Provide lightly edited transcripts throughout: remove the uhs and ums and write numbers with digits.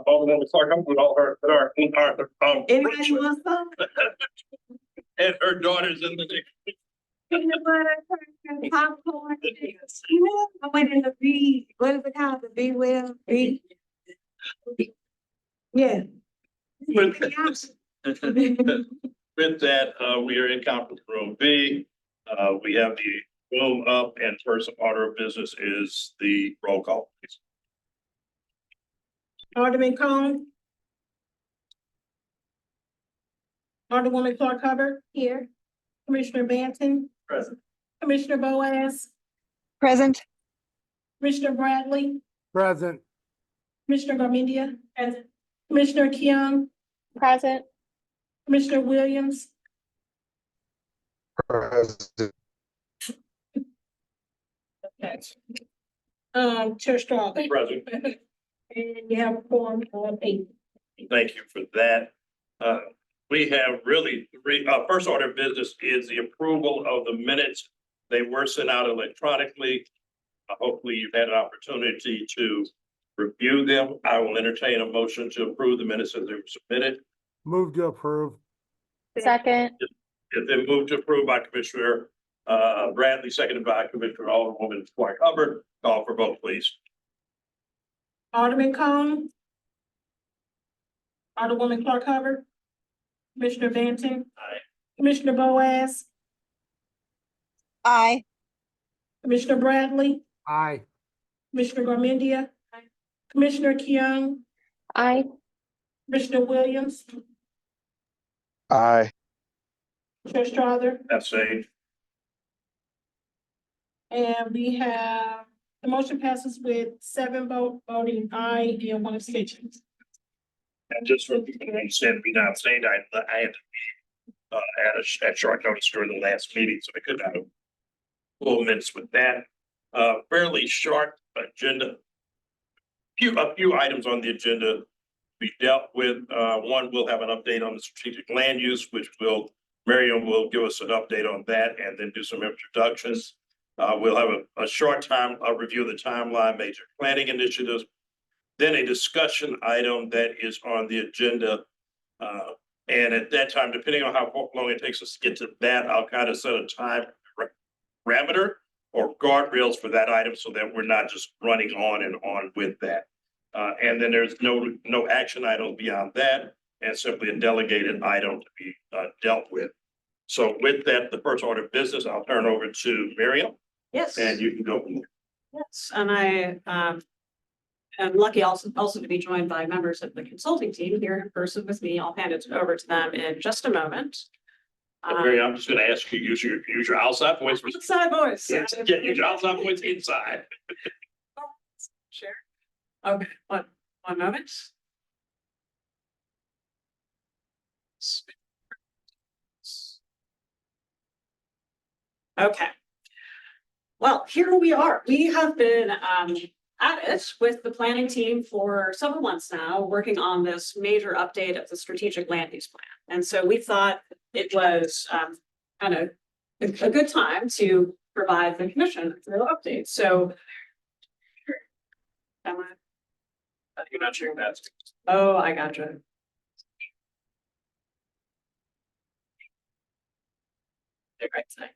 Alderman Clark, I'm with all her, Anybody want some? and her daughters in the next. Peanut butter, popcorn. I went in the B, what is it called? The B well, B? Yeah. With that, we are in conference room B. We have the room up, and first order of business is the roll call, please. Alderman Cone. Alderwoman Clark Hubbard. Here. Commissioner Banton. Present. Commissioner Boaz. Present. Commissioner Bradley. Present. Commissioner Garmendia. Present. Commissioner Keon. Present. Commissioner Williams. Present. Okay. Chair Strawley. Present. And you have a form of 8. Thank you for that. We have really three, first order of business is the approval of the minutes. They were sent out electronically. Hopefully you've had an opportunity to review them. I will entertain a motion to approve the minutes as they were submitted. Move to approve. Second. It's been moved to approve by Commissioner Bradley, seconded by Commissioner Alderwoman Clark Hubbard. Call for vote, please. Alderman Cone. Alderwoman Clark Hubbard. Commissioner Banton. Aye. Commissioner Boaz. Aye. Commissioner Bradley. Aye. Commissioner Garmendia. Commissioner Keon. Aye. Commissioner Williams. Aye. Chair Strawther. That's a And we have, the motion passes with 7 voting aye and 1 abstention. and just for people who said me not saying, I had to be at short notice during the last meeting, so I could not have full minutes with that. Fairly short agenda. A few items on the agenda we dealt with. One, we'll have an update on the strategic land use, which Miriam will give us an update on that and then do some introductions. We'll have a short review of the timeline, major planning initiatives. Then a discussion item that is on the agenda. And at that time, depending on how long it takes us to get to that, I'll kind of set a time parameter or guardrails for that item so that we're not just running on and on with that. And then there's no action item beyond that, and simply a delegated item to be dealt with. So with that, the first order of business, I'll turn over to Miriam, Yes. and you can go from there. Yes, and I am lucky also to be joined by members of the consulting team here in person with me. I'll hand it over to them in just a moment. Miriam, I'm just gonna ask you, use your outside voice. Outside voice. Yes, yeah, use your outside voice inside. Share. Okay, one moment. Okay. Well, here we are. We have been at it with the planning team for several months now, working on this major update of the strategic land use plan. And so we thought it was kind of a good time to provide the commission a little update. So You're not sharing that. oh, I gotcha. They're great today.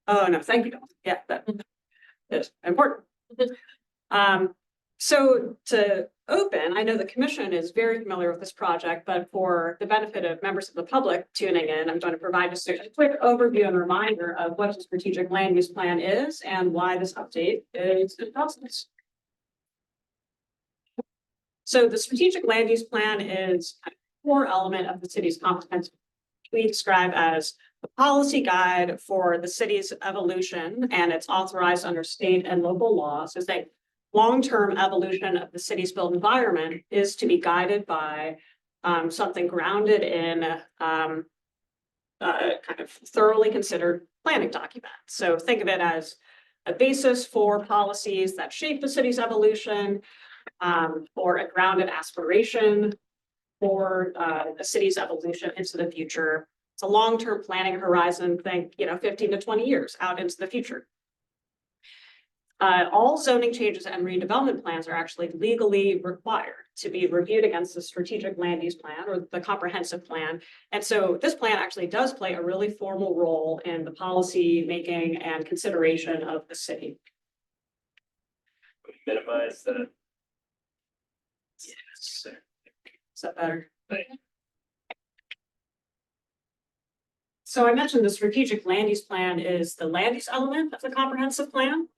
Oh, no, thank you. Yeah, that is important. So to open, I know the commission is very familiar with this project, but for the benefit of members of the public tuning in, I'm going to provide just a quick overview and reminder of what the strategic land use plan is and why this update is in process. So the strategic land use plan is a core element of the city's comprehensive, we describe as the policy guide for the city's evolution, and it's authorized under state and local law. So say long-term evolution of the city's built environment is to be guided by something grounded in kind of thoroughly considered planning document. So think of it as a basis for policies that shape the city's evolution, or a grounded aspiration for the city's evolution into the future. It's a long-term planning horizon, think, 15 to 20 years out into the future. All zoning changes and redevelopment plans are actually legally required to be reviewed against the strategic land use plan or the comprehensive plan. And so this plan actually does play a really formal role in the policy making and consideration of the city. Minimize the. Yes. Is that better? So I mentioned the strategic land use plan is the land use element of the comprehensive plan.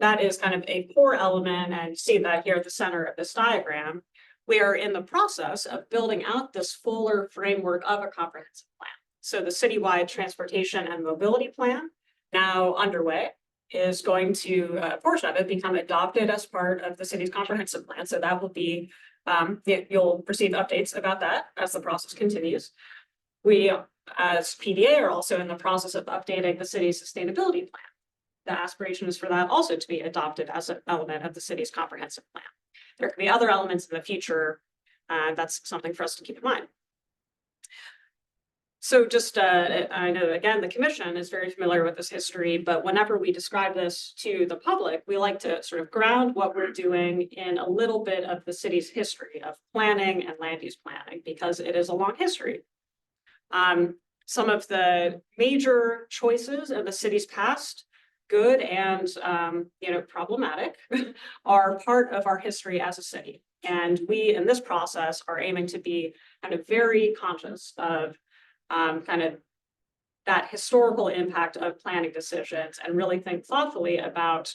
That is kind of a core element, and you see that here at the center of this diagram. We are in the process of building out this fuller framework of a comprehensive plan. So the citywide transportation and mobility plan, now underway, is going to, a portion of it become adopted as part of the city's comprehensive plan. So that will be, you'll receive updates about that as the process continues. We, as PDA, are also in the process of updating the city's sustainability plan. The aspiration is for that also to be adopted as an element of the city's comprehensive plan. There could be other elements in the future. That's something for us to keep in mind. So just, I know, again, the commission is very familiar with this history, but whenever we describe this to the public, we like to sort of ground what we're doing in a little bit of the city's history of planning and land use planning, because it is a long history. Some of the major choices in the city's past, good and problematic, are part of our history as a city. And we, in this process, are aiming to be kind of very conscious of kind of that historical impact of planning decisions and really think thoughtfully about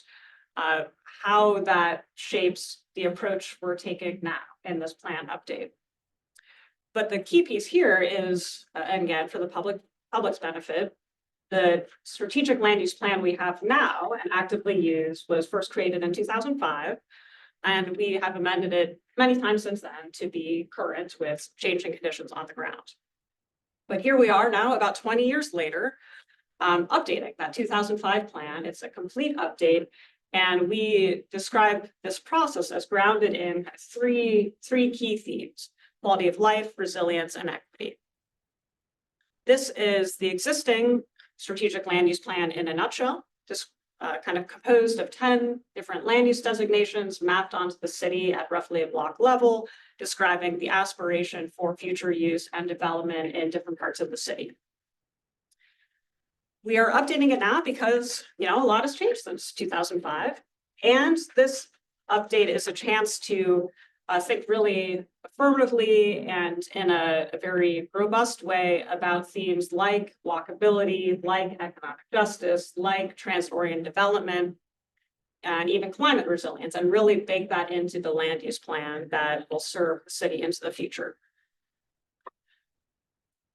how that shapes the approach we're taking now in this plan update. But the key piece here is, again, for the public's benefit, the strategic land use plan we have now and actively use was first created in 2005. And we have amended it many times since then to be current with changing conditions on the ground. But here we are now, about 20 years later, updating that 2005 plan. It's a complete update. And we describe this process as grounded in three key themes: quality of life, resilience, and equity. This is the existing strategic land use plan in a nutshell, just kind of composed of 10 different land use designations mapped onto the city at roughly a block level, describing the aspiration for future use and development in different parts of the city. We are updating it now because, a lot has changed since 2005. And this update is a chance to think really affirmatively and in a very robust way about themes like walkability, like economic justice, like transit-oriented development, and even climate resilience, and really bake that into the land use plan that will serve the city into the future.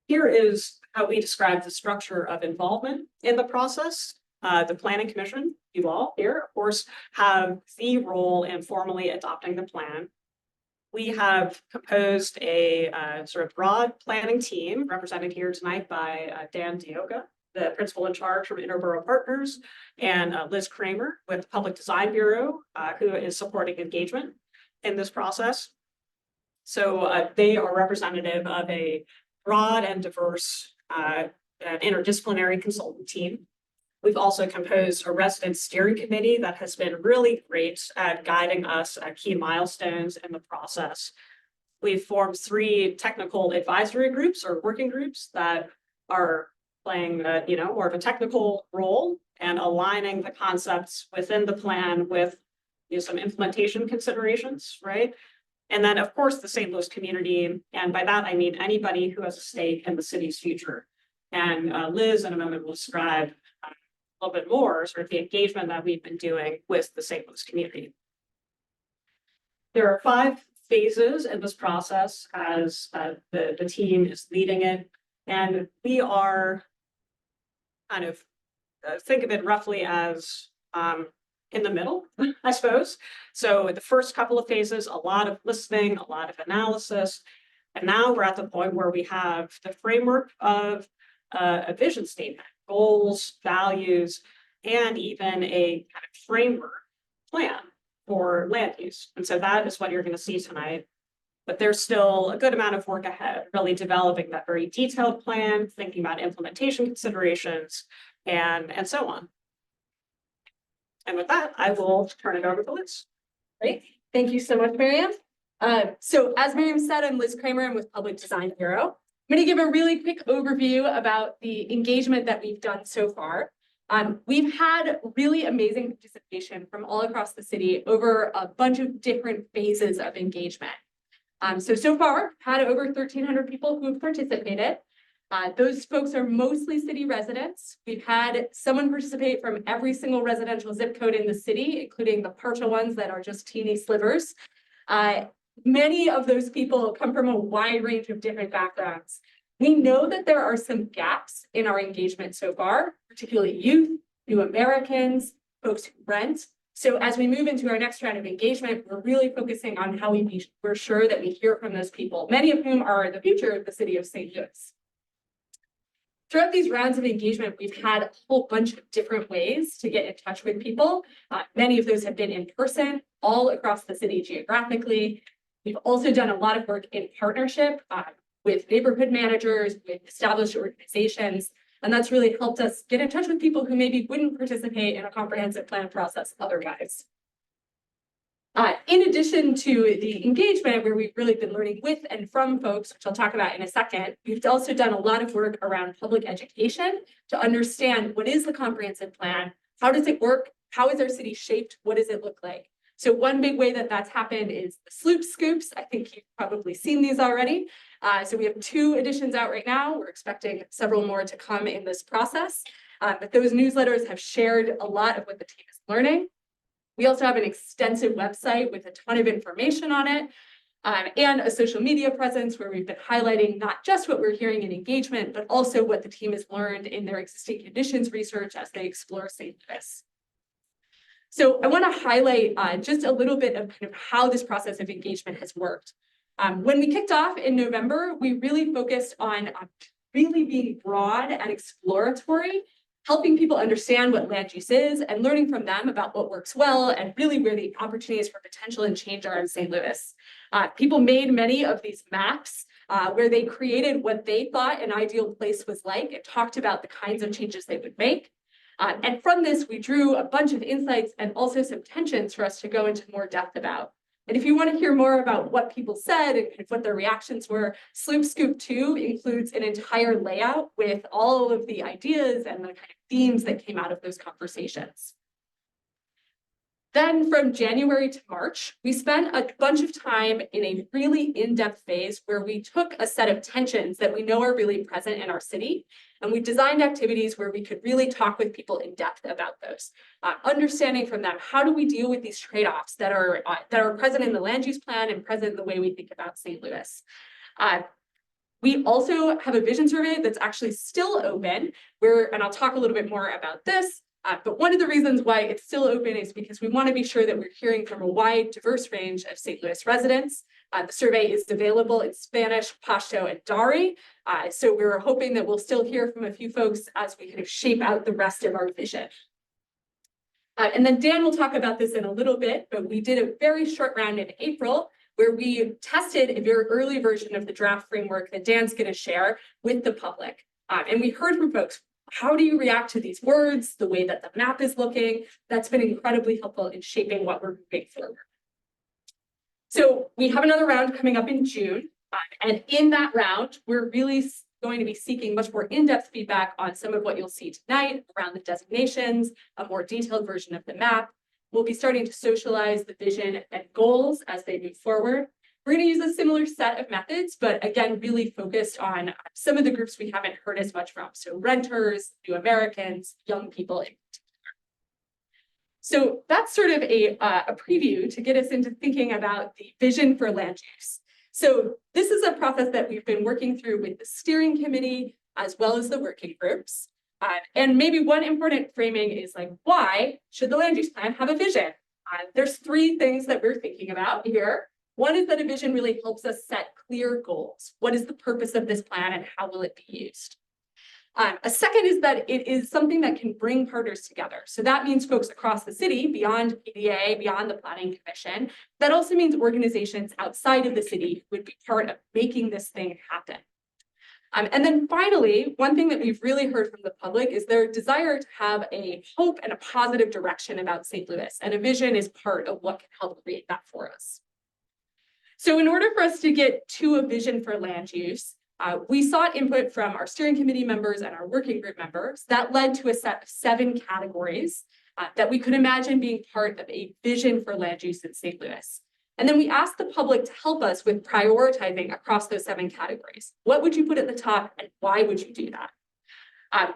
Here is how we describe the structure of involvement in the process. The Planning Commission, you all here, of course, have the role in formally adopting the plan. We have composed a sort of broad planning team represented here tonight by Dan Dioga, the principal in charge from Interborough Partners, and Liz Kramer with the Public Design Bureau, who is supporting engagement in this process. So they are representative of a broad and diverse interdisciplinary consultant team. We've also composed a resident steering committee that has been really great at guiding us at key milestones in the process. We've formed 3 technical advisory groups or working groups that are playing, more of a technical role and aligning the concepts within the plan with some implementation considerations, right? And then, of course, the St. Louis community, and by that I mean anybody who has a stake in the city's future. And Liz, in a moment, will describe a little bit more sort of the engagement that we've been doing with the St. Louis community. There are 5 phases in this process as the team is leading it, and we are kind of think of it roughly as in the middle, I suppose. So the first couple of phases, a lot of listening, a lot of analysis, and now we're at the point where we have the framework of a vision statement, goals, values, and even a kind of framework plan for land use. And so that is what you're going to see tonight. But there's still a good amount of work ahead, really developing that very detailed plan, thinking about implementation considerations, and so on. And with that, I will turn it over to Liz. Great. Thank you so much, Miriam. So as Miriam said, I'm Liz Kramer. I'm with Public Design Bureau. I'm going to give a really quick overview about the engagement that we've done so far. We've had really amazing participation from all across the city over a bunch of different phases of engagement. So far, had over 1,300 people who have participated. Those folks are mostly city residents. We've had someone participate from every single residential zip code in the city, including the partial ones that are just teeny slivers. Many of those people come from a wide range of different backgrounds. We know that there are some gaps in our engagement so far, particularly youth, new Americans, folks who rent. So as we move into our next round of engagement, we're really focusing on how we're sure that we hear from those people, many of whom are the future of the city of St. Louis. Throughout these rounds of engagement, we've had a whole bunch of different ways to get in touch with people. Many of those have been in person, all across the city geographically. We've also done a lot of work in partnership with neighborhood managers, with established organizations, and that's really helped us get in touch with people who maybe wouldn't participate in a comprehensive plan process otherwise. In addition to the engagement where we've really been learning with and from folks, which I'll talk about in a second, we've also done a lot of work around public education to understand what is the comprehensive plan, how does it work, how is our city shaped, what does it look like? So one big way that that's happened is the Sloop Scoops. I think you've probably seen these already. So we have 2 editions out right now. We're expecting several more to come in this process. But those newsletters have shared a lot of what the team is learning. We also have an extensive website with a ton of information on it, and a social media presence where we've been highlighting not just what we're hearing in engagement, but also what the team has learned in their existing conditions research as they explore St. Louis. So I want to highlight just a little bit of kind of how this process of engagement has worked. When we kicked off in November, we really focused on really being broad and exploratory, helping people understand what land use is and learning from them about what works well and really where the opportunities for potential and change are in St. Louis. People made many of these maps where they created what they thought an ideal place was like and talked about the kinds of changes they would make. And from this, we drew a bunch of insights and also some tensions for us to go into more depth about. And if you want to hear more about what people said and what their reactions were, Sloop Scoop 2 includes an entire layout with all of the ideas and the kind of themes that came out of those conversations. Then from January to March, we spent a bunch of time in a really in-depth phase where we took a set of tensions that we know are really present in our city, and we designed activities where we could really talk with people in depth about those, understanding from them, how do we deal with these trade-offs that are present in the land use plan and present in the way we think about St. Louis. We also have a vision survey that's actually still open, and I'll talk a little bit more about this, but one of the reasons why it's still open is because we want to be sure that we're hearing from a wide, diverse range of St. Louis residents. The survey is available in Spanish, Pashto, and Dari. So we're hoping that we'll still hear from a few folks as we kind of shape out the rest of our vision. And then Dan will talk about this in a little bit, but we did a very short round in April where we tested a very early version of the draft framework that Dan's going to share with the public. And we heard from folks, how do you react to these words, the way that the map is looking? That's been incredibly helpful in shaping what we're moving forward. So we have another round coming up in June. And in that round, we're really going to be seeking much more in-depth feedback on some of what you'll see tonight around the designations, a more detailed version of the map. We'll be starting to socialize the vision and goals as they move forward. We're going to use a similar set of methods, but again, really focused on some of the groups we haven't heard as much from. So renters, new Americans, young people in particular. So that's sort of a preview to get us into thinking about the vision for land use. So this is a process that we've been working through with the steering committee as well as the working groups. And maybe one important framing is like, why should the land use plan have a vision? There's 3 things that we're thinking about here. One is that a vision really helps us set clear goals. What is the purpose of this plan and how will it be used? A second is that it is something that can bring partners together. So that means folks across the city, beyond PDA, beyond the Planning Commission. That also means organizations outside of the city would be part of making this thing happen. And then finally, one thing that we've really heard from the public is their desire to have a hope and a positive direction about St. Louis, and a vision is part of what can help create that for us. So in order for us to get to a vision for land use, we sought input from our steering committee members and our working group members. That led to a set of 7 categories that we could imagine being part of a vision for land use in St. Louis. And then we asked the public to help us with prioritizing across those 7 categories. What would you put at the top and why would you do that?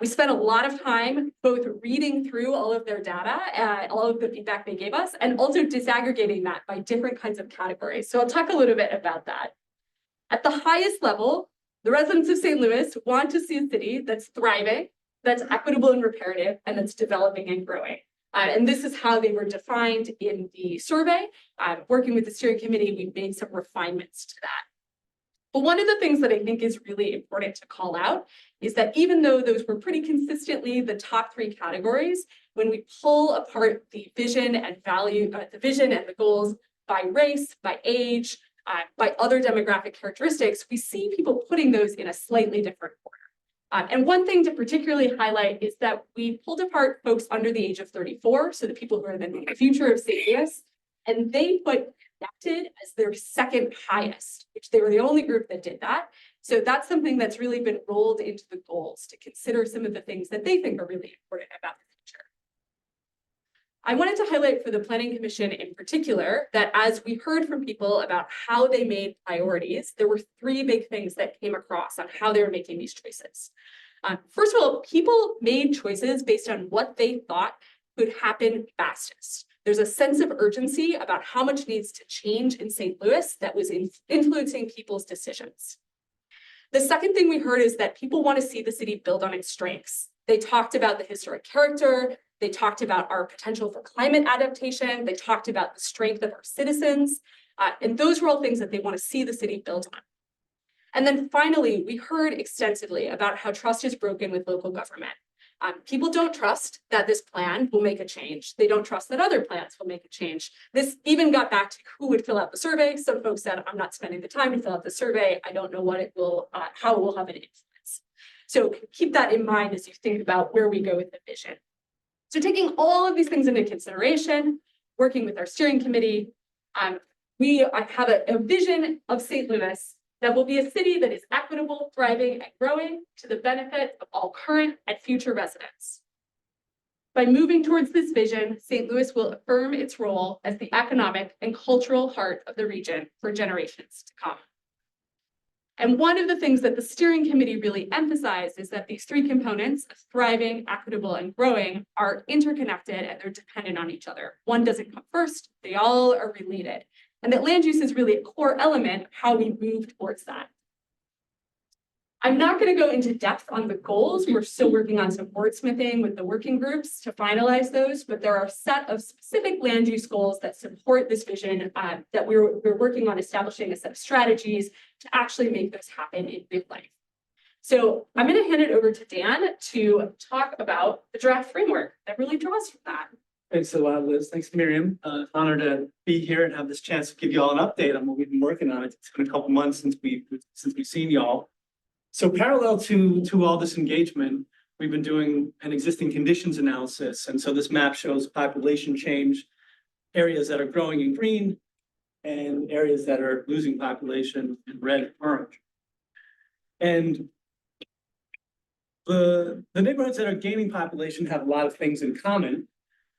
We spent a lot of time both reading through all of their data, all of the feedback they gave us, and also disaggregating that by different kinds of categories. So I'll talk a little bit about that. At the highest level, the residents of St. Louis want to see a city that's thriving, that's equitable and reparative, and that's developing and growing. And this is how they were defined in the survey. Working with the steering committee, we've made some refinements to that. But one of the things that I think is really important to call out is that even though those were pretty consistently the top 3 categories, when we pull apart the vision and value, the vision and the goals by race, by age, by other demographic characteristics, we see people putting those in a slightly different order. And one thing to particularly highlight is that we pulled apart folks under the age of 34, so the people who are the future of St. Louis, and they put connected as their second highest, which they were the only group that did that. So that's something that's really been rolled into the goals to consider some of the things that they think are really important about the future. I wanted to highlight for the Planning Commission in particular that as we heard from people about how they made priorities, there were 3 big things that came across on how they were making these choices. First of all, people made choices based on what they thought could happen fastest. There's a sense of urgency about how much needs to change in St. Louis that was influencing people's decisions. The second thing we heard is that people want to see the city build on its strengths. They talked about the historic character, they talked about our potential for climate adaptation, they talked about the strength of our citizens, and those were all things that they want to see the city build on. And then finally, we heard extensively about how trust is broken with local government. People don't trust that this plan will make a change. They don't trust that other plans will make a change. This even got back to who would fill out the survey. Some folks said, I'm not spending the time to fill out the survey. I don't know what it will, how it will have an influence. So keep that in mind as you think about where we go with the vision. So taking all of these things into consideration, working with our steering committee, we have a vision of St. Louis that will be a city that is equitable, thriving, and growing to the benefit of all current and future residents. By moving towards this vision, St. Louis will affirm its role as the economic and cultural heart of the region for generations to come. And one of the things that the steering committee really emphasized is that these 3 components of thriving, equitable, and growing are interconnected and they're dependent on each other. One doesn't come first, they all are related. And that land use is really a core element of how we move towards that. I'm not going to go into depth on the goals. We're still working on some wordsmithing with the working groups to finalize those, but there are a set of specific land use goals that support this vision that we're working on establishing a set of strategies to actually make this happen in real life. So I'm going to hand it over to Dan to talk about the draft framework that really draws from that. Thanks a lot, Liz. Thanks, Miriam. Honored to be here and have this chance to give you all an update on what we've been working on. It's been a couple months since we've seen y'all. So parallel to all this engagement, we've been doing an existing conditions analysis. And so this map shows population change, areas that are growing in green and areas that are losing population in red and orange. And the neighborhoods that are gaining population have a lot of things in common.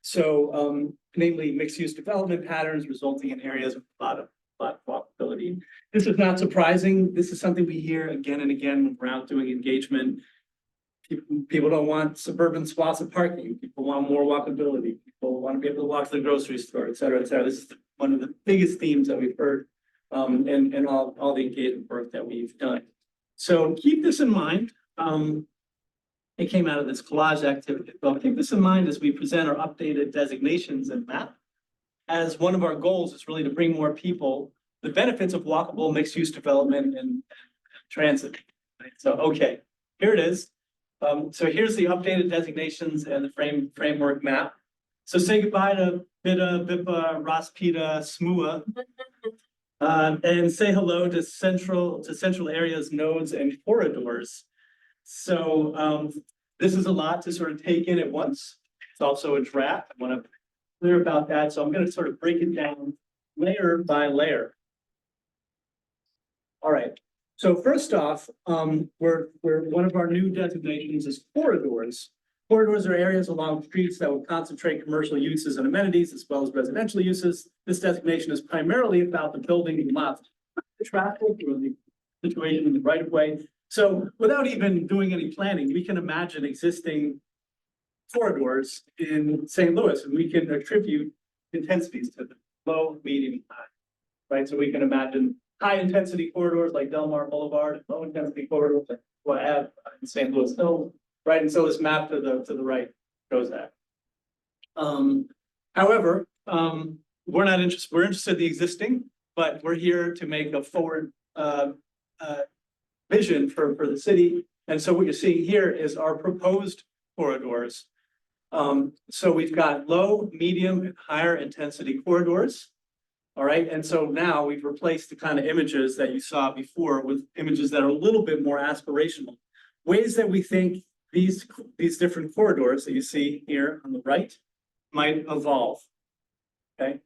So namely mixed-use development patterns resulting in areas with a lot of walkability. This is not surprising. This is something we hear again and again when we're out doing engagement. People don't want suburban swaths of parking. People want more walkability. People want to be able to walk to the grocery store, et cetera, et cetera. This is one of the biggest themes that we've heard in all the engagement work that we've done. So keep this in mind. It came out of this collage activity. But keep this in mind as we present our updated designations and map. As one of our goals is really to bring more people the benefits of walkable mixed-use development and transit. Right? So, okay, here it is. So here's the updated designations and the framework map. So say goodbye to BIDA, BIPA, ROSPIDA, SMUA. And say hello to central areas, nodes and corridors. So, this is a lot to sort of take in at once. It's also a draft. I want to be clear about that. So I'm going to sort of break it down layer by layer. All right. So first off, we're one of our new designations is corridors. Corridors are areas along streets that will concentrate commercial uses and amenities as well as residential uses. This designation is primarily about the building lot, the traffic or the situation in the right of way. So without even doing any planning, we can imagine existing corridors in St. Louis, and we can attribute intensities to them, low, medium, high. Right, so we can imagine high intensity corridors like Delmar Boulevard, and low intensity corridors like what I have in St. Louis Hills. Right, and so this map to the right shows that. However, we're not interested, we're interested in the existing, but we're here to make a forward vision for the city. And so what you're seeing here is our proposed corridors. So we've got low, medium, and higher intensity corridors. All right, and so now we've replaced the kind of images that you saw before with images that are a little bit more aspirational. Ways that we think these different corridors that you see here on the right might evolve. Okay,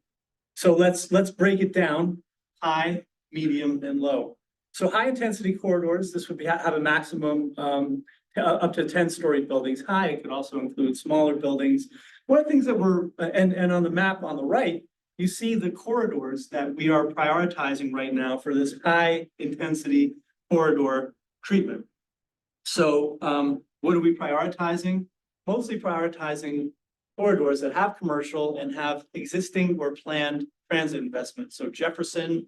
so let's break it down: high, medium, and low. So high intensity corridors, this would be have a maximum up to 10-story buildings. High, it could also include smaller buildings. One of the things that we're and on the map on the right, you see the corridors that we are prioritizing right now for this high intensity corridor treatment. So what are we prioritizing? Mostly prioritizing corridors that have commercial and have existing or planned transit investments. So Jefferson,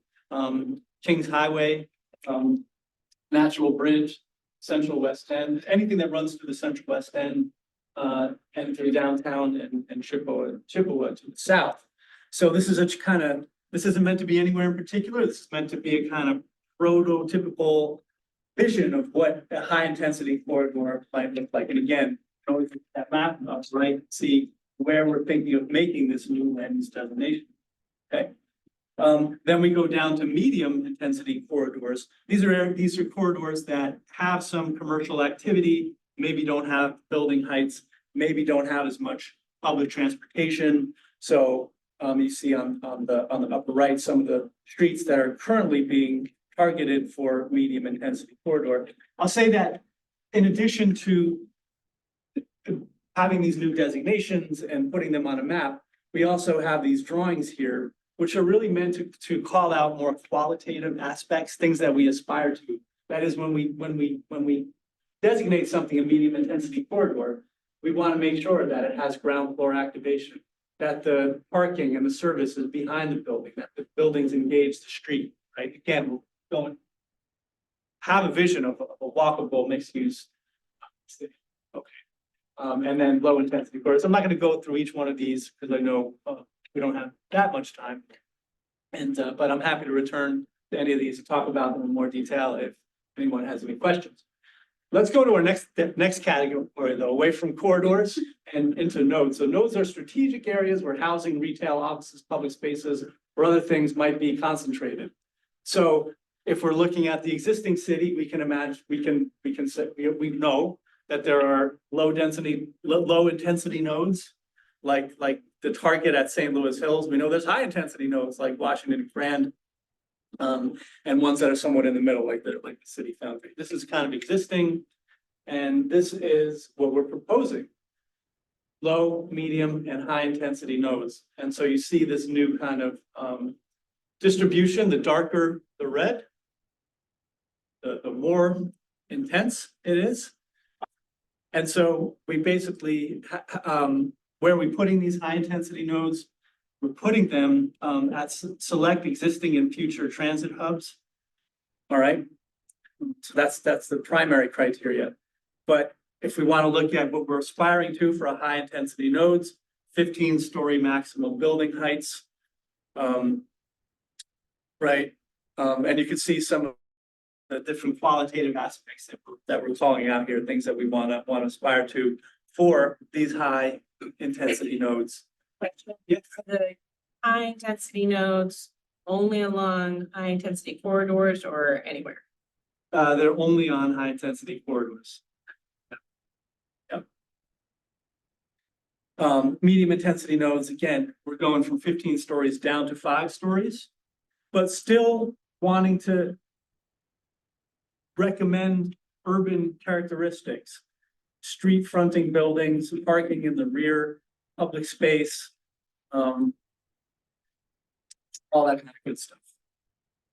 Kings Highway, Natural Bridge, Central West End, anything that runs through the Central West End and through downtown and Chippewa to the south. So this is this isn't meant to be anywhere in particular. This is meant to be a kind of prototypical vision of what a high intensity corridor might look like. And again, that map up, right? See where we're thinking of making this new land use designation. Okay. Then we go down to medium intensity corridors. These are corridors that have some commercial activity, maybe don't have building heights, maybe don't have as much public transportation. So you see on the upper right some of the streets that are currently being targeted for medium intensity corridor. I'll say that in addition to having these new designations and putting them on a map, we also have these drawings here, which are really meant to call out more qualitative aspects, things that we aspire to. That is, when we designate something a medium intensity corridor, we want to make sure that it has ground floor activation, that the parking and the service is behind the building, that the buildings engage the street, right? Again, we're going have a vision of a walkable mixed use city. Okay. And then low intensity corridors. I'm not going to go through each one of these because I know we don't have that much time. And but I'm happy to return to any of these to talk about them in more detail if anyone has any questions. Let's go to our next category though, away from corridors and into nodes. So nodes are strategic areas where housing, retail, offices, public spaces, or other things might be concentrated. So if we're looking at the existing city, we can imagine, we can say, we know that there are low intensity nodes, like the Target at St. Louis Hills. We know there's high intensity nodes like Washington and Grand, and ones that are somewhat in the middle, like the City Foundry. This is kind of existing, and this is what we're proposing: low, medium, and high intensity nodes. And so you see this new kind of distribution. The darker the red, the more intense it is. And so we basically, where are we putting these high intensity nodes? We're putting them at select existing and future transit hubs. All right. So that's the primary criteria. But if we want to look at what we're aspiring to for a high intensity nodes, 15-story maximum building heights. Right. And you can see some of the different qualitative aspects that we're calling out here, things that we want to aspire to for these high intensity nodes. For the high intensity nodes, only along high intensity corridors or anywhere? They're only on high intensity corridors. Yep. Medium intensity nodes, again, we're going from 15 stories down to 5 stories, but still wanting to recommend urban characteristics, street fronting buildings, parking in the rear, public space, all that kind of good stuff.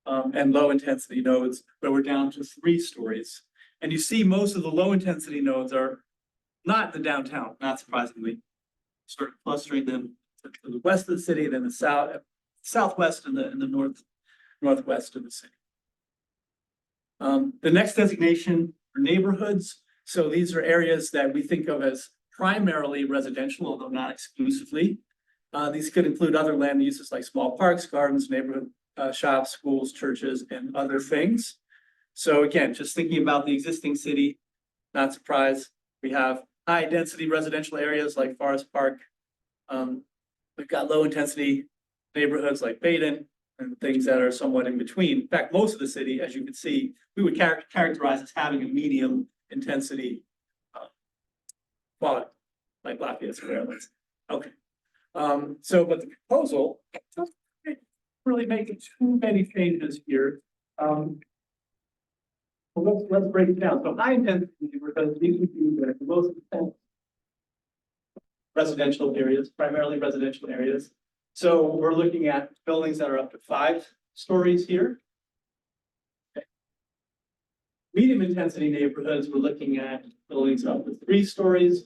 And low intensity nodes where we're down to 3 stories. And you see most of the low intensity nodes are not the downtown, not surprisingly. Sort of clustering them to the west of the city, then the southwest and the northwest of the city. The next designation are neighborhoods. So these are areas that we think of as primarily residential, although not exclusively. These could include other land uses like small parks, gardens, neighborhood shops, schools, churches, and other things. So again, just thinking about the existing city, not surprised, we have high density residential areas like Forest Park. We've got low intensity neighborhoods like Baden and things that are somewhat in between. In fact, most of the city, as you can see, we would characterize as having a medium intensity quality, like Lafayette Square. Okay. So, but the proposal doesn't really make too many changes here. Well, let's break it down. So high intensity neighborhoods, these would be the most intense residential areas, primarily residential areas. So we're looking at buildings that are up to 5 stories here. Okay. Medium intensity neighborhoods, we're looking at buildings up to 3 stories,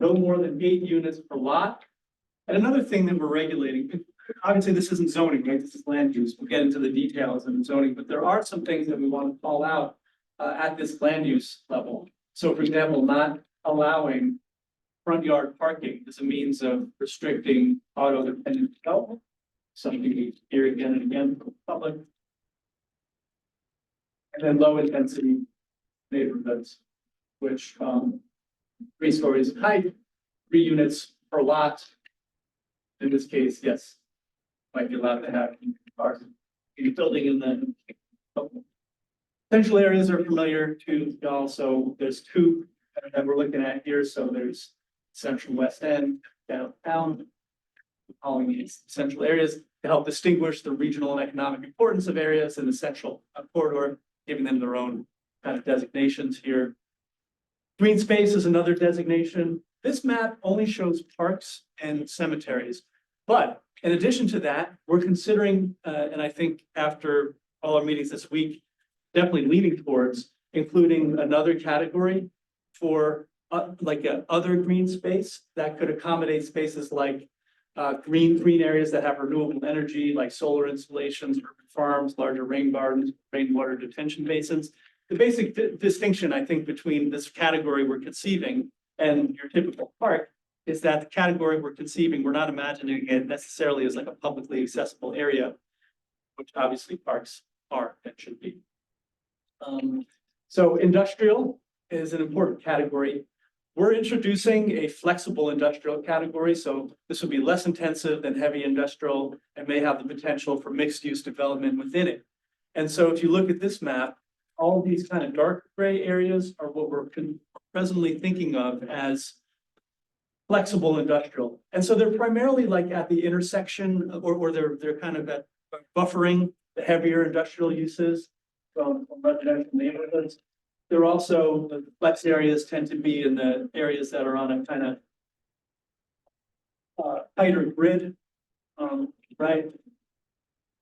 no more than 8 units per lot. And another thing that we're regulating, obviously this isn't zoning, right? This is land use. We'll get into the details of zoning, but there are some things that we want to call out at this land use level. So for example, not allowing front yard parking as a means of restricting auto dependent development. Something we hear again and again from the public. And then low intensity neighborhoods, which 3 stories height, 3 units per lot. In this case, yes, might be allowed to have cars in the building and then central areas are familiar to y'all. So there's 2 that we're looking at here. So there's Central West End, downtown, calling these central areas to help distinguish the regional and economic importance of areas in the central corridor, giving them their own kind of designations here. Green space is another designation. This map only shows parks and cemeteries, but in addition to that, we're considering, and I think after all our meetings this week, definitely leaning towards including another category for like other green space that could accommodate spaces like green areas that have renewable energy, like solar installations, urban farms, larger rain gardens, rainwater detention basins. The basic distinction, I think, between this category we're conceiving and your typical park is that the category we're conceiving, we're not imagining it necessarily as like a publicly accessible area, which obviously parks are and should be. So industrial is an important category. We're introducing a flexible industrial category. So this will be less intensive than heavy industrial and may have the potential for mixed use development within it. And so if you look at this map, all of these kind of dark gray areas are what we're presently thinking of as flexible industrial. And so they're primarily like at the intersection or they're kind of at buffering the heavier industrial uses from residential neighborhoods. They're also, the flex areas tend to be in the areas that are on a kind of tighter grid, right?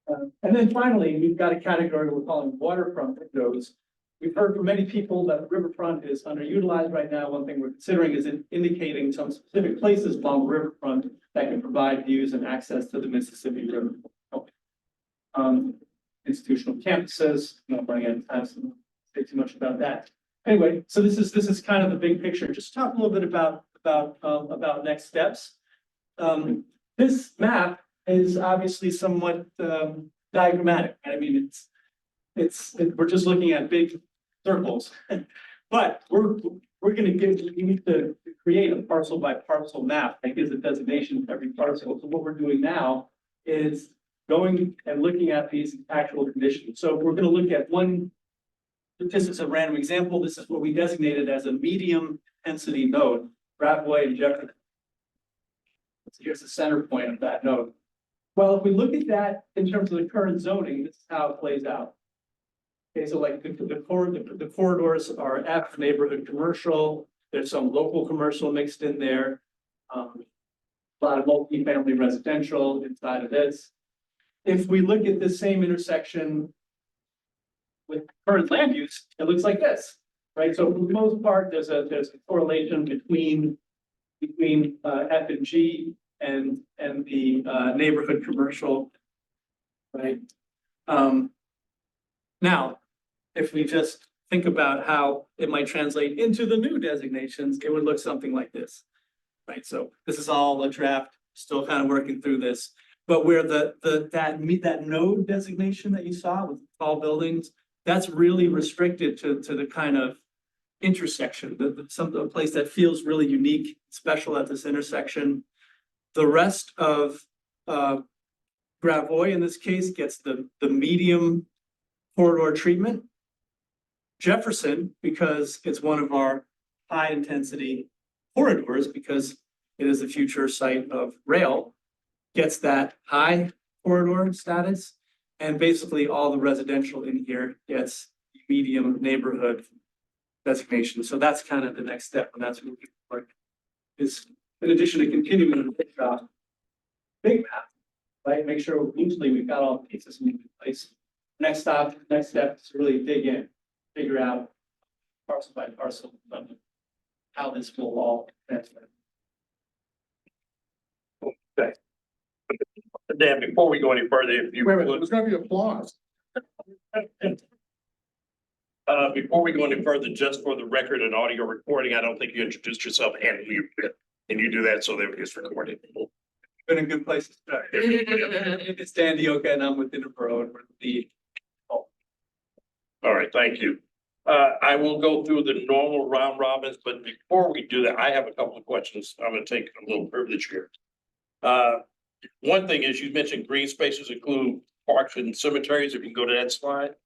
And then finally, we've got a category we're calling waterfront windows. We've heard from many people that the riverfront is underutilized right now. One thing we're considering is indicating some specific places along the riverfront that can provide views and access to the Mississippi River. Institutional campuses, not running out of time, so don't say too much about that. Anyway, so this is kind of the big picture. Just talk a little bit about next steps. This map is obviously somewhat diagrammatic. I mean, we're just looking at big circles, but we need to create a parcel by parcel map that gives a designation to every parcel. So what we're doing now is going and looking at these actual conditions. So we're gonna look at one, this is a random example. This is what we designated as a medium intensity node, Bradway and Jefferson. So here's the center point of that node. Well, if we look at that in terms of the current zoning, this is how it plays out. Okay, so like the corridors are F neighborhood commercial, there's some local commercial mixed in there. A lot of multi-family residential inside of this. If we look at the same intersection with current land use, it looks like this, right? So for the most part, there's a correlation between F and G and the neighborhood commercial, right? Now, if we just think about how it might translate into the new designations, it would look something like this, right? So this is all a draft, still kind of working through this, but where that node designation that you saw with tall buildings, that's really restricted to the kind of intersection, the place that feels really unique, special at this intersection. The rest of Gravois in this case gets the medium corridor treatment. Jefferson, because it's one of our high intensity corridors, because it is the future site of rail, gets that high corridor status. And basically all the residential in here gets medium neighborhood designation. So that's kind of the next step, and that's what we're looking for, is in addition to continuing the big map, right? Make sure usually we've got all the pieces in place. Next step is to really dig in, figure out parcel by parcel how this will all transfer. Okay. Dan, before we go any further, if you Wait a minute, would, there's gonna be applause. before we go any further, just for the record and audio recording, I don't think you introduced yourself and you, and you do that so that it's recorded. Been a good place to start. It's Dan Dioka and I'm with Interboro and we're the. All right, thank you. I will go through the normal round robins, but before we do that, I have a couple of questions. I'm gonna take a little privilege here. One thing is you mentioned green spaces include parks and cemeteries. If you can go to that slide.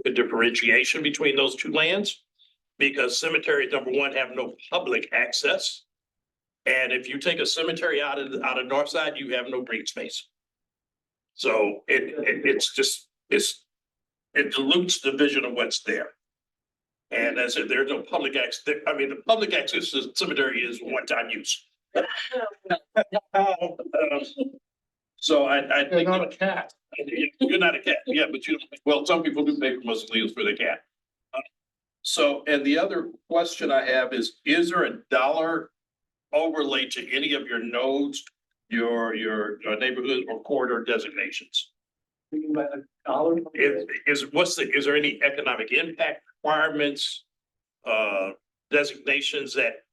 The differentiation between those two lands, because cemeteries, number one, have no public access. And if you take a cemetery out of North Side, you have no green space. So it dilutes the vision of what's there. And as I said, there's no public access. I mean, the public access to the cemetery is one-time use. So I You're think. not a cat. You're not a cat, yeah, but well, some people do pay for mausoleums for the cat. So, and the other question I have is there a dollar overlay to any of your nodes, your neighborhood or corridor designations? By the dollar. Is there any economic impact requirements, designations that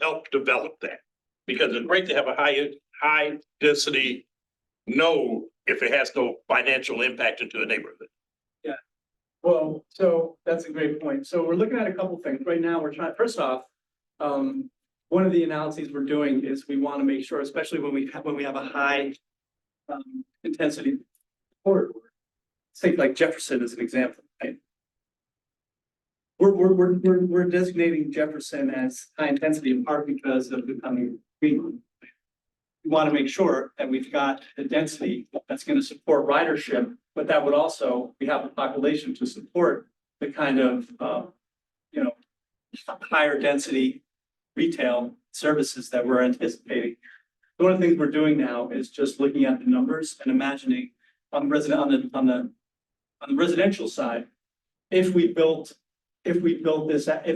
help develop that? Because it's great to have a high density node if it has no financial impact into a neighborhood. Yeah, well, so that's a great point. So we're looking at a couple things. Right now, we're trying, first off, one of the analyses we're doing is we want to make sure, especially when we have a high intensity corridor, say like Jefferson as an example, right? We're designating Jefferson as high intensity in part because of becoming green. We want to make sure that we've got the density that's going to support ridership, but that would also, we have the population to support the kind of, higher density retail services that we're anticipating. One of the things we're doing now is just looking at the numbers and imagining on the residential side, if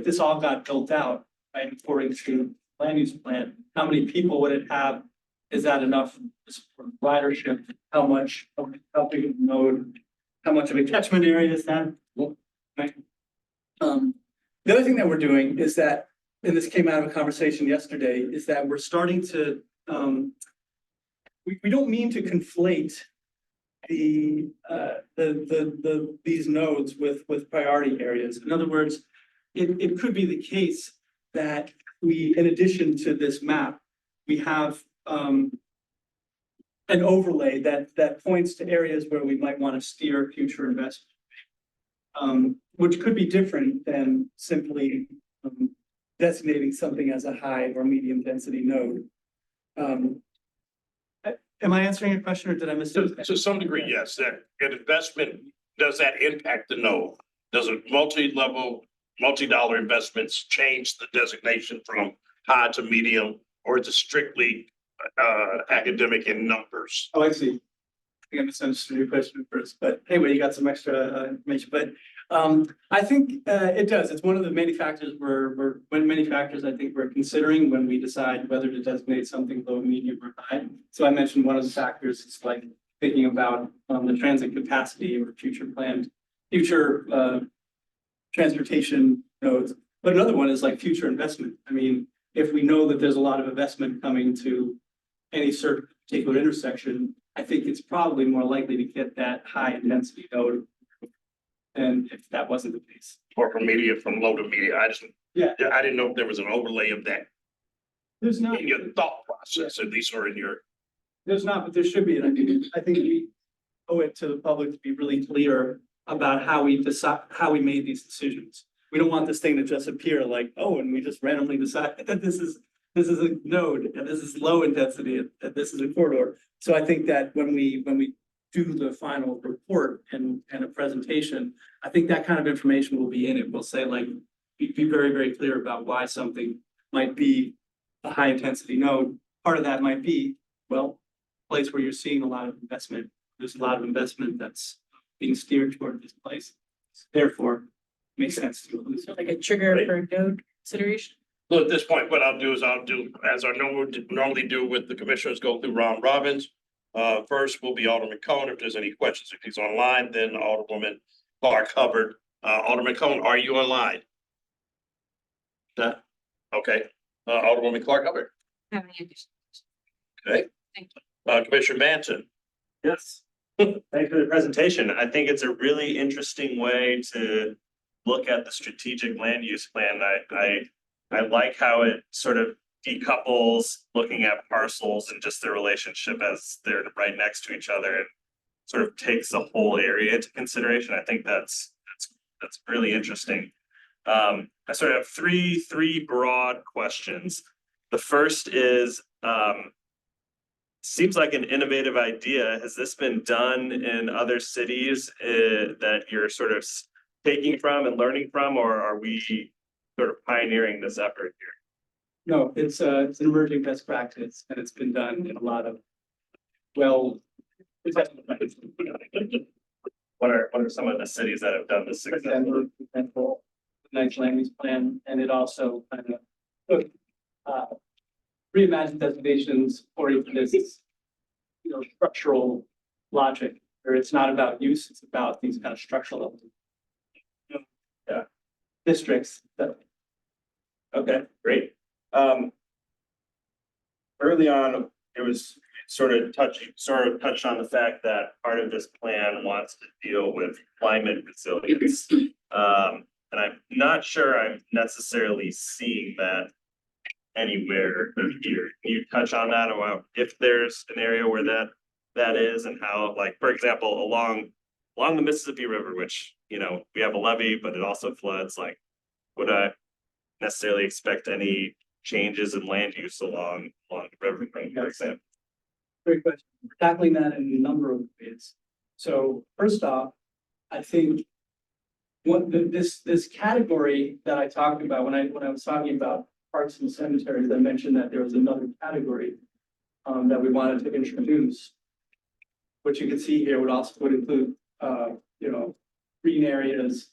this all got built out, right, according to land use plan, how many people would it have? Is that enough for ridership? How big of a node? How much of a catchment area is that? Right. The other thing that we're doing is that, and this came out of a conversation yesterday, is that we're starting to, we don't mean to conflate these nodes with priority areas. In other words, it could be the case that in addition to this map, we have, an overlay that points to areas where we might want to steer future investment. Which could be different than simply, designating something as a high or medium density node. Am I answering your question or did I miss it? To some degree, yes, that an investment, does that impact the node? Does a multi-dollar investments change the designation from high to medium, or is it strictly academic in numbers? Oh, I see. I think I misunderstood your question at first, but anyway, you got some extra information, but I think it does. It's one of the many factors I think we're considering when we decide whether to designate something low, medium, or high. So I mentioned one of the factors is like thinking about the transit capacity or future transportation nodes. But another one is like future investment. I mean, if we know that there's a lot of investment coming to any certain particular intersection, I think it's probably more likely to get that high intensity node than if that wasn't the case. Or from low to medium? Yeah. I didn't know if there was an overlay of that There's not. in your thought process, at least, or in your. There's not, but there should be. And I think we owe it to the public to be really clear about how we made these decisions. We don't want this thing to just appear like, oh, and we just randomly decide that this is a node and this is low intensity and this is a corridor. So I think that when we do the final report and a presentation, I think that kind of information will be in it. We'll say like, be very, very clear about why something might be a high intensity node. Part of that might be, well, a place where you're seeing a lot of investment. There's a lot of investment that's being steered toward this place. Therefore, it makes sense to include. So like a trigger for node consideration? So at this point, what I'll do is as I normally do with the commissioners, go through round robins. First will be Alderman Cone. If there's any questions, if he's online, then Alderwoman Clark Hubbard. Alderman Cone, are you online? Okay. Alderwoman Clark Hubbard. Okay. Thank you. Commissioner Manton. Yes. Thanks for the presentation. I think it's a really interesting way to look at the strategic land use plan. I like how it sort of decouples looking at parcels and just their relationship as they're right next to each other and sort of takes the whole area into consideration. I think that's really interesting. I sort of have three broad questions. The first is, seems like an innovative idea. Has this been done in other cities that you're sort of taking from and learning from, or are we sort of pioneering this effort here? No, it's an emerging best practice and it's been done in a lot of, well. What are some of the cities that have done this successfully? Denver, for example, the nice land use plan, and it also kind of took reimagined designations for this, structural logic, where it's not about use, it's about these kind of structural districts that. Okay, great. Early on, it was sort of touched on the fact that part of this plan wants to deal with climate resilience. And I'm not sure I'm necessarily seeing that anywhere here. Can you touch on that, or if there's an area where that is, and how, like, for example, along the Mississippi River, which, we have a levee, but it also floods, like, would I necessarily expect any changes in land use along the river, for example? Great question. We're tackling that in a number of ways. So first off, I think this category that I talked about when I was talking about parks and cemeteries, I mentioned that there was another category that we wanted to introduce. What you can see here would include green areas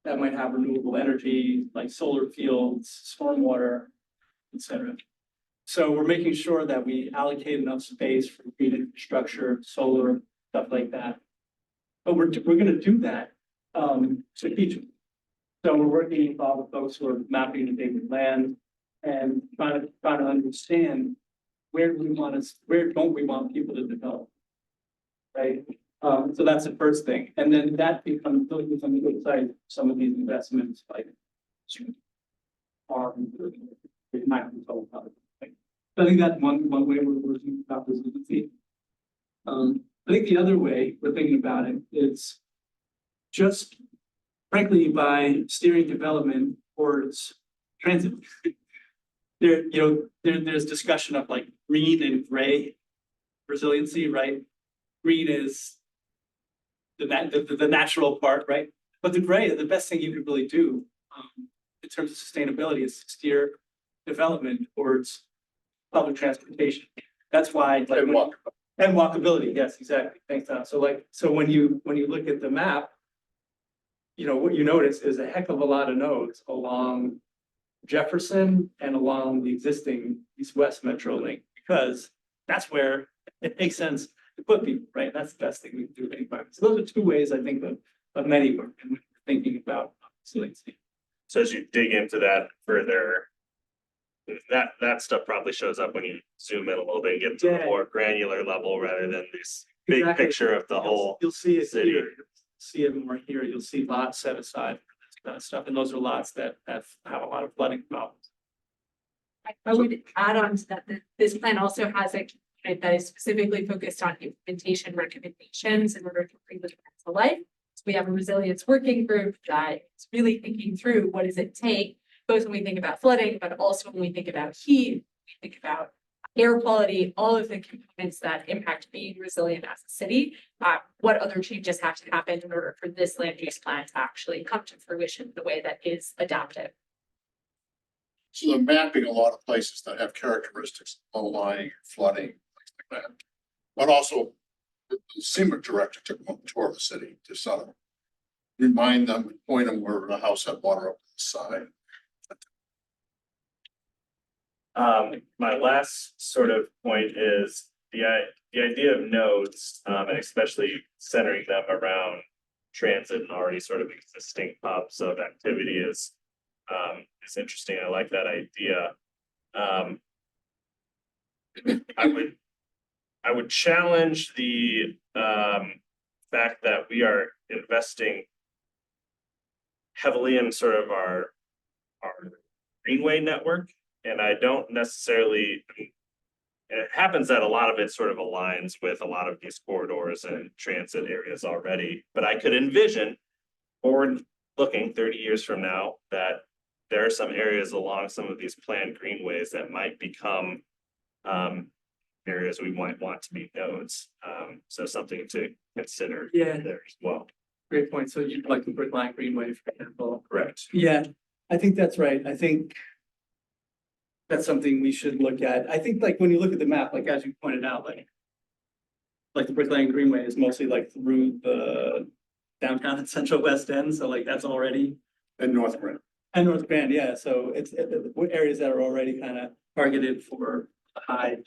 that might have renewable energy, like solar fields, stormwater, etc. So we're making sure that we allocate enough space for green infrastructure, solar, stuff like that. But we're going to do that strategically. So we're working with all the folks who are mapping the vacant land and trying to understand where don't we want people to develop, right? So that's the first thing, and then that becomes a good site. Some of these investments, like It might be told about it. I think that's one way we're thinking about resiliency. I think the other way we're thinking about it is just frankly by steering development towards transit. There's discussion of like green and gray resiliency, right? Green is the natural part, right? But the gray, the best thing you could really do in terms of sustainability is to steer development towards public transportation. That's why like and walkability, yes, exactly. Thanks, Tom. So when you look at the map, what you notice is a heck of a lot of nodes along Jefferson and along the existing east-west metro link, because that's where it makes sense to put people, right? That's the best thing we can do with any environment. So those are two ways I think of many when we're thinking about resiliency. So as you dig into that further, that stuff probably shows up when you zoom in a little bit and get to a more granular level rather than this big Exactly. picture of the whole. You'll see it city. here. You'll see it more here. You'll see lots set aside for this kind of stuff, and those are lots that have a lot of flooding problems. I would add on to that, this plan also has a component that is specifically focused on implementation recommendations in order to bring the plan to life. So we have a resilience working group that is really thinking through what does it take, both when we think about flooding, but also when we think about heat, we think about air quality, all of the components that impact being resilient as a city. What other changes have to happen in order for this land use plan to actually come to fruition in the way that is adaptive? So they're mapping a lot of places that have characteristics of low lying, flooding, things like that. But also, the SEMA director took one tour of the city to sort of remind them, point them where the house had water up the side. My last sort of point is the idea of nodes, and especially centering them around transit and already sort of existing hubs of activity is interesting. I like that idea. I would challenge the fact that we are investing heavily in sort of our greenway network. And I don't necessarily, it happens that a lot of it sort of aligns with a lot of these corridors and transit areas already, but I could envision forward looking 30 years from now that there are some areas along some of these planned greenways that might become areas we might want to be nodes. So something to consider there as well. Great point. So you'd like the Brookline Greenway, for example. Correct. Yeah, I think that's right. I think that's something we should look at. I think like when you look at the map, like as you pointed out, like the Brookline Greenway is mostly like through the downtown and central West End. So like that's already. And North Grand. And North Grand, yeah. So it's areas that are already kind of targeted for high.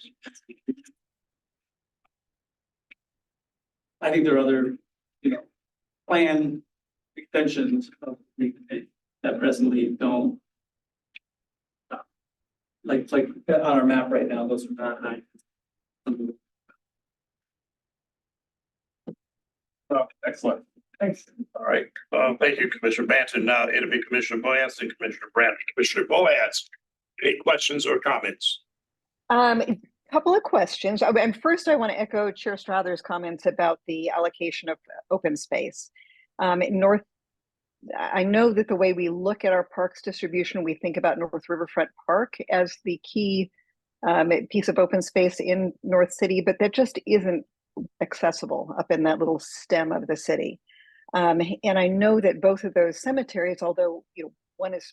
I think there are other, plan extensions of that presently don't. Like on our map right now, those are not high. Oh, excellent. Thanks. All right. Thank you, Commissioner Banton. Now it'll be Commissioner Boyaz and Commissioner Bradley. Commissioner Boyaz, any questions or comments? Couple of questions. And first, I want to echo Chair Strother's comments about the allocation of open space. I know that the way we look at our parks distribution, we think about North Riverfront Park as the key piece of open space in North City, but that just isn't accessible up in that little stem of the city. And I know that both of those cemeteries, although one is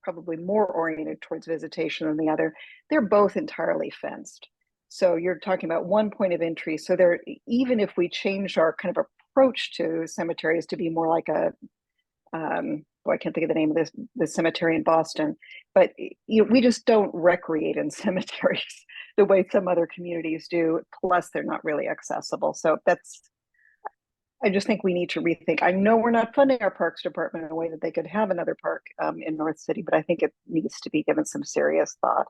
probably more oriented towards visitation than the other, they're both entirely fenced. So you're talking about one point of entry. So there, even if we change our kind of approach to cemeteries to be more like a, I can't think of the name of the cemetery in Boston, but we just don't recreate in cemeteries the way some other communities do. Plus, they're not really accessible. So I just think we need to rethink. I know we're not funding our parks department in a way that they could have another park in North City, but I think it needs to be given some serious thought.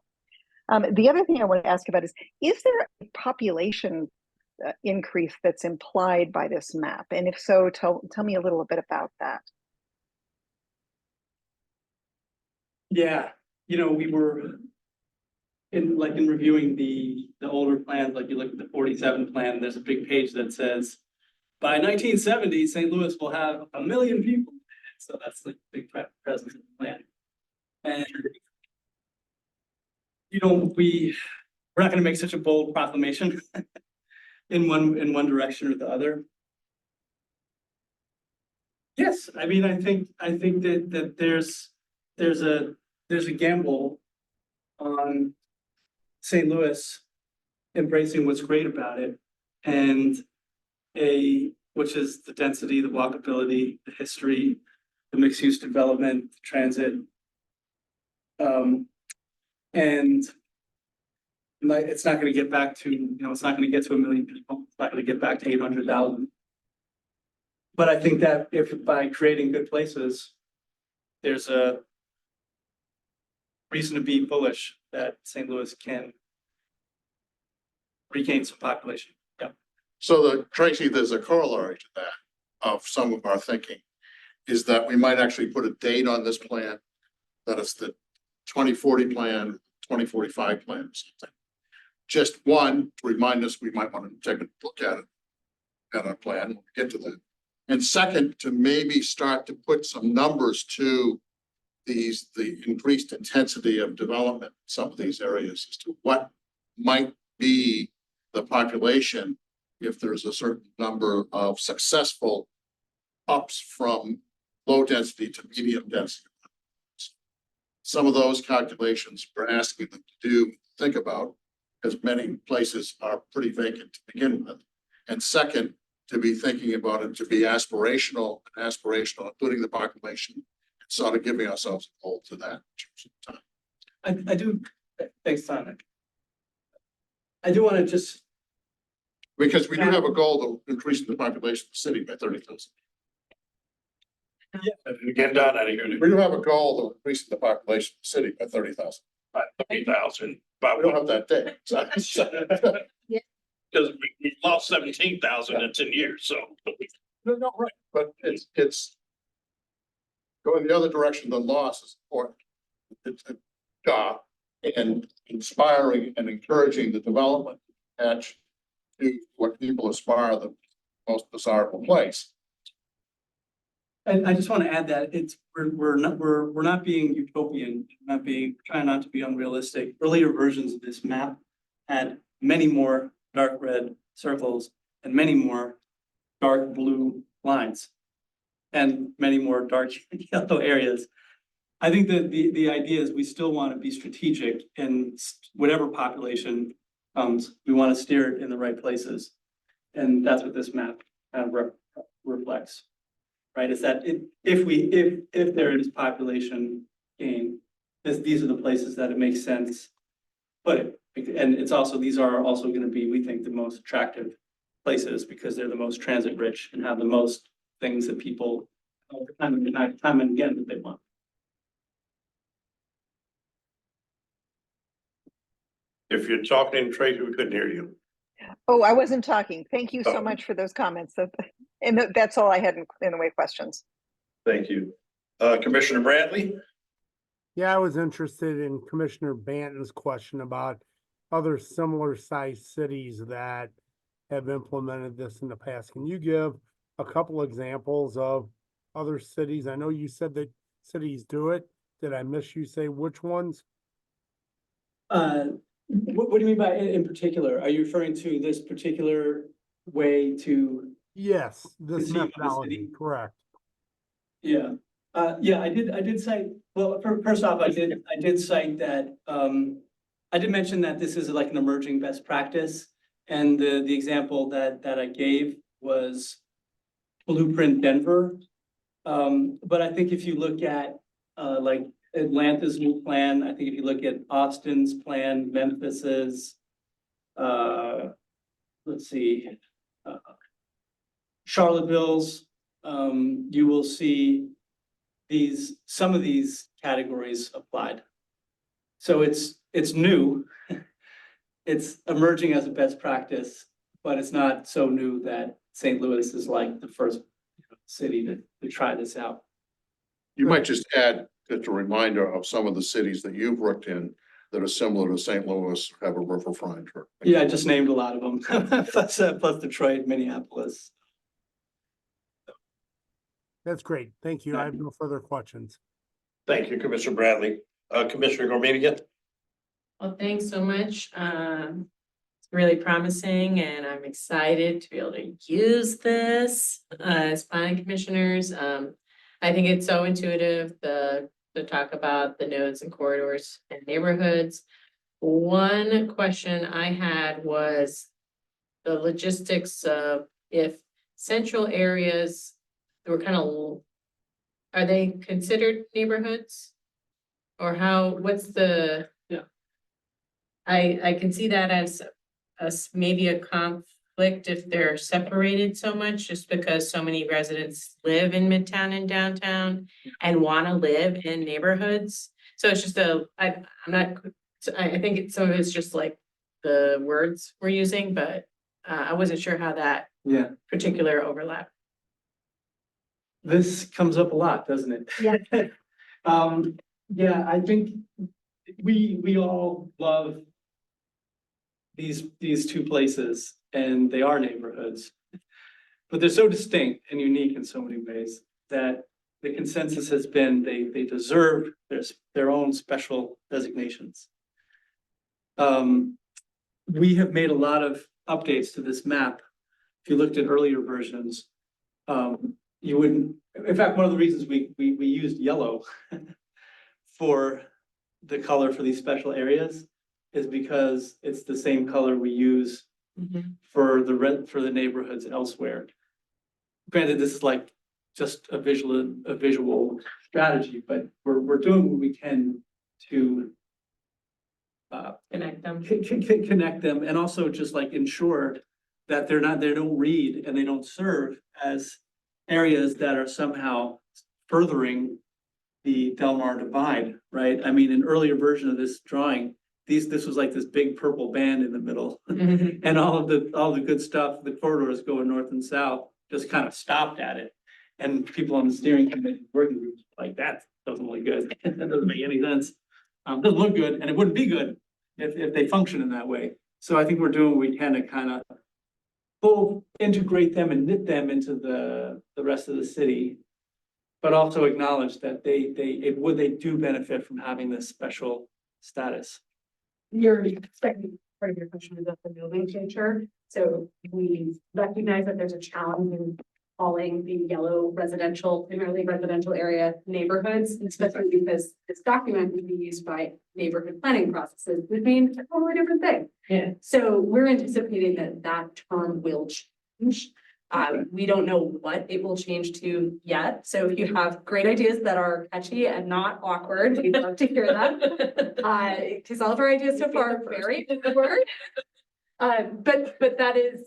The other thing I want to ask about is there a population increase that's implied by this map? And if so, tell me a little bit about that. Yeah, we were in reviewing the older plans, like you look at the 47 plan, there's a big page that says by 1970, St. Louis will have 1 million people. So that's like the big presence of the plan. And we're not going to make such a bold proclamation in one direction or the other. Yes, I mean, I think that there's a gamble on St. Louis embracing what's great about it, and which is the density, the walkability, the history, the mixed-use development, the transit. And it's not going to get back to, it's not going to get to 1 million people. It's not going to get back to 800,000. But I think that if by creating good places, there's a reason to be bullish that St. Louis can regain some population. Yeah. So Tracy, there's a corollary to that of some of our thinking, is that we might actually put a date on this plan, that is the 2040 plan, 2045 plan or something. Just one, to remind us we might want to take a look at it, at our plan, when we get to that. And second, to maybe start to put some numbers to the increased intensity of development in some of these areas as to what might be the population if there's a certain number of successful ups from low density to medium density. Some of those calculations we're asking them to think about, because many places are pretty vacant to begin with. And second, to be thinking about it to be aspirational, including the population, and sort of giving ourselves a goal to that in terms of time. I do, thanks, Sonic. I do want to just. Because we do have a goal to increase the population of the city by 30,000. Get done out of here. We do have a goal to increase the population of the city by 30,000. 30,000, We but don't have that day. because we lost 17,000 in 10 years, so. No, right, but it's going the other direction than loss is important. It's a job and inspiring and encouraging the development attached to what people aspire the most desirable place. And I just want to add that we're not being utopian, trying not to be unrealistic. Earlier versions of this map had many more dark red circles and many more dark blue lines and many more dark yellow areas. I think that the idea is we still want to be strategic in whatever population comes. We want to steer it in the right places, and that's what this map kind of reflects. Right, is that if there is population gain, these are the places that it makes sense. But and these are also going to be, we think, the most attractive places because they're the most transit rich and have the most things that people time and again that they want. If you're talking, Tracy, we couldn't hear you. Oh, I wasn't talking. Thank you so much for those comments. And that's all I had in the way of questions. Thank you. Commissioner Bradley? Yeah, I was interested in Commissioner Banton's question about other similar sized cities that have implemented this in the past. Can you give a couple examples of other cities? I know you said that cities do it. Did I miss you say which ones? What do you mean by in particular? Are you referring to this particular way to? Yes, this conceive of a methodology, city? correct. Yeah, I did cite, well, first off, I did cite that, I did mention that this is like an emerging best practice. And the example that I gave was Blueprint Denver. But I think if you look at, like Atlanta's new plan, I think if you look at Austin's plan, Memphis's, let's see, Charlottesville's, you will see some of these categories applied. So it's new, it's emerging as a best practice, but it's not so new that St. Louis is like the first city to try this out. You might just add just a reminder of some of the cities that you've worked in that are similar to St. Louis have a riverfront? Or Yeah, I just named a lot of them, plus Detroit, Minneapolis. That's great. Thank you. I have no further questions. Thank you, Commissioner Bradley. Commissioner Gormania? Well, thanks so much. It's really promising and I'm excited to be able to use this as planning commissioners. I think it's so intuitive to talk about the nodes and corridors and neighborhoods. One question I had was the logistics of if central areas were kind of, are they considered neighborhoods? Or what's the? Yeah. I can see that as maybe a conflict if they're separated so much, just because so many residents live in Midtown and downtown and want to live in neighborhoods. So it's just I'm not, I think some of it's just like the words we're using, but I wasn't sure how that Yeah, particular overlap. this comes up a lot, doesn't it? Yeah. Yeah, I think we all love these two places and they are neighborhoods. But they're so distinct and unique in so many ways that the consensus has been they deserve their own special designations. We have made a lot of updates to this map. If you looked at earlier versions, you wouldn't, in fact, one of the reasons we used yellow for the color for these special areas is because it's the same color we use for the neighborhoods elsewhere. Granted, this is like just a visual strategy, but we're doing what we can to Connect them. connect them and also just like ensure that they don't read and they don't serve as areas that are somehow furthering the Del Mar divide, right? I mean, an earlier version of this drawing, this was like this big purple band in the middle. And all the good stuff, the corridors going north and south, just kind of stopped at it. And people on the steering committee working groups like that doesn't look good. That doesn't make any sense. Doesn't look good, and it wouldn't be good if they function in that way. So I think we're doing what we can to kind of both integrate them and knit them into the rest of the city, but also acknowledge that they do benefit from having this special status. You're expecting part of your question is about the nomenclature. So we recognize that there's a challenge in calling the yellow residential, primarily residential area neighborhoods, especially because this document would be used by neighborhood planning processes, which means a totally different thing. Yeah. So we're anticipating that term will change. We don't know what it will change to yet. So if you have great ideas that are catchy and not awkward, we'd love to hear them. Because all of our ideas so far are very awkward. But that is,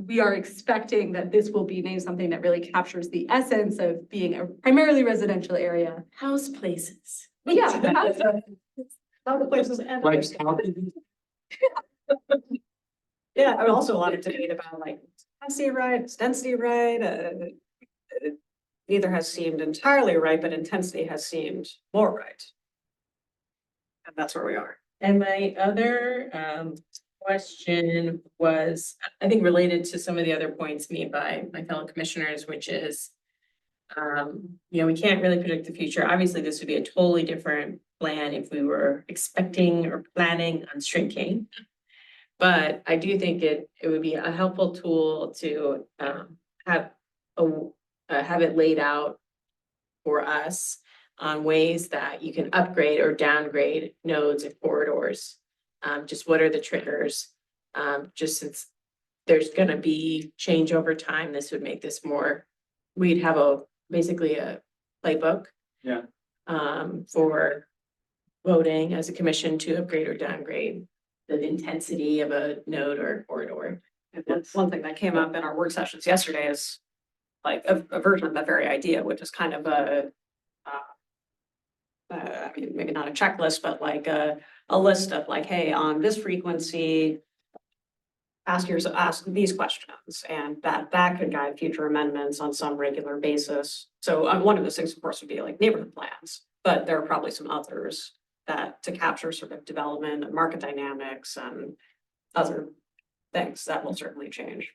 we are expecting that this will be named something that really captures the essence of being a primarily residential area. House places. Yeah. Other places and. Like, Yeah, and also a lot of debate about like, density right, it's density right, it neither has seemed entirely right, but intensity has seemed more right. And that's where we are. And my other question was, I think related to some of the other points made by my fellow commissioners, which is, we can't really predict the future. Obviously, this would be a totally different plan if we were expecting or planning on shrinking. But I do think it would be a helpful tool to have it laid out for us on ways that you can upgrade or downgrade nodes and corridors. Just what are the triggers? Just since there's going to be change over time, this would make this more, we'd have basically a playbook. Yeah. For voting as a commission to upgrade or downgrade the intensity of a node or corridor. And one thing that came up in our work sessions yesterday is like a version of that very idea, which is kind of I mean, maybe not a checklist, but like a list of like, hey, on this frequency, ask these questions, and that could guide future amendments on some regular basis. So one of those things, of course, would be like neighborhood plans, but there are probably some others that to capture sort of development and market dynamics and other things that will certainly change.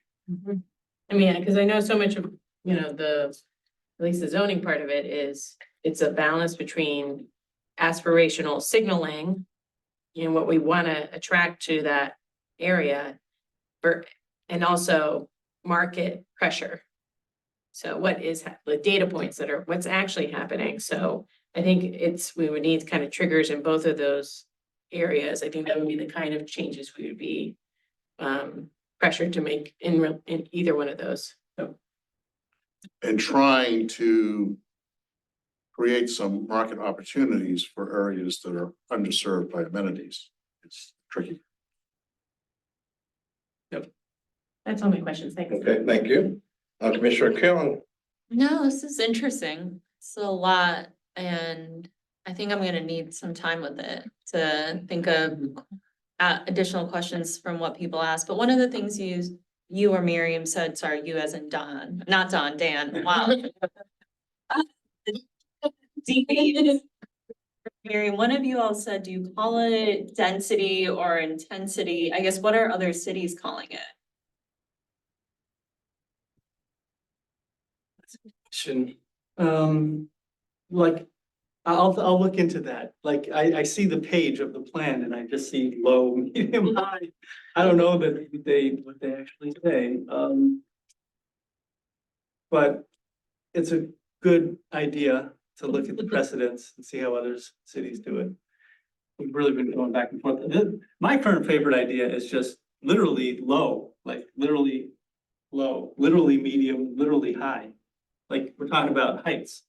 I mean, because I know so much of, you know, at least the zoning part of it is, it's a balance between aspirational signaling and what we want to attract to that area, and also market pressure. So what is the data points that are, what's actually happening? So I think we would need kind of triggers in both of those areas. I think that would be the kind of changes we would be pressured to make in either one of those. And trying to create some market opportunities for areas that are underserved by amenities. It's tricky. That's all my questions. Thanks. Okay, thank you. Commissioner Killen. No, this is interesting. It's a lot, and I think I'm gonna need some time with it to think of additional questions from what people ask. But one of the things you or Miriam said, sorry, you as in Don, not Don, Dan, wow. Miriam, one of you all said, do you call it density or intensity? I guess, what are other cities calling it? Like, I'll look into that. Like, I see the page of the plan and I just see low, medium, high. I don't know that what they actually say. But it's a good idea to look at the precedents and see how other cities do it. We've really been going back and forth. My current favorite idea is just literally low, like literally low, literally medium, literally high. Like, we're talking about heights.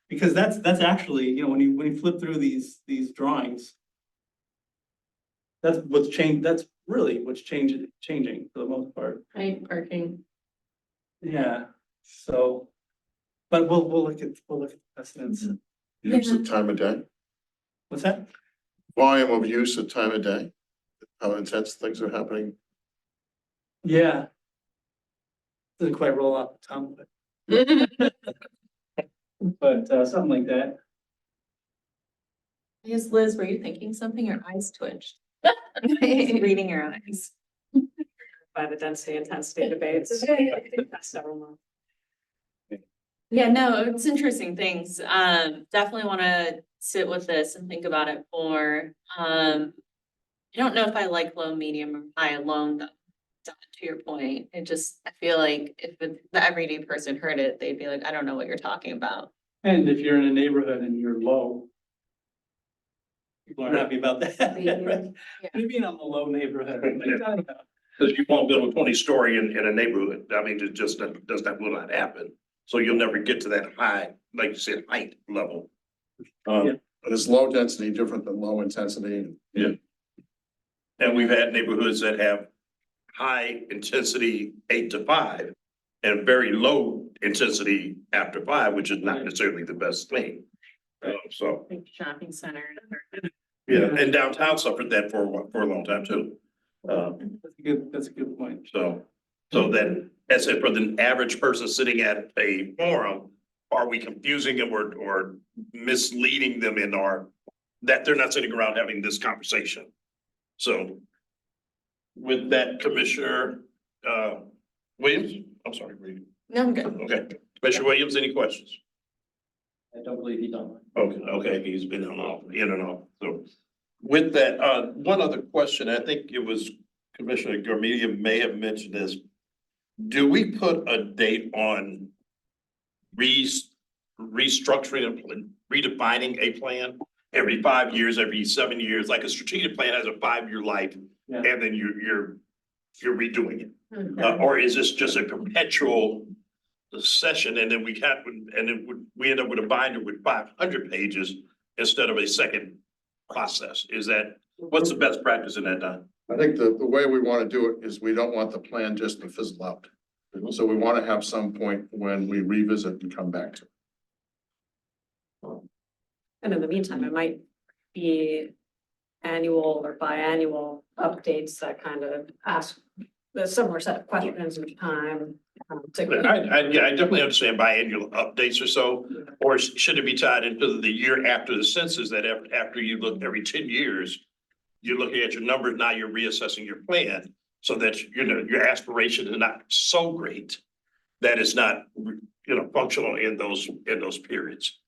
Because that's actually, you know, when you flip through these drawings, that's what's changed, that's really what's changing for the most part. Right, parking. Yeah, so, but we'll look at precedents. Use of time of day, What's that? volume of use at time of day, how intense things are happening. Yeah. Doesn't quite roll off the tongue, but. But something like that. I guess, Liz, were you thinking something? Your eyes twitched. Reading your eyes. By the density intensity debates. That's several months. Yeah, no, it's interesting things. Definitely want to sit with this and think about it more. I don't know if I like low, medium, or high alone, though. To your point, I feel like if the everyday person heard it, they'd be like, I don't know what you're talking about. And if you're in a neighborhood and you're low. People are happy about that. Maybe I'm a low neighborhood. What are you talking about? Because you won't build a 20-story in a neighborhood. I mean, it just will not happen. So you'll never get to that high, like you said, height level. But is low density different than low intensity? Yeah. And we've had neighborhoods that have high intensity 8 to 5 and very low intensity after 5, which is not necessarily the best thing. So, Big shopping center. yeah, and downtown suffered that for a long time too. That's a good point. So then, as I said, for the average person sitting at a forum, are we confusing them or misleading them in that they're not sitting around having this conversation? So with that, Commissioner Williams, I'm sorry, Reed. No, I'm good. Okay, Commissioner Williams, any questions? I don't believe he's on. Okay, he's been in and off. So with that, one other question, I think it was Commissioner Garmedia may have mentioned this. Do we put a date on restructuring and redefining a plan every 5 years, every 7 years? Like a strategic plan has a 5-year life, Yeah. and then you're redoing it. Or is this just a perpetual session and then we end up with a binder with 500 pages instead of a second process? What's the best practice in that, Don? I think the way we want to do it is we don't want the plan just to fizzle out. So we want to have some point when we revisit and come back to it. And in the meantime, it might be annual or biannual updates that kind of ask the similar set of questions each time. Yeah, I definitely understand biannual updates or so, or should it be tied into the year after the census that after you look every 10 years, you're looking at your numbers, now you're reassessing your plan so that, you know, your aspiration is not so great that it's not, you know, functional in those periods.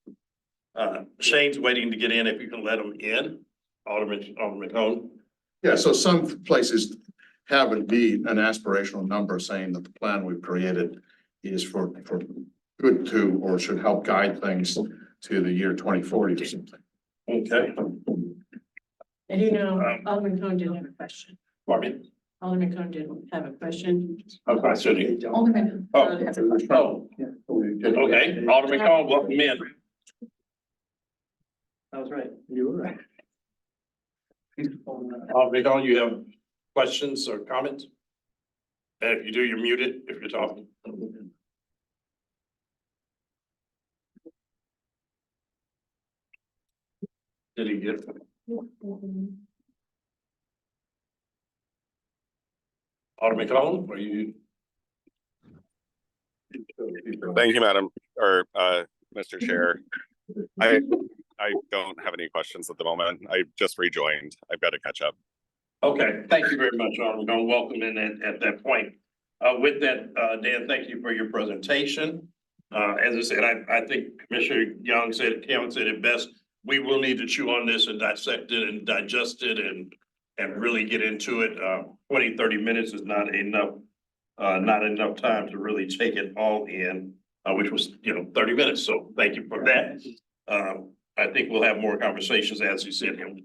Shane's waiting to get in. If you can let him in, Alderman Cone. Yeah, so some places have indeed an aspirational number saying that the plan we've created is for good to, or should help guide things to the year 2040 or something. Okay. I do know Alderman Cone did have a question. Pardon? Alderman Cone did have a question. Okay, certainly. Alderman. Oh, okay, Alderman Cone, welcome in. I was right. You were right. Alderman Cone, you have questions or comments? And if you do, you're muted if you're talking. Did he get? Alderman Cone, are you? Thank you, Madam, or Mr. Chair. I don't have any questions at the moment. I just rejoined. I've got to catch up. Okay, thank you very much, Alderman Cone. Welcome in at that point. With that, Dan, thank you for your presentation. As I said, I think Commissioner Young said, Kevin said it best. We will need to chew on this and dissect it and digest it and really get into it. 20, 30 minutes is not enough time to really take it all in, which was, 30 minutes. So thank you for that. I think we'll have more conversations, as you said, and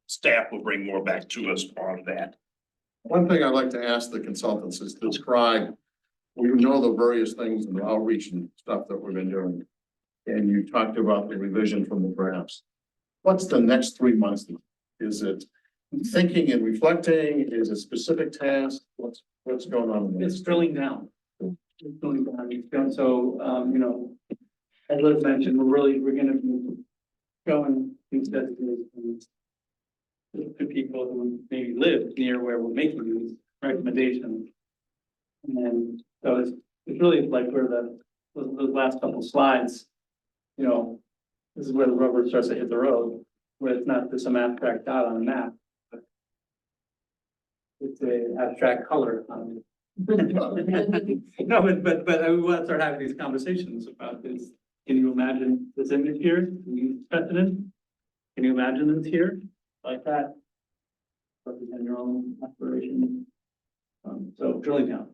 staff will bring more back to us on that. One thing I'd like to ask the consultants is to describe, we know the various things and the outreach and stuff that we've been doing. And you talked about the revision from the graphs. What's the next 3 months? Is it thinking and reflecting? Is it specific tasks? What's going on? It's drilling down. It's drilling down. So, as Liz mentioned, we're gonna be going these designations to people who maybe live near where we're making these recommendations. And then, so it's really like where those last couple slides, this is where the rubber starts to hit the road, where it's not just some abstract dot on a map, but it's a abstract color on it. No, but I want to start having these conversations about this. Can you imagine this image here? Can you precedent? Can you imagine this here? Like that? Represent your own aspiration. So drilling down.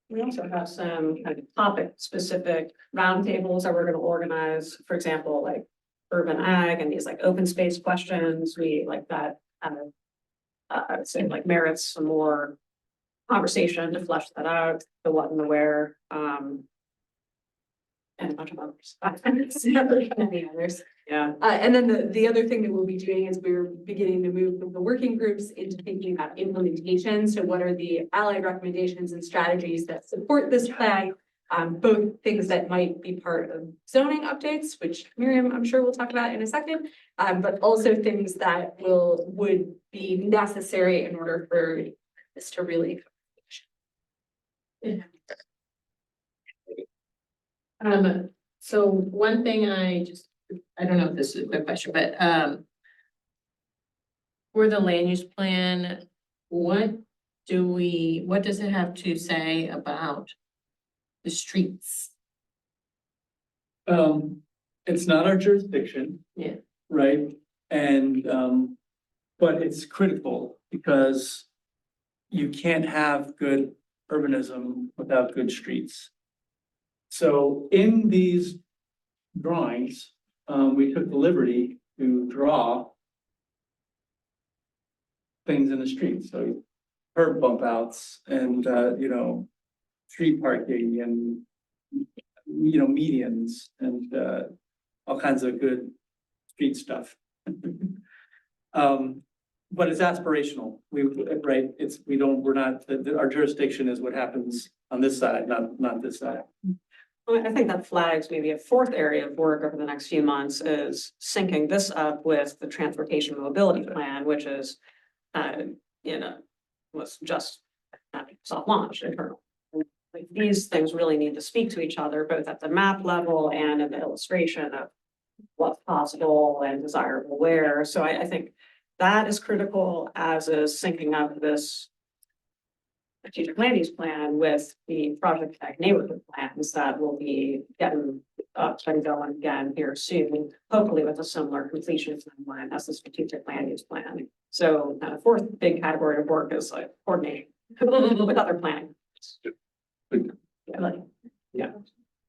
We also have some kind of topic specific roundtables that we're going to organize, for example, like urban ag and these like open space questions. We like that I would say like merits some more conversation to flesh that out, the what and the where, and a bunch of others. Many others. Yeah. And then the other thing that we'll be doing is we're beginning to move from the working groups into thinking about implementation. So what are the allied recommendations and strategies that support this plan? Both things that might be part of zoning updates, which Miriam, I'm sure we'll talk about in a second, but also things that would be necessary in order for this to really. So one thing I don't know if this is a quick question, but for the land use plan, what does it have to say about the streets? It's not our jurisdiction. Yeah. Right, and but it's critical because you can't have good urbanism without good streets. So in these drawings, we took the liberty to draw things in the streets, so curb bump outs and street parking and medians and all kinds of good street stuff. But it's aspirational. Our jurisdiction is what happens on this side, not this side. Well, I think that flags maybe a fourth area of work over the next few months is syncing this up with the transportation mobility plan, which is, was just soft launch internal. Like, these things really need to speak to each other, both at the map level and in the illustration of what's possible and desirable where. So I think that is critical, as is syncing up this strategic land use plan with the project tech neighborhood plans that will be getting up and going again here soon, hopefully with a similar completion timeline as the strategic land use plan. So fourth big category of work is like coordination with other planning. Yeah.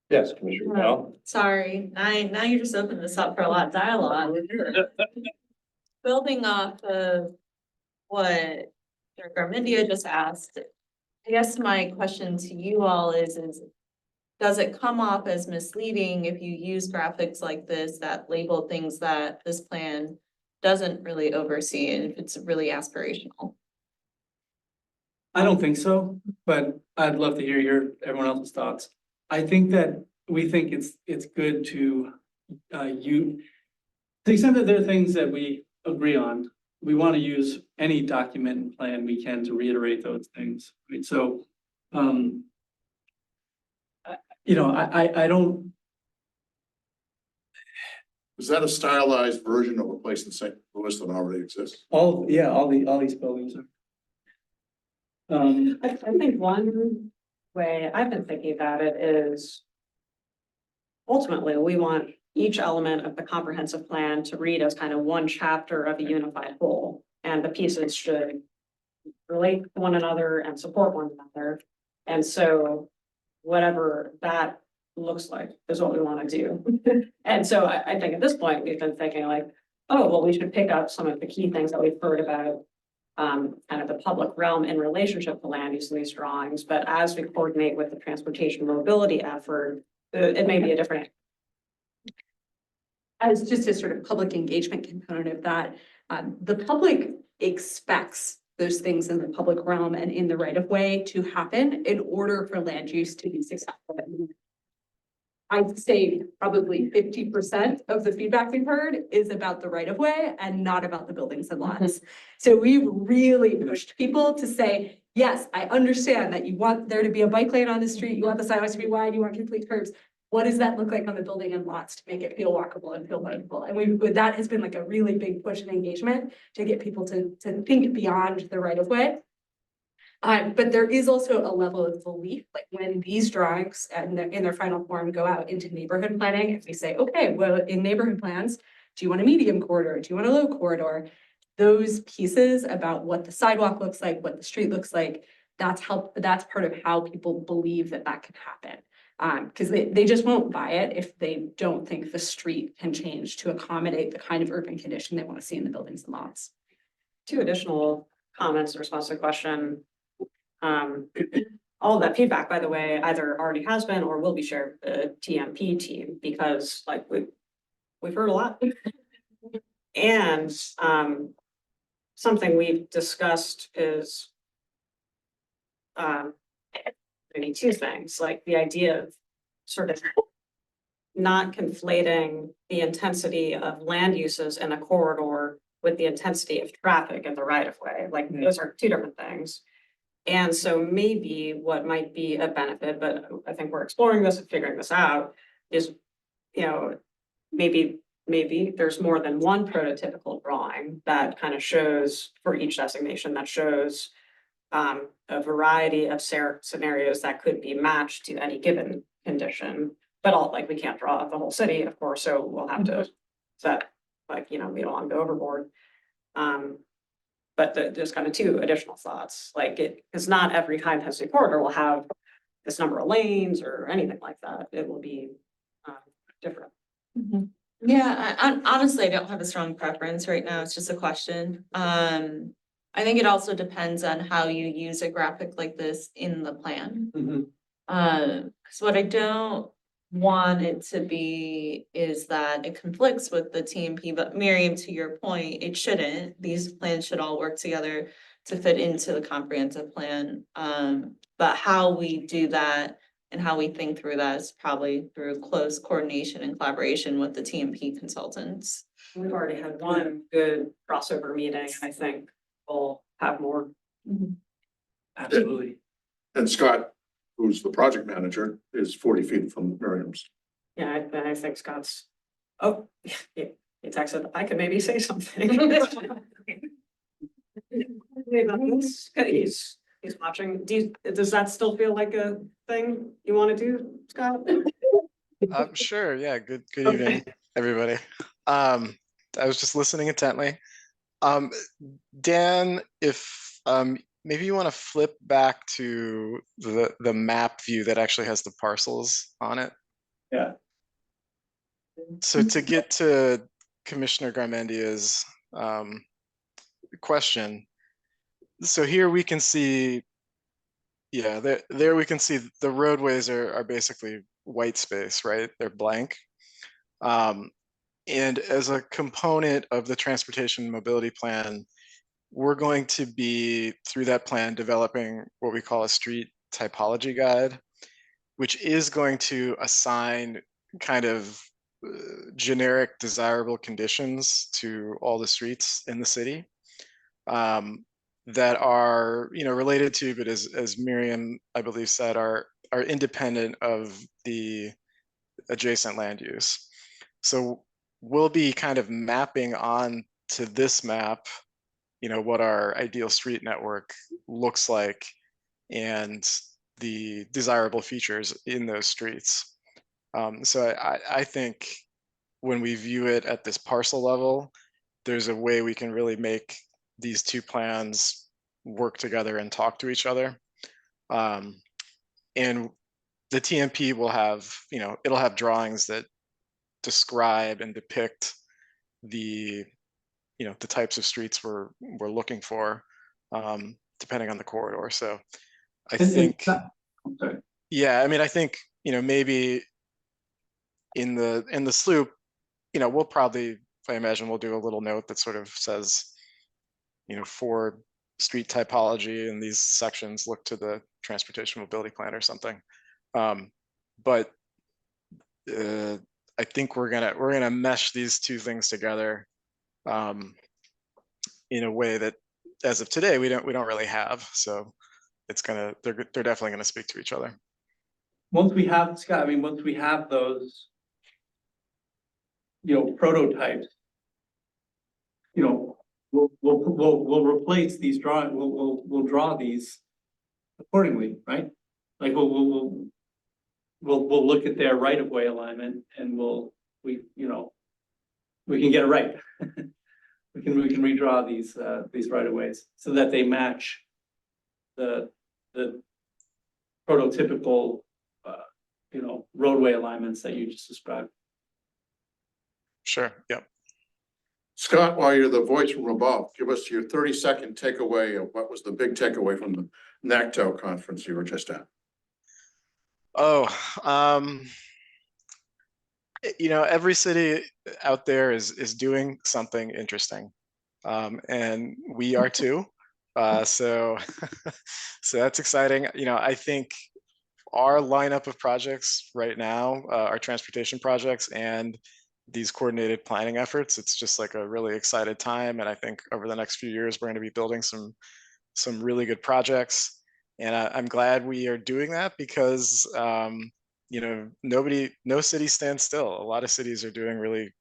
Yes, Commissioner Bell. Sorry, now you're just opening this up for a lot of dialogue. Building off of what Director Armindio just asked, I guess my question to you all is does it come off as misleading if you use graphics like this that label things that this plan doesn't really oversee, and if it's really aspirational? I don't think so, but I'd love to hear everyone else's thoughts. I think that we think it's good to to the extent that there are things that we agree on, we want to use any document and plan we can to reiterate those things, right? So, you know, I don't. Is that a stylized version of a place in St. Louis that already exists? All these buildings are. I think one way I've been thinking about it is ultimately we want each element of the comprehensive plan to read as kind of one chapter of a unified whole, and the pieces should relate to one another and support one another. And so whatever that looks like is what we want to do. And so I think at this point, we've been thinking like, oh, well, we should pick up some of the key things that we've heard about kind of the public realm in relationship to land use in these drawings. But as we coordinate with the transportation mobility effort, it may be a different. As just a sort of public engagement component of that, the public expects those things in the public realm and in the right of way to happen in order for land use to be successful. I'd say probably 50% of the feedback we've heard is about the right of way and not about the buildings and lots. So we've really pushed people to say, yes, I understand that you want there to be a bike lane on the street, you want the sidewalks to be wide, you want complete curbs. What does that look like on the building and lots to make it feel walkable and feel bikeable? And that has been like a really big push and engagement to get people to think beyond the right of way. But there is also a level of belief, like when these drawings and in their final form go out into neighborhood planning, if we say, okay, well, in neighborhood plans, do you want a medium corridor? Do you want a low corridor? Those pieces about what the sidewalk looks like, what the street looks like, that's part of how people believe that can happen. Because they just won't buy it if they don't think the street can change to accommodate the kind of urban condition they want to see in the buildings and lots. Two additional comments in response to the question. All of that feedback, by the way, either already has been or will be shared with the TMP team, because like we've heard a lot. And something we've discussed is maybe two things, like the idea of sort of not conflating the intensity of land uses in a corridor with the intensity of traffic in the right of way. Like those are two different things. And so maybe what might be a benefit, but I think we're exploring this and figuring this out, is, you know, maybe there's more than one prototypical drawing that kind of shows for each designation that shows a variety of scenarios that could be matched to any given condition. But we can't draw the whole city, of course, so we'll have to set, we don't want to go overboard. But there's kind of two additional thoughts, because not every high intensity corridor will have this number of lanes or anything like that. It will be different. Yeah, I honestly don't have a strong preference right now. It's just a question. I think it also depends on how you use a graphic like this in the plan. Because what I don't want it to be is that it conflicts with the TMP, but Miriam, to your point, it shouldn't. These plans should all work together to fit into the comprehensive plan. But how we do that and how we think through that is probably through close coordination and collaboration with the TMP consultants. We've already had one good crossover meeting. I think we'll have more. Absolutely. And Scott, who's the project manager, is 40 feet from Miriam's. Yeah, I think Scott's, oh, he texted, I could maybe say something. He's watching. Does that still feel like a thing you want to do, Scott? Sure, yeah, good Okay. evening, everybody. I was just listening intently. Dan, if maybe you want to flip back to the map view that actually has the parcels on it. Yeah. So to get to Commissioner Garmendia's question, so here we can see, yeah, there we can see the roadways are basically white space, right? They're blank. And as a component of the transportation mobility plan, we're going to be, through that plan, developing what we call a street typology guide, which is going to assign kind of generic desirable conditions to all the streets in the city that are, related to, but as Miriam, I believe, said, are independent of the adjacent land use. So we'll be kind of mapping on to this map, what our ideal street network looks like and the desirable features in those streets. So I think when we view it at this parcel level, there's a way we can really make these two plans work together and talk to each other. And the TMP will have, it'll have drawings that describe and depict the, the types of streets we're looking for, depending on the corridor. So I think, yeah, I mean, I think, maybe in the sloop, we'll probably, I imagine we'll do a little note that sort of says, for street typology in these sections, look to the transportation mobility plan or something. But I think we're gonna mesh these two things together in a way that, as of today, we don't really have. So it's they're definitely gonna speak to each other. Once we have, Scott, I mean, once we have those, prototypes, we'll replace these drawings. We'll draw these accordingly, right? Like we'll look at their right of way alignment and we can get it right. we can redraw these right of ways so that they match the prototypical roadway alignments that you just described. Sure. Yep. Scott, while you're the voice from above, give us your 30-second takeaway of what was the big takeaway from the NACTO conference you were just at. Oh, every city out there is doing something interesting, and we are too. So that's exciting. I think our lineup of projects right now, our transportation projects and these coordinated planning efforts, it's just like a really excited time. And I think over the next few years, we're going to be building some really good projects. And I'm glad we are doing that because, no city stands still. A lot of cities are doing really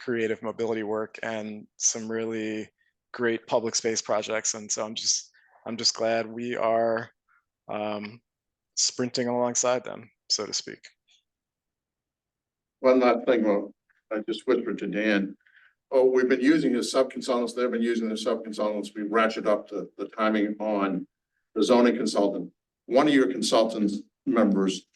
creative mobility work and some really great public space projects. And so I'm just glad we are sprinting alongside them, so to speak. One last thing, I just whispered to Dan. Oh, we've been using his sub-consultants. They've been using the sub-consultants. We ratchet up the timing on the zoning consultant. One of your consultants members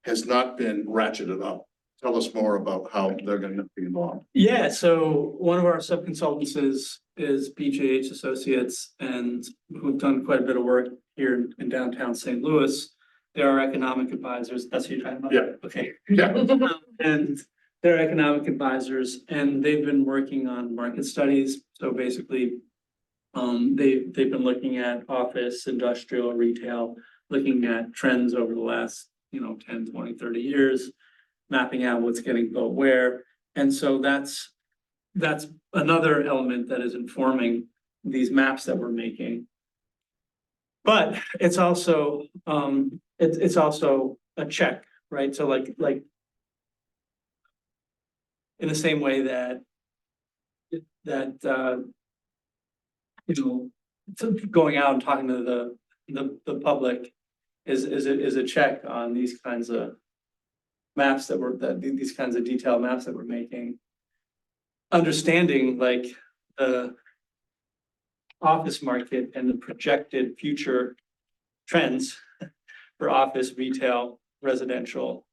has not been ratcheted up. Tell us more about how they're going to be involved. Yeah, so one of our sub-consultants is BJH Associates, and who've done quite a bit of work here in downtown St. Louis. They're our economic advisors. That's what you're talking about? Yeah. Okay. Yeah. And they're economic advisors, and they've been working on market studies. So basically, they've been looking at office, industrial, retail, looking at trends over the last, 10, 20, 30 years, mapping out what's getting built where. And so that's another element that is informing these maps that we're making. But it's also, it's also a check, right? So like. In the same way that. You know, going out and talking to the public is a check on these kinds of. Maps these kinds of detailed maps that we're making. Understanding like the. Office market and the projected future trends for office, retail, residential,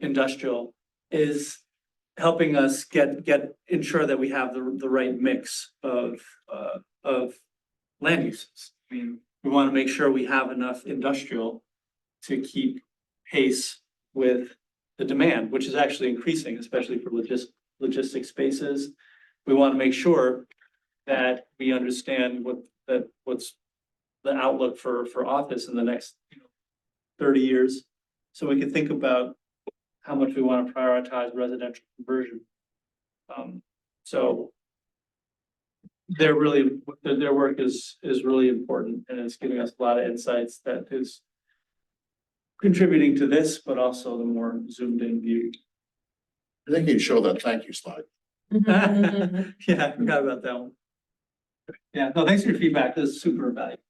industrial is helping us ensure that we have the right mix of land uses. I mean, we want to make sure we have enough industrial to keep pace with the demand, which is actually increasing, especially for logistics spaces. We want to make sure that we understand what's the outlook for office in the next 30 years. So we can think about how much we want to prioritize residential conversion. So their work is really important, and it's giving us a lot of insights that is contributing to this, but also the more zoomed in view. I think you'd show that thank you slide. Yeah, I forgot about that one. Yeah, no, thanks for your feedback. This is super valuable.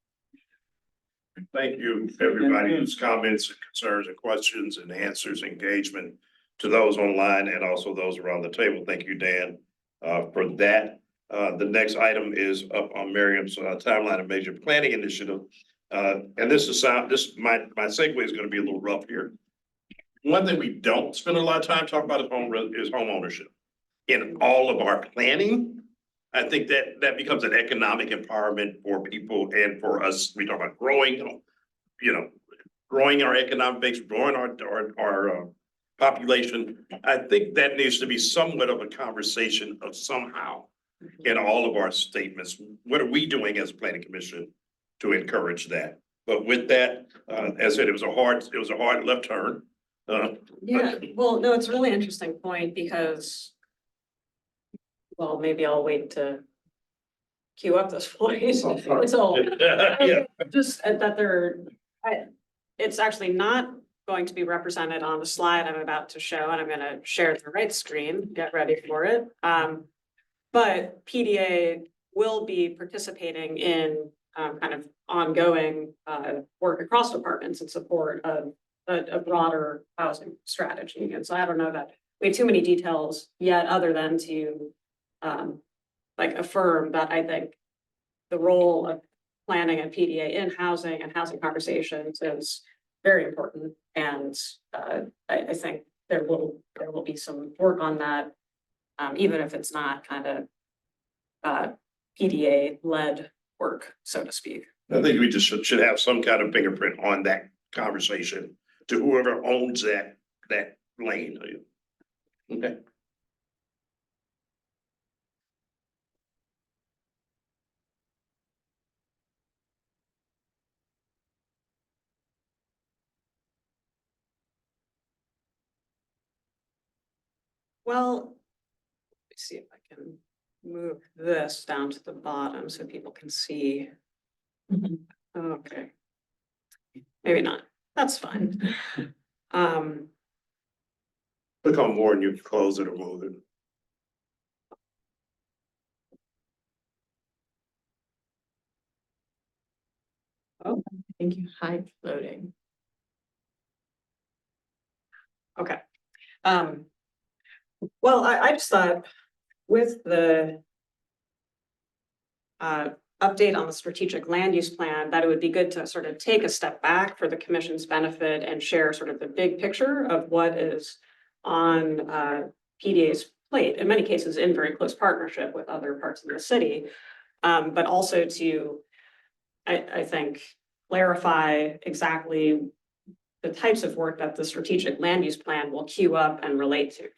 Thank you, everybody, whose comments and concerns and questions and answers, engagement to those online and also those around the table. Thank you, Dan, for that. The next item is up on Miriam's timeline of major planning initiative. And this is my segue is going to be a little rough here. One thing we don't spend a lot of time talking about is home ownership. In all of our planning, I think that becomes an economic empowerment for people and for us. We talk about growing, growing our economic base, growing our population. I think that needs to be somewhat of a conversation of somehow in all of our statements. What are we doing as a planning commission to encourage that? But with that, as I said, it was a hard left turn. Yeah, well, no, it's a really interesting point because. Well, maybe I'll wait to queue up this point until just that it's actually not going to be represented on the slide I'm about to show, and I'm going to share the right screen. Get ready for it. But PDA will be participating in kind of ongoing work across departments in support of a broader housing strategy. And so I don't know that we have too many details yet, other than to affirm that I think the role of planning and PDA in housing and housing conversations is very important. And I think there will be some work on that, even if it's not kind of PDA led work, so to speak. I think we just should have some kind of fingerprint on that conversation to whoever owns that lane. Okay. Well, let me see if I can move this down to the bottom so people can see. Okay. Maybe not. That's fine. Click on more and you can close it or move it. Oh, thank you. Hide floating. Okay. Well, I just thought with the update on the strategic land use plan that it would be good to sort of take a step back for the commission's benefit and share sort of the big picture of what is on PDA's plate, in many cases in very close partnership with other parts of the city, but also to, I think, clarify exactly the types of work that the strategic land use plan will queue up and relate to.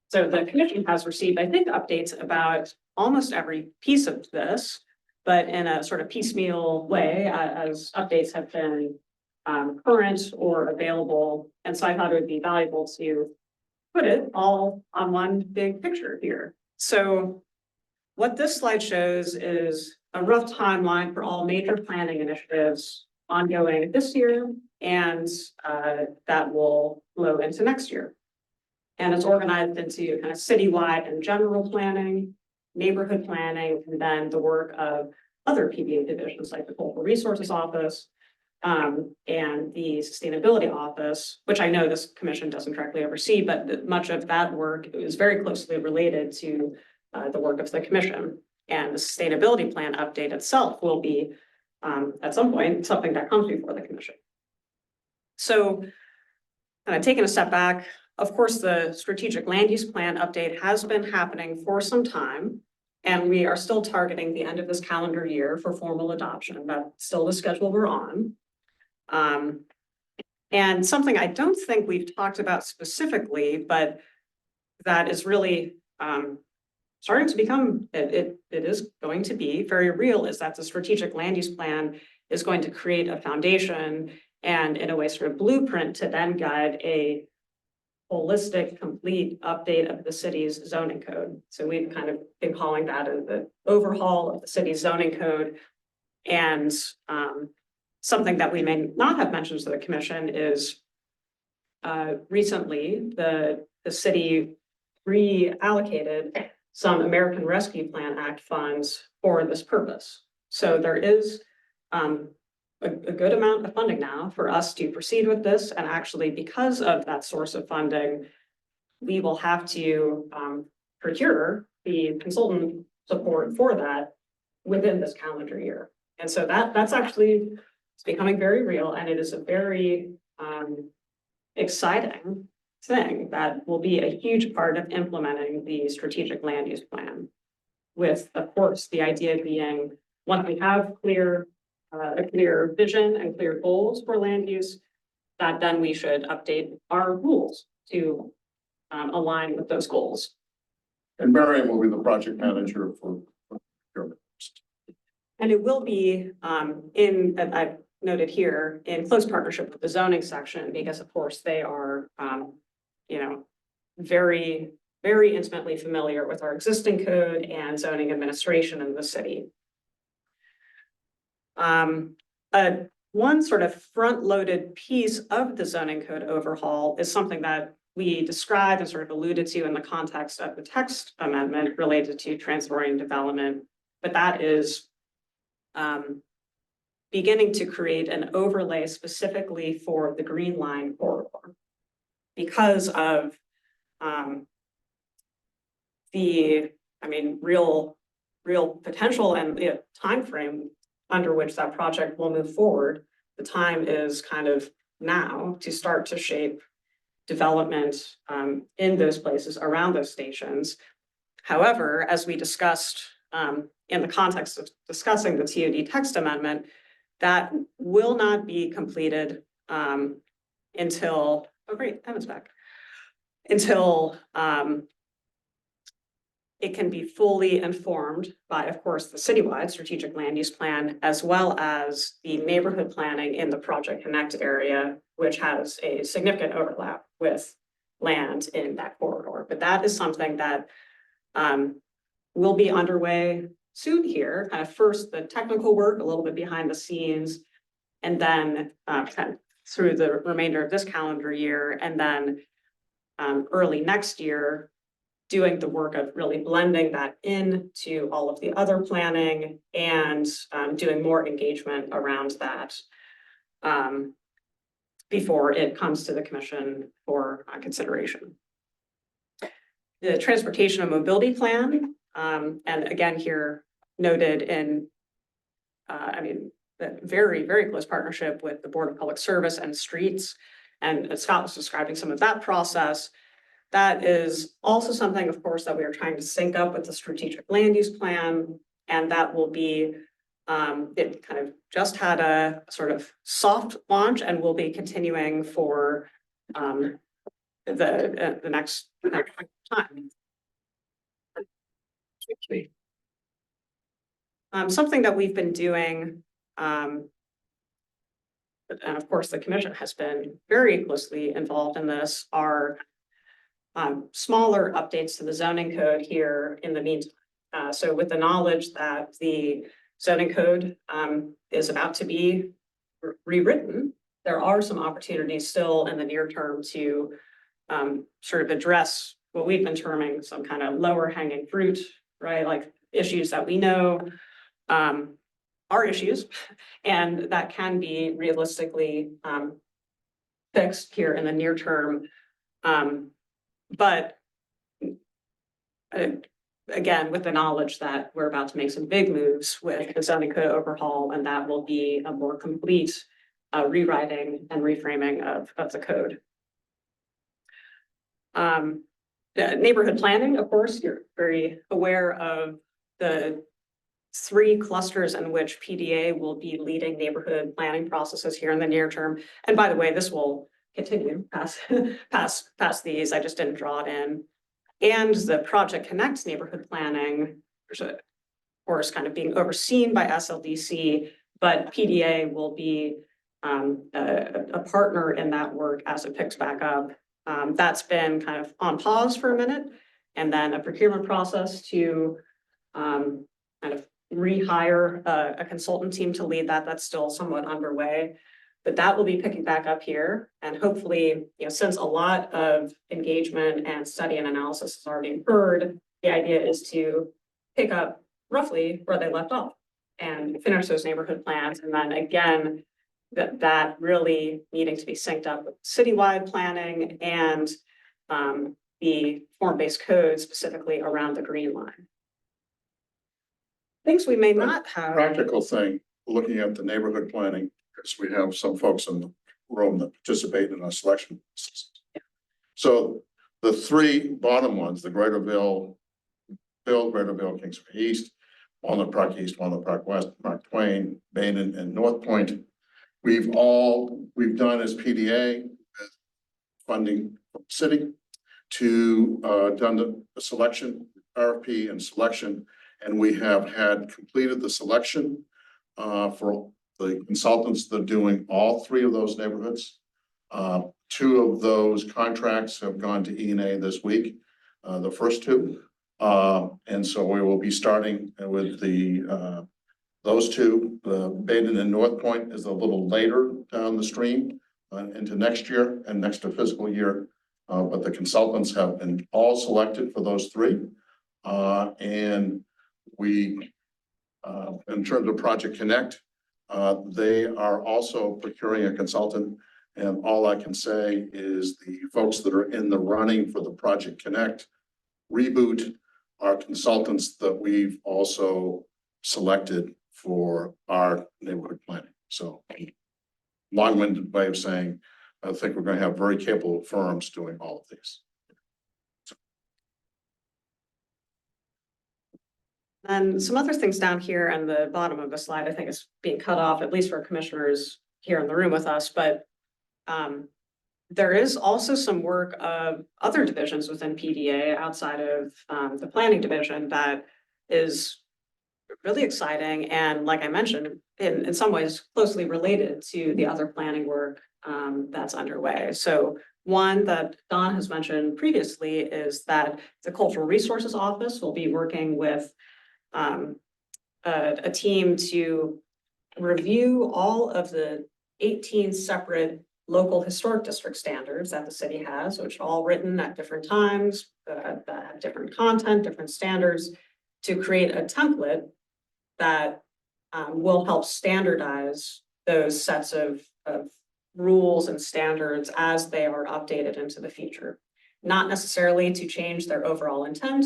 So the commission has received, I think, updates about almost every piece of this, but in a sort of piecemeal way as updates have been current or available. And so I thought it would be valuable to put it all on one big picture here. So what this slide shows is a rough timeline for all major planning initiatives ongoing this year, and that will flow into next year. And it's organized into kind of citywide and general planning, neighborhood planning, and then the work of other PBA divisions like the Cultural Resources Office and the Sustainability Office, which I know this commission doesn't directly oversee, but much of that work is very closely related to the work of the commission. And the sustainability plan update itself will be at some point something that comes before the commission. So taking a step back, of course, the strategic land use plan update has been happening for some time, and we are still targeting the end of this calendar year for formal adoption. That's still the schedule we're on. And something I don't think we've talked about specifically, but that is really starting to become, it is going to be very real, is that the strategic land use plan is going to create a foundation and in a way sort of blueprint to then guide a holistic, complete update of the city's zoning code. So we've kind of been calling that the overhaul of the city's zoning code. And something that we may not have mentioned to the commission is recently the city reallocated some American Rescue Plan Act funds for this purpose. So there is a good amount of funding now for us to proceed with this. And actually, because of that source of funding, we will have to procure the consultant support for that within this calendar year. And so that's actually, it's becoming very real, and it is a very exciting thing that will be a huge part of implementing the strategic land use plan. With, of course, the idea being, once we have a clear vision and clear goals for land use, that then we should update our rules to align with those goals. And Marion will be the project manager for procurement. And it will be I've noted here, in close partnership with the zoning section, because of course they are, very, very intimately familiar with our existing code and zoning administration in the city. One sort of front-loaded piece of the zoning code overhaul is something that we described and sort of alluded to in the context of the text amendment related to transit-oriented development, but that is beginning to create an overlay specifically for the Green Line corridor because of the, real potential and the timeframe under which that project will move forward. The time is kind of now to start to shape development in those places around those stations. However, as we discussed in the context of discussing the TOD text amendment, that will not be completed until, oh great, Evan's back, until it can be fully informed by, of course, the citywide strategic land use plan, as well as the neighborhood planning in the Project Connect area, which has a significant overlap with land in that corridor. But that is something that will be underway soon here. Kind of first the technical work, a little bit behind the scenes, and then kind of through the remainder of this calendar year, and then early next year, doing the work of really blending that into all of the other planning and doing more engagement around that before it comes to the commission for consideration. The transportation and mobility plan, and again here noted in, the very, very close partnership with the Board of Public Service and Streets, and Scott was describing some of that process. That is also something, of course, that we are trying to sync up with the strategic land use plan, and that will be, it kind of just had a sort of soft launch and will be continuing for the next time. Something that we've been doing, and of course the commission has been very closely involved in this, are smaller updates to the zoning code here in the meantime. So with the knowledge that the zoning code is about to be rewritten, there are some opportunities still in the near term to sort of address what we've been terming some kind of lower hanging fruit, right? Like issues that we know are issues and that can be realistically fixed here in the near term. But again, with the knowledge that we're about to make some big moves with the zoning code overhaul, and that will be a more complete rewriting and reframing of the code. The neighborhood planning, of course, you're very aware of the 3 clusters in which PDA will be leading neighborhood planning processes here in the near term. And by the way, this will continue past these. I just didn't draw it in. And the Project Connect neighborhood planning, of course, kind of being overseen by SLDC, but PDA will be a partner in that work as it picks back up. That's been kind of on pause for a minute, and then a procurement process to kind of rehire a consultant team to lead that. That's still somewhat underway, but that will be picking back up here. And hopefully, since a lot of engagement and study and analysis has already occurred, the idea is to pick up roughly where they left off and finish those neighborhood plans. And then again, that really needing to be synced up with citywide planning and the form-based code specifically around the green line. Things we may not have. Practical thing, looking at the neighborhood planning, because we have some folks in the room that participate in our selection. So the 3 bottom ones, the Greaterville, Kingsway East, Walnut Park East, Walnut Park West, Mark Twain, Baden, and North Point. We've done as PDA funding from the city to done the selection, RFP and selection, and we have had completed the selection for the consultants that are doing all 3 of those neighborhoods. 2 of those contracts have gone to E&A this week, the first 2. And so we will be starting with those 2. The Baden and North Point is a little later down the stream into next year and next fiscal year. But the consultants have been all selected for those 3. And we, in terms of Project Connect, they are also procuring a consultant. And all I can say is the folks that are in the running for the Project Connect reboot are consultants that we've also selected for our neighborhood planning. So long-winded way of saying, I think we're going to have very capable firms doing all of these. And some other things down here on the bottom of the slide, I think is being cut off, at least for commissioners here in the room with us, but there is also some work of other divisions within PDA outside of the planning division that is really exciting. And like I mentioned, in some ways closely related to the other planning work that's underway. So one that Don has mentioned previously is that the Cultural Resources Office will be working with a team to review all of the 18 separate local historic district standards that the city has, which are all written at different times, that have different content, different standards, to create a template that will help standardize those sets of rules and standards as they are updated into the future. Not necessarily to change their overall intent,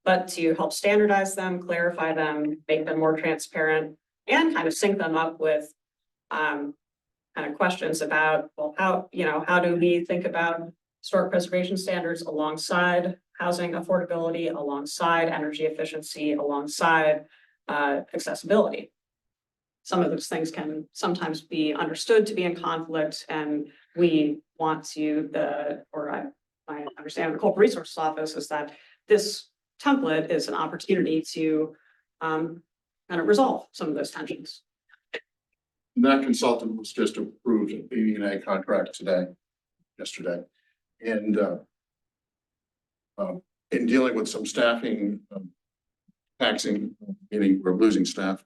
but to help standardize them, clarify them, make them more transparent, and kind of sync them up with kind of questions about, well, how do we think about historic preservation standards alongside housing affordability, alongside energy efficiency, alongside accessibility. Some of those things can sometimes be understood to be in conflict, and we want to, my understanding of the Cultural Resources Office is that this template is an opportunity to kind of resolve some of those tensions. That consultant was just approved an E&A contract yesterday. And in dealing with some staffing, taxing, meaning we're losing staff,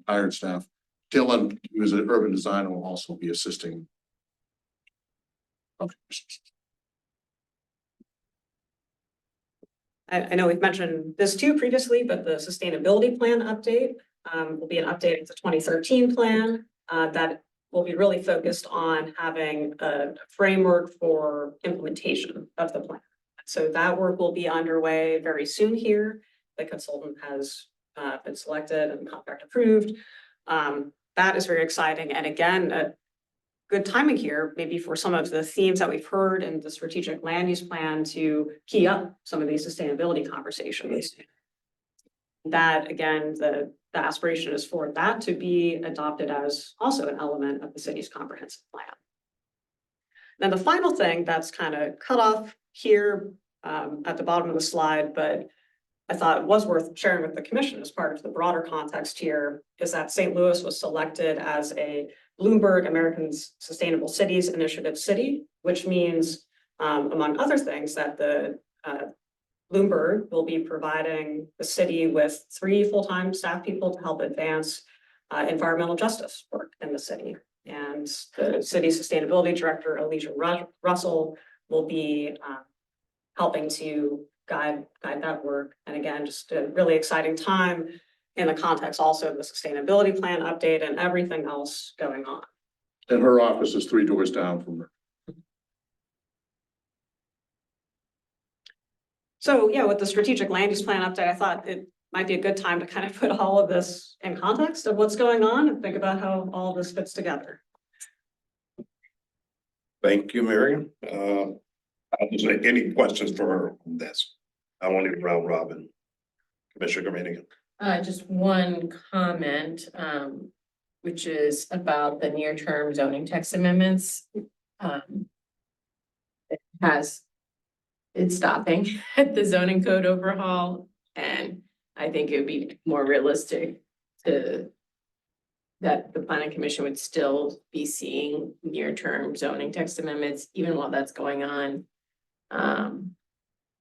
hired staff. Dylan, who is an urban designer, will also be assisting. Okay. I know we've mentioned this too previously, but the sustainability plan update will be an update of the 2013 plan that will be really focused on having a framework for implementation of the plan. So that work will be underway very soon here. The consultant has been selected and contract approved. That is very exciting. And again, good timing here, maybe for some of the themes that we've heard in the strategic land use plan to key up some of these sustainability conversations. That again, the aspiration is for that to be adopted as also an element of the city's comprehensive plan. Then the final thing that's kind of cut off here at the bottom of the slide, but I thought it was worth sharing with the commission as part of the broader context here, is that St. Louis was selected as a Bloomberg American's Sustainable Cities Initiative city, which means, among other things, that the Bloomberg will be providing the city with 3 full-time staff people to help advance environmental justice work in the city. And the city sustainability director, Alicia Russell, will be helping to guide that work. And again, just a really exciting time in the context also of the sustainability plan update and everything else going on. And her office is 3 doors down from her. So yeah, with the strategic land use plan update, I thought it might be a good time to kind of put all of this in context of what's going on and think about how all this fits together. Thank you, Miriam. I'll just say any questions for her on this. I won't even round robin. Commissioner Granigan. Just one comment, which is about the near-term zoning text amendments. It's stopping at the zoning code overhaul, and I think it would be more realistic that the planning commission would still be seeing near-term zoning text amendments, even while that's going on.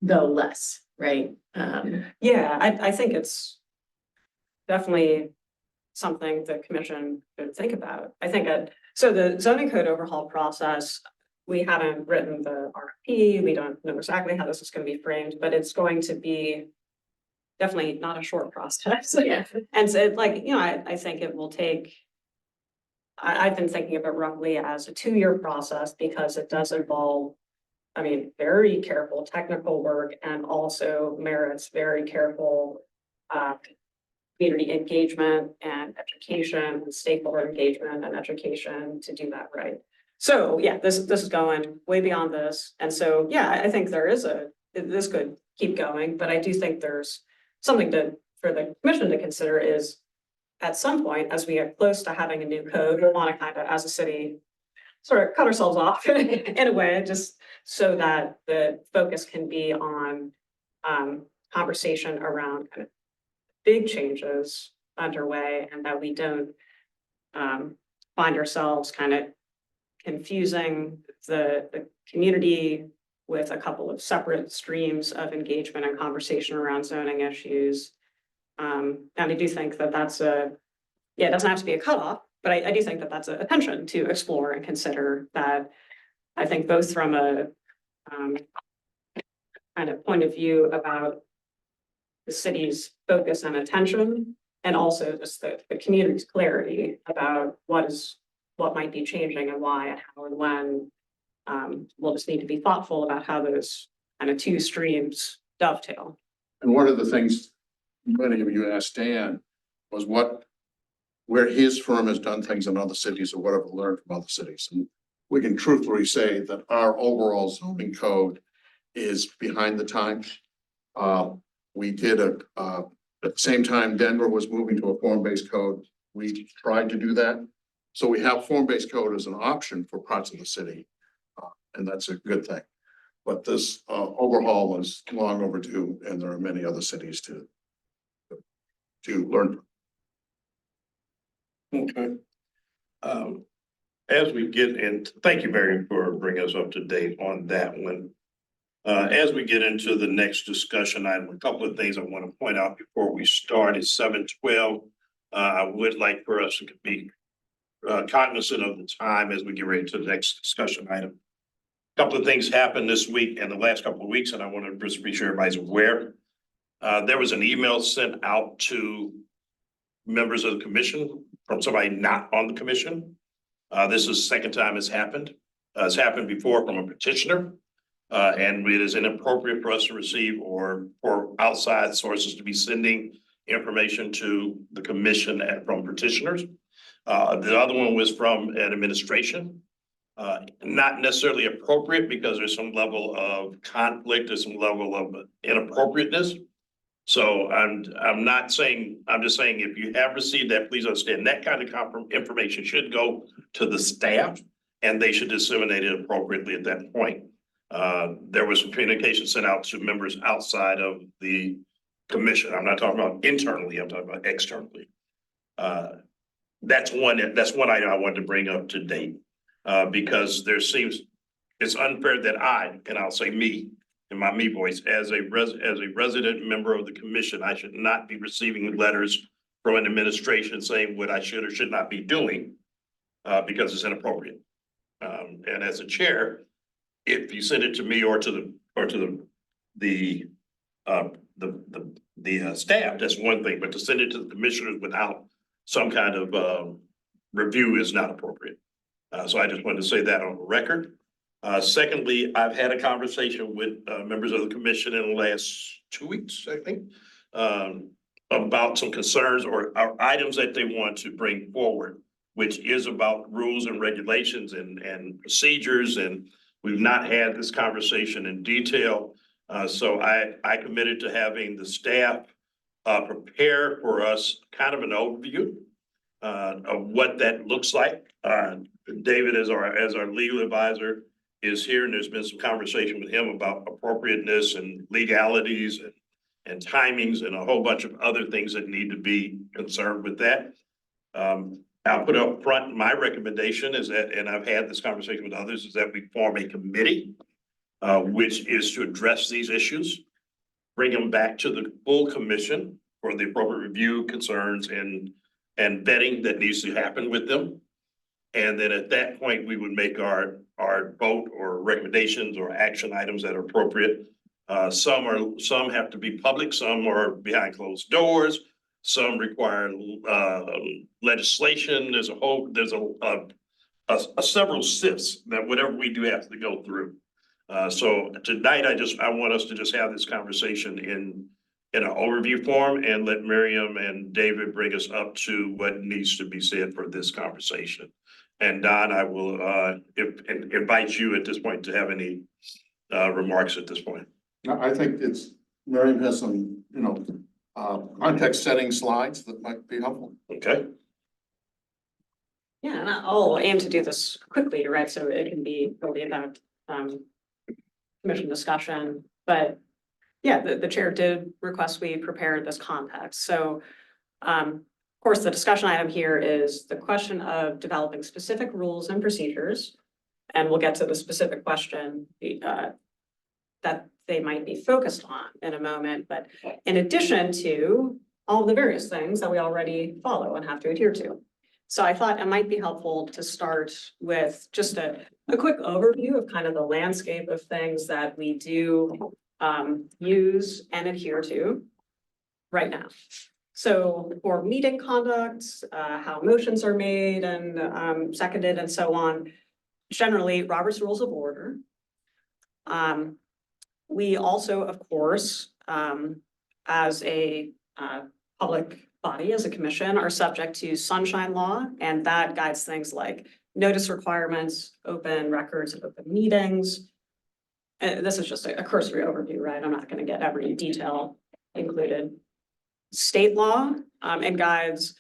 Though less, right? Yeah, I think it's definitely something the commission could think about. I think so the zoning code overhaul process, we haven't written the RFP. We don't know exactly how this is going to be framed, but it's going to be definitely not a short process. Yeah. And so like, you know, I think it will take, I've been thinking of it roughly as a 2-year process because it does involve, I mean, very careful technical work and also merits very careful community engagement and education, and stakeholder engagement and education to do that right. So yeah, this is going way beyond this. And so, yeah, I think this could keep going, but I do think there's something for the commission to consider is at some point, as we get close to having a new code, we want to kind of, as a city, sort of cut ourselves off in a way, just so that the focus can be on conversation around kind of big changes underway, and that we don't find ourselves kind of confusing the community with a couple of separate streams of engagement and conversation around zoning issues. And I do think that that's it doesn't have to be a cutoff, but I do think that that's a tension to explore and consider that. I think both from a kind of point of view about the city's focus and attention, and also just the community's clarity about what might be changing and why and how and when. We'll just need to be thoughtful about how those kind of 2 streams dovetail. And one of the things many of you asked Dan was where his firm has done things in other cities or whatever learned from other cities. And we can truthfully say that our overall zoning code is behind the times. We did at the same time Denver was moving to a form-based code, we tried to do that. So we have form-based code as an option for parts of the city. And that's a good thing. But this overhaul was long overdue, and there are many other cities to learn from. Okay. As we get into, thank you, Mary, for bringing us up to date on that one. As we get into the next discussion item, a couple of things I want to point out before we start is 712. I would like for us to be cognizant of the time as we get ready to the next discussion item. Couple of things happened this week and the last couple of weeks, and I want to just be sure everybody's aware. There was an email sent out to members of the commission from somebody not on the commission. This is the second time it's happened. It's happened before from a petitioner. And it is inappropriate for us to receive or for outside sources to be sending information to the commission from petitioners. The other one was from an administration. Not necessarily appropriate because there's some level of conflict, there's some level of inappropriateness. So I'm not saying, I'm just saying if you have received that, please understand that kind of information should go to the staff and they should disseminate it appropriately at that point. There was some communication sent out to members outside of the commission. I'm not talking about internally, I'm talking about externally. That's one item I wanted to bring up to date. Because it's unfair that I'll say me, in my me voice, as a resident member of the commission, I should not be receiving letters from an administration saying what I should or should not be doing, because it's inappropriate. And as a chair, if you send it to me or to the staff, that's one thing, but to send it to the commissioners without some kind of review is not appropriate. So I just wanted to say that on the record. Secondly, I've had a conversation with members of the commission in the last 2 weeks, I think, about some concerns or items that they want to bring forward, which is about rules and regulations and procedures. And we've not had this conversation in detail. So I committed to having the staff prepare for us kind of an overview of what that looks like. David, as our legal advisor, is here, and there's been some conversation with him about appropriateness and legalities and timings and a whole bunch of other things that need to be concerned with that. I'll put up front, my recommendation is that, and I've had this conversation with others, is that we form a committee which is to address these issues, bring them back to the full commission for the appropriate review, concerns, and vetting that needs to happen with them. And then at that point, we would make our vote or recommendations or action items that are appropriate. Some have to be public, some are behind closed doors, some require legislation. There's several sifts that whatever we do have to go through. So tonight, I want us to just have this conversation in an overview form and let Miriam and David bring us up to what needs to be said for this conversation. And Don, I will invite you at this point to have any remarks at this point. I think Miriam has some, context setting slides that might be helpful. Okay. Yeah, and I'll aim to do this quickly, right? So it can be really about commission discussion, but yeah, the chair did request we prepare this context. So of course, the discussion item here is the question of developing specific rules and procedures. And we'll get to the specific question that they might be focused on in a moment. But in addition to all the various things that we already follow and have to adhere to. So I thought it might be helpful to start with just a quick overview of kind of the landscape of things that we do use and adhere to right now. So for meeting conduct, how motions are made and seconded and so on, generally Robert's Rules of Order. We also, of course, as a public body, as a commission, are subject to sunshine law, and that guides things like notice requirements, open records of open meetings. This is just a cursory overview, right? I'm not going to get every detail included. State law and guides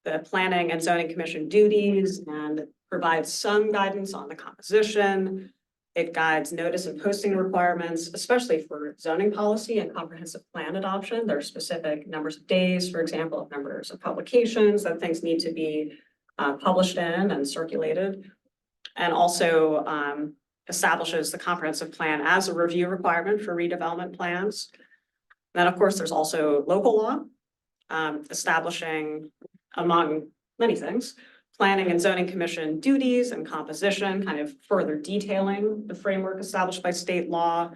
the planning and zoning commission duties and provides some guidance on the composition. It guides notice and posting requirements, especially for zoning policy and comprehensive plan adoption. There are specific numbers of days, for example, of numbers of publications that things need to be published in and circulated. And also establishes the comprehensive plan as a review requirement for redevelopment plans. Then, of course, there's also local law establishing among many things, Planning and Zoning Commission duties and composition, kind of further detailing the framework established by state law,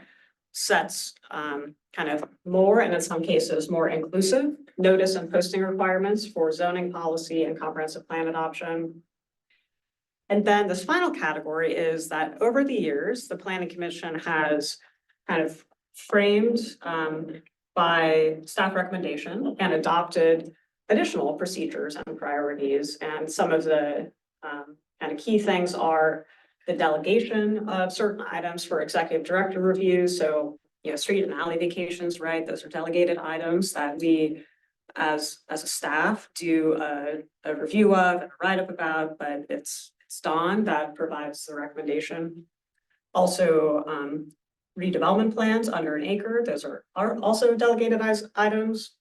sets kind of more, and in some cases, more inclusive notice and posting requirements for zoning policy and comprehensive plan adoption. And then this final category is that over the years, the Planning Commission has kind of framed by staff recommendation and adopted additional procedures and priorities. And some of the kind of key things are the delegation of certain items for executive director review. So, you know, street and alley vacations, right? Those are delegated items that we as a staff do a review of and a write-up about, but it's Dawn that provides the recommendation. Also, redevelopment plans under an acre, those are also delegated items.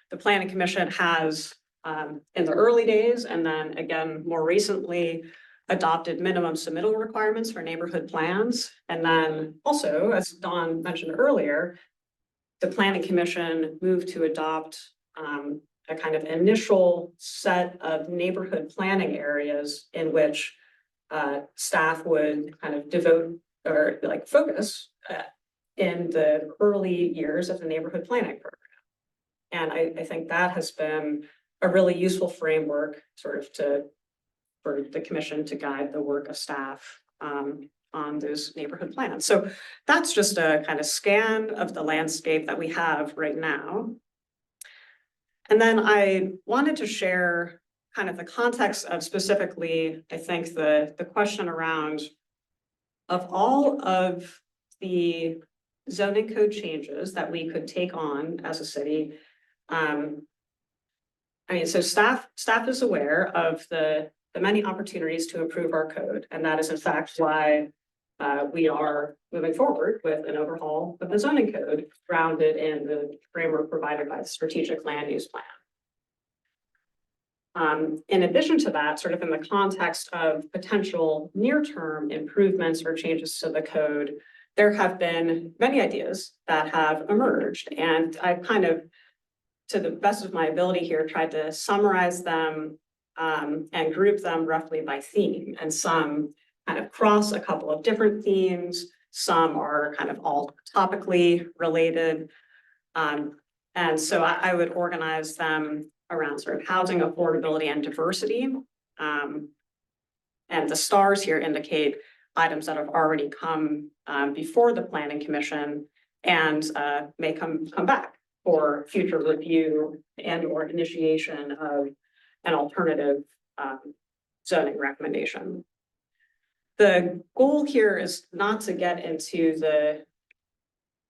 The Planning Commission has, in the early days, and then again, more recently, adopted minimum submittal requirements for neighborhood plans. And then also, as Dawn mentioned earlier, the Planning Commission moved to adopt a kind of initial set of neighborhood planning areas in which staff would kind of devote or like focus in the early years of the neighborhood planning program. And I think that has been a really useful framework sort of for the commission to guide the work of staff on those neighborhood plans. So that's just a kind of scan of the landscape that we have right now. And then I wanted to share kind of the context of specifically, I think the question around of all of the zoning code changes that we could take on as a city. I mean, so staff is aware of the many opportunities to improve our code. And that is in fact why we are moving forward with an overhaul of the zoning code grounded in the framework provided by the strategic land use plan. In addition to that, sort of in the context of potential near-term improvements or changes to the code, there have been many ideas that have emerged. And I've kind of, to the best of my ability here, tried to summarize them and group them roughly by theme. And some kind of cross a couple of different themes. Some are kind of all topically related. And so I would organize them around sort of housing affordability and diversity. And the stars here indicate items that have already come before the Planning Commission and may come back for future review and or initiation of an alternative zoning recommendation. The goal here is not to get into the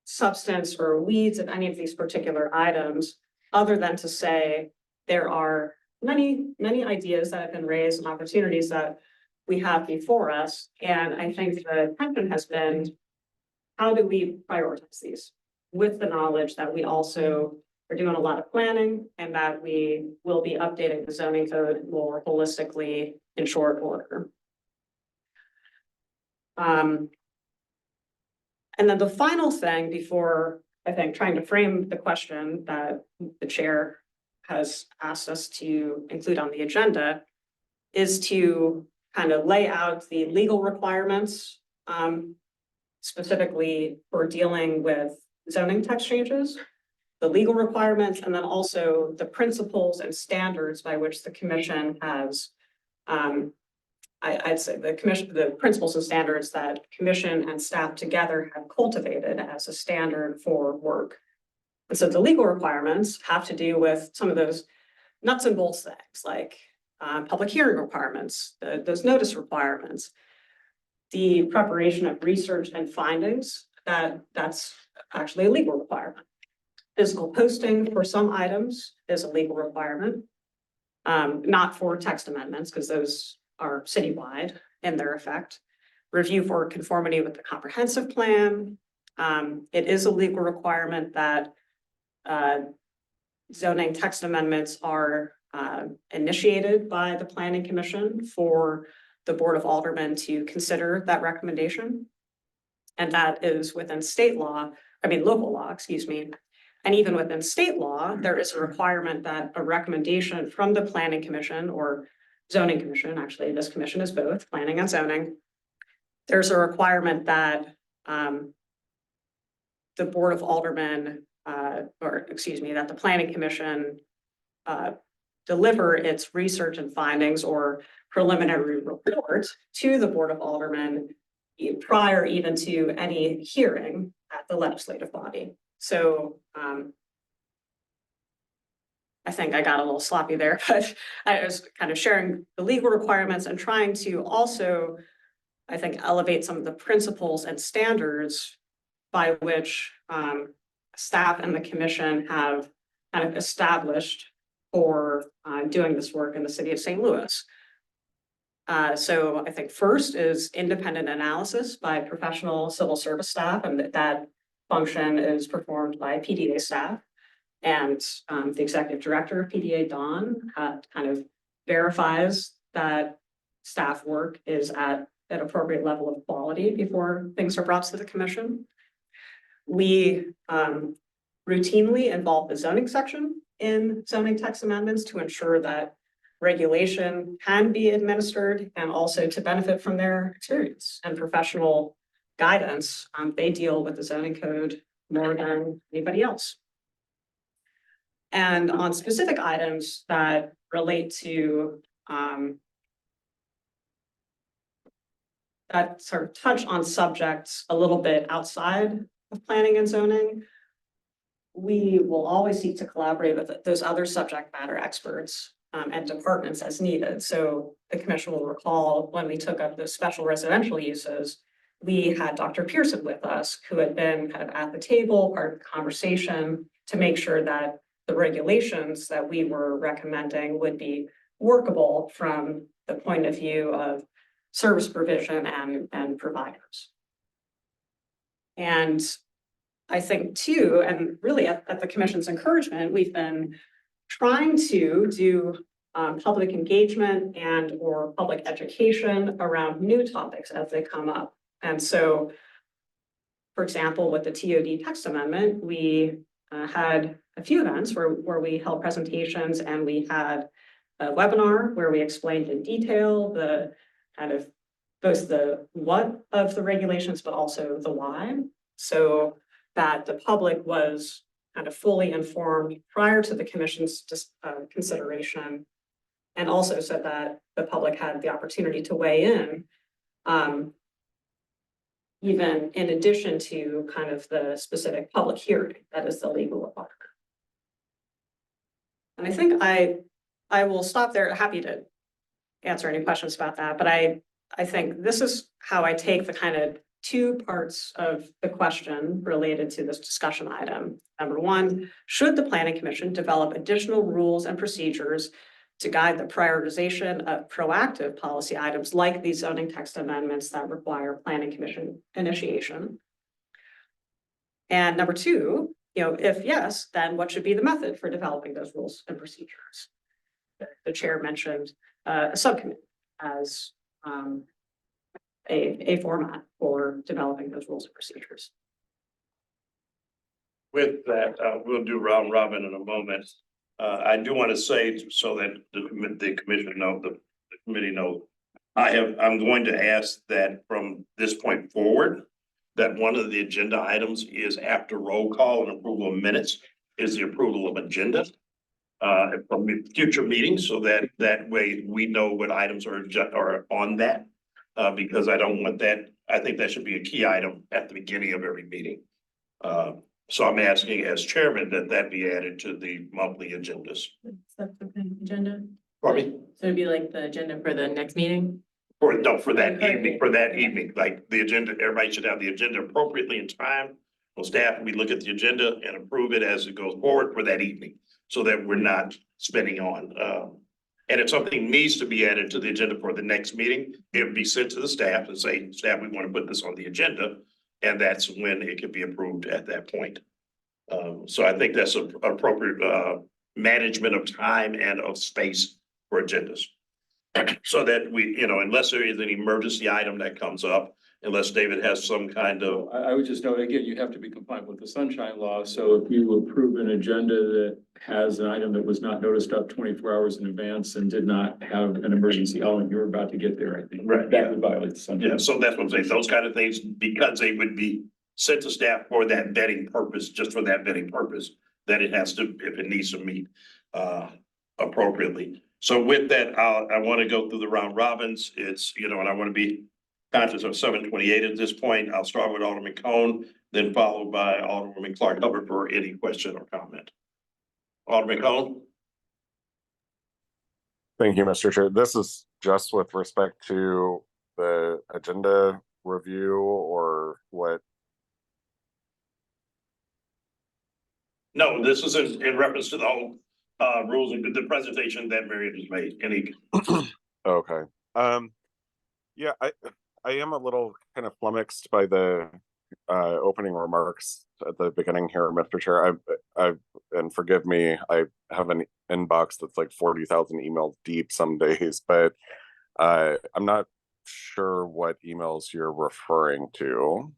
substance or weeds of any of these particular items, other than to say there are many ideas that have been raised and opportunities that we have before us. And I think the tension has been, how do we prioritize these with the knowledge that we also are doing a lot of planning and that we will be updating the zoning code more holistically in short order. And then the final thing before, I think, trying to frame the question that the chair has asked us to include on the agenda is to kind of lay out the legal requirements, specifically for dealing with zoning text changes, the legal requirements, and then also the principles and standards by which the commission has, I'd say the principles and standards that commission and staff together have cultivated as a standard for work. And so the legal requirements have to do with some of those nuts and bolts things like public hearing requirements, those notice requirements, the preparation of research and findings, that's actually a legal requirement. Physical posting for some items is a legal requirement, not for text amendments because those are citywide in their effect. Review for conformity with the comprehensive plan. It is a legal requirement that zoning text amendments are initiated by the Planning Commission for the Board of Aldermen to consider that recommendation. And that is within local law, excuse me. And even within state law, there is a requirement that a recommendation from the planning commission or zoning commission, actually, this commission is both, planning and zoning. There's a requirement that the Board of Aldermen, that the planning commission deliver its research and findings or preliminary report to the Board of Aldermen prior even to any hearing at the legislative body. So I think I got a little sloppy there, but I was kind of sharing the legal requirements and trying to also, I think, elevate some of the principles and standards by which staff and the commission have kind of established for doing this work in the city of St. Louis. So I think first is independent analysis by professional civil service staff, and that function is performed by PDA staff. And the executive director of PDA, Dawn, kind of verifies that staff work is at an appropriate level of quality before things are brought to the commission. We routinely involve the zoning section in zoning text amendments to ensure that regulation can be administered and also to benefit from their experience and professional guidance. They deal with the zoning code more than anybody else. And on specific items that relate to that sort of touch on subjects a little bit outside of planning and zoning, we will always seek to collaborate with those other subject matter experts and departments as needed. So the commission will recall when we took up the special residential uses, we had Dr. Pearson with us, who had been kind of at the table, part of the conversation, to make sure that the regulations that we were recommending would be workable from the point of view of service provision and providers. And I think too, and really at the commission's encouragement, we've been trying to do public engagement and or public education around new topics as they come up. And so, for example, with the TOD text amendment, we had a few events where we held presentations, and we had a webinar where we explained in detail the kind of both the what of the regulations, but also the why, so that the public was kind of fully informed prior to the commission's consideration, and also so that the public had the opportunity to weigh in, even in addition to kind of the specific public hearing that is the legal requirement. And I think I will stop there. Happy to answer any questions about that, but I think this is how I take the kind of two parts of the question related to this discussion item. Number one, should the Planning Commission develop additional rules and procedures to guide the prioritization of proactive policy items like these zoning text amendments that require Planning Commission initiation? And number two, if yes, then what should be the method for developing those rules and procedures? The chair mentioned a subcommittee as a format for developing those rules and procedures. With that, we'll do round robin in a moment. I do want to say, so that the commission know, the committee knows, I'm going to ask that from this point forward, that one of the agenda items is after roll call and approval of minutes is the approval of agenda from future meetings, so that way we know what items are on that. Because I don't want that. I think that should be a key item at the beginning of every meeting. So I'm asking as chairman that be added to the monthly agendas. Agenda? Pardon me? So it'd be like the agenda for the next meeting? For that evening, like the agenda, everybody should have the agenda appropriately in time. Well, staff, we look at the agenda and approve it as it goes forward for that evening, so that we're not spending on. And if something needs to be added to the agenda for the next meeting, it would be sent to the staff and say, staff, we want to put this on the agenda. And that's when it can be approved at that point. So I think that's an appropriate management of time and of space for agendas. So that we, unless there is an emergency item that comes up, unless David has some kind of, I would just note, again, you have to be compliant with the sunshine law, so if you approve an agenda that has an item that was not noticed up 24 hours in advance and did not have an emergency element, you're about to get there, I think. Right, That would violate the sunshine. yeah, so that's what I'm saying, those kind of things, because they would be sent to staff for that vetting purpose, just for that vetting purpose, that it has to, if it needs to meet appropriately. So with that, I want to go through the round robins. It's, and I want to be conscious of 7:28 at this point. I'll start with Alderman Cone, then followed by Alderwoman Clark Hubbard for any question or comment. Alderman Cone? Thank you, Mr. Chair. This is just with respect to the agenda review or what? No, this is in reference to the whole rules and the presentation that Marion just made. Any? Okay. Yeah, I am a little kind of flummoxed by the opening remarks at the beginning here, Mr. Chair. And forgive me, I have an inbox that's like 40,000 emails deep some days, but I'm not sure what emails you're referring to.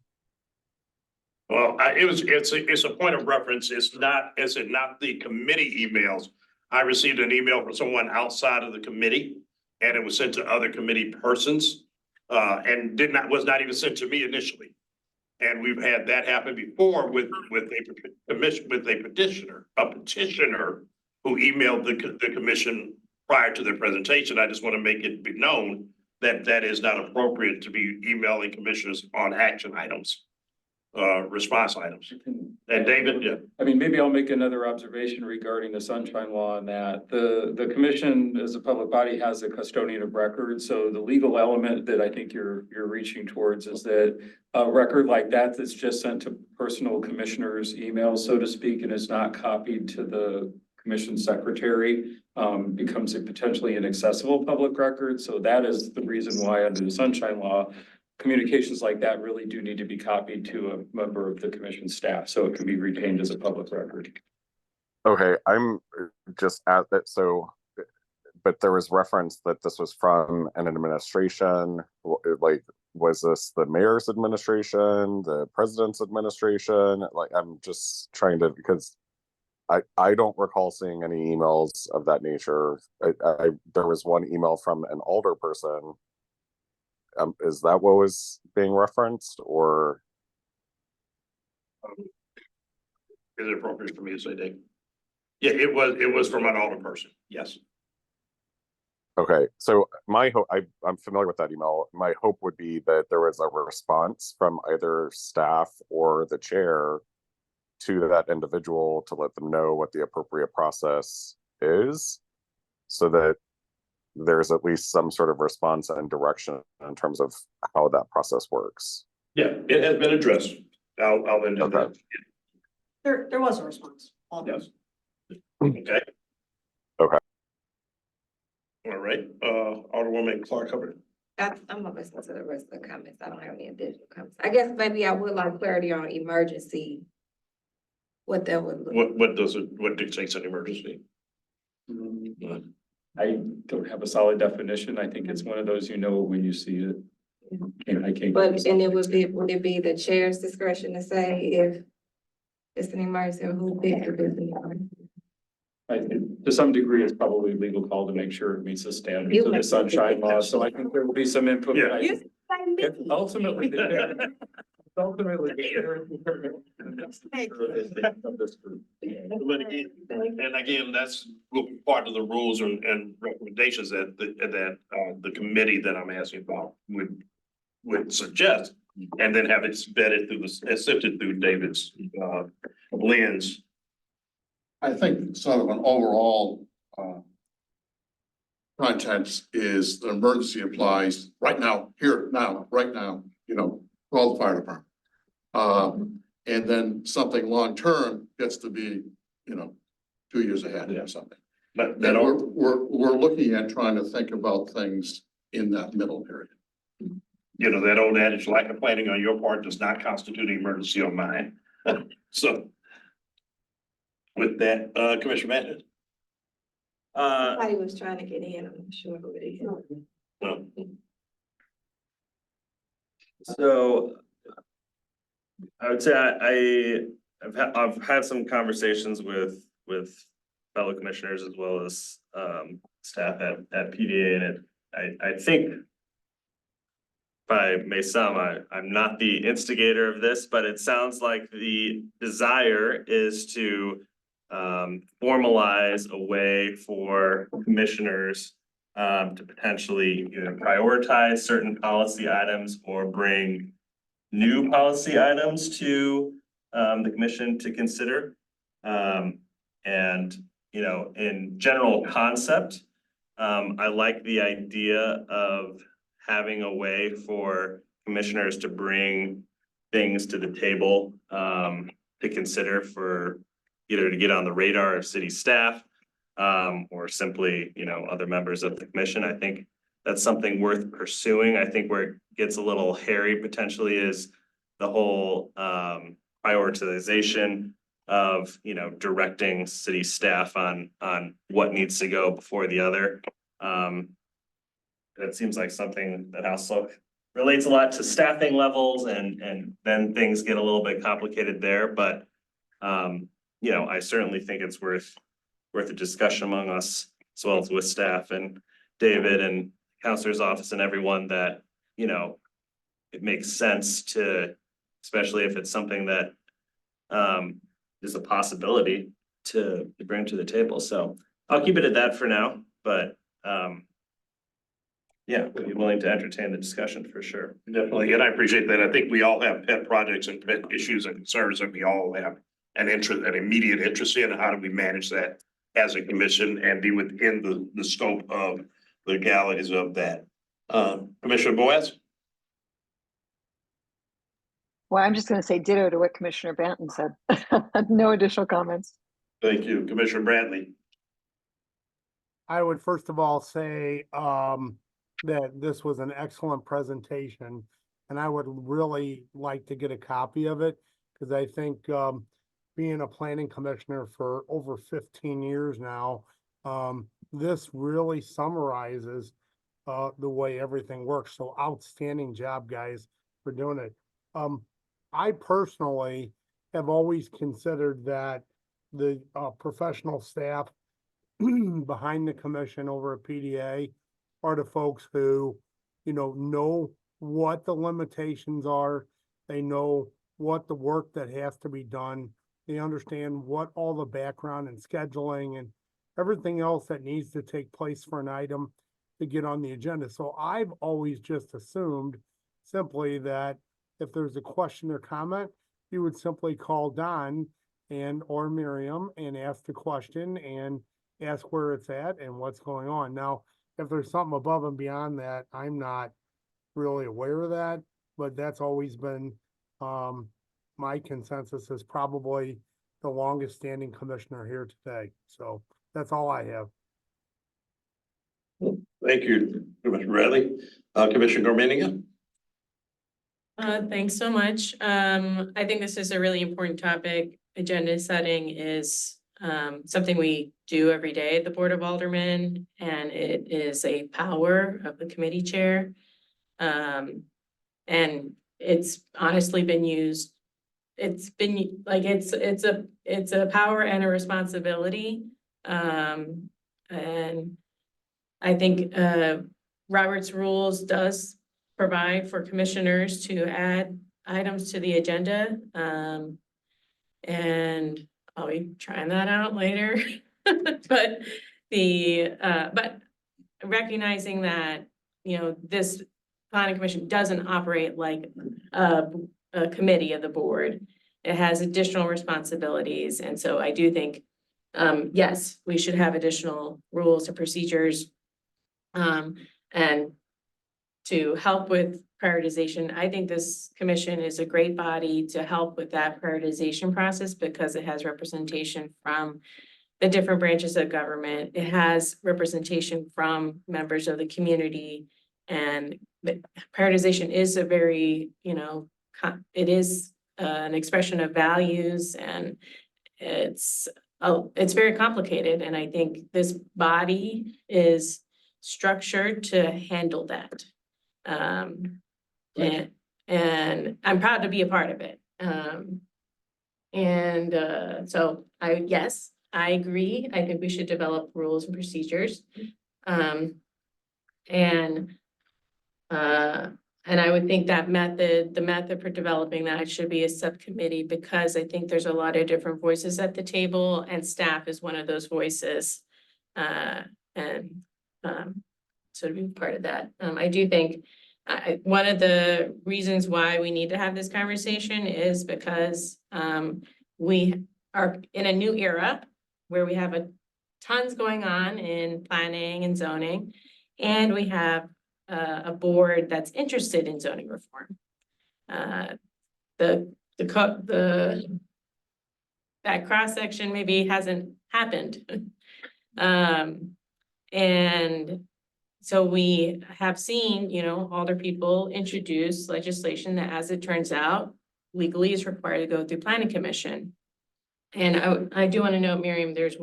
Well, it's a point of reference. Is it not the committee emails? I received an email from someone outside of the committee and it was sent to other committee persons. And was not even sent to me initially. And we've had that happen before with a petitioner who emailed the commission prior to their presentation. I just want to make it be known that that is not appropriate to be emailing commissioners on action items, response items. And David, yeah. I mean, maybe I'll make another observation regarding the sunshine law and that the commission as a public body has a custodian of record. So the legal element that I think you're reaching towards is that a record like that that's just sent to personal commissioners' emails, so to speak, and is not copied to the commission secretary, becomes a potentially inaccessible public record. So that is the reason why under the sunshine law, communications like that really do need to be copied to a member of the commission staff, so it can be retained as a public record. Okay, I'm just at that. So, but there was reference that this was from an administration. Like, was this the mayor's administration, the president's administration? Like, I'm just trying to, because I don't recall seeing any emails of that nature. There was one email from an alder person. Is that what was being referenced, or? Is it appropriate for me to say, Dave? Yeah, it was from an older person. Yes. Okay, so my hope, I'm familiar with that email. My hope would be that there was a response from either staff or the chair to that individual to let them know what the appropriate process is, so that there's at least some sort of response and direction in terms of how that process works. Yeah, it has been addressed. I'll then do that. There was a response. Yes. Okay. Okay. All right, Alderwoman Clark Hubbard. I'm gonna listen to the rest of the comments. I don't have any additional comments. I guess maybe I would like clarity on emergency. What that would look. What dictates an emergency? I don't have a solid definition. I think it's one of those, when you see it. And I can't. But, and would it be the chair's discretion to say if it's an emergency or who picks it as an emergency? I think to some degree, it's probably a legal call to make sure it meets the standards of the sunshine law. So I think there will be some input. Yeah. Ultimately, And again, that's part of the rules and recommendations that the committee that I'm asking about would suggest, and then have it vetted sifted through David's lens. I think sort of an overall context is the emergency applies right now, right now, call the fire department. And then something long-term gets to be, 2 years ahead or something. But And we're looking at trying to think about things in that middle period. that old adage, lack of planning on your part does not constitute an emergency on mine. So with that, Commissioner Madden. Somebody was trying to get in, I'm not sure who it is. Well, So I would say I've had some conversations with fellow commissioners as well as staff at PDA, and I think if I may sound, I'm not the instigator of this, but it sounds like the desire is to formalize a way for commissioners to potentially either prioritize certain policy items or bring new policy items to the commission to consider. And, you know, in general concept, I like the idea of having a way for commissioners to bring things to the table to consider for either to get on the radar of city staff or simply, you know, other members of the commission. I think that's something worth pursuing. I think where it gets a little hairy potentially is the whole prioritization of, you know, directing city staff on what needs to go before the other. It seems like something that also relates a lot to staffing levels and then things get a little bit complicated there, but you know, I certainly think it's worth a discussion among us as well as with staff and David and counselor's office and everyone that, you know, it makes sense to, especially if it's something that is a possibility to bring to the table. So I'll keep it at that for now, but yeah, we'd be willing to entertain the discussion for sure. Definitely, and I appreciate that. I think we all have pet projects and pet issues and concerns that we all have an immediate interest in. How do we manage that as a commission and be within the scope of the legalities of that? Commissioner Boaz? Well, I'm just going to say ditto to what Commissioner Banton said. No additional comments. Thank you. Commissioner Bradley? I would first of all say that this was an excellent presentation, and I would really like to get a copy of it, because I think being a planning commissioner for over 15 years now, this really summarizes the way everything works. So outstanding job, guys, for doing it. I personally have always considered that the professional staff behind the commission over at PDA are the folks who, you know what the limitations are. They know what the work that has to be done. They understand what all the background and scheduling and everything else that needs to take place for an item to get on the agenda. So I've always just assumed simply that if there's a question or comment, you would simply call Don or Miriam and ask the question and ask where it's at and what's going on. Now, if there's something above and beyond that, I'm not really aware of that, but that's always been my consensus is probably the longest standing commissioner here today. So that's all I have. Thank you, Commissioner Bradley. Commissioner Gormaniga? Thanks so much. I think this is a really important topic. Agenda setting is something we do every day at the Board of Aldermen, and it is a power of the committee chair. And it's honestly been used. It's been like it's a power and a responsibility. And I think Robert's rules does provide for commissioners to add items to the agenda. And I'll be trying that out later. But recognizing that, you know, this planning commission doesn't operate like a committee of the board. It has additional responsibilities. And so I do think, yes, we should have additional rules and procedures. And to help with prioritization, I think this commission is a great body to help with that prioritization process because it has representation from the different branches of government. It has representation from members of the community, and prioritization is a very, you know, it is an expression of values, and it's very complicated. And I think this body is structured to handle that. And And I'm proud to be a part of it. So yes, I agree. I think we should develop rules and procedures. And I would think that the method for developing that should be a subcommittee, because I think there's a lot of different voices at the table and staff is one of those voices. So to be part of that, I do think one of the reasons why we need to have this conversation is because we are in a new era where we have tons going on in planning and zoning, and we have a board that's interested in zoning reform. That cross section maybe hasn't happened. And so we have seen, older people introduce legislation that, as it turns out, legally is required to go through planning commission. And I do want to note, Miriam, there's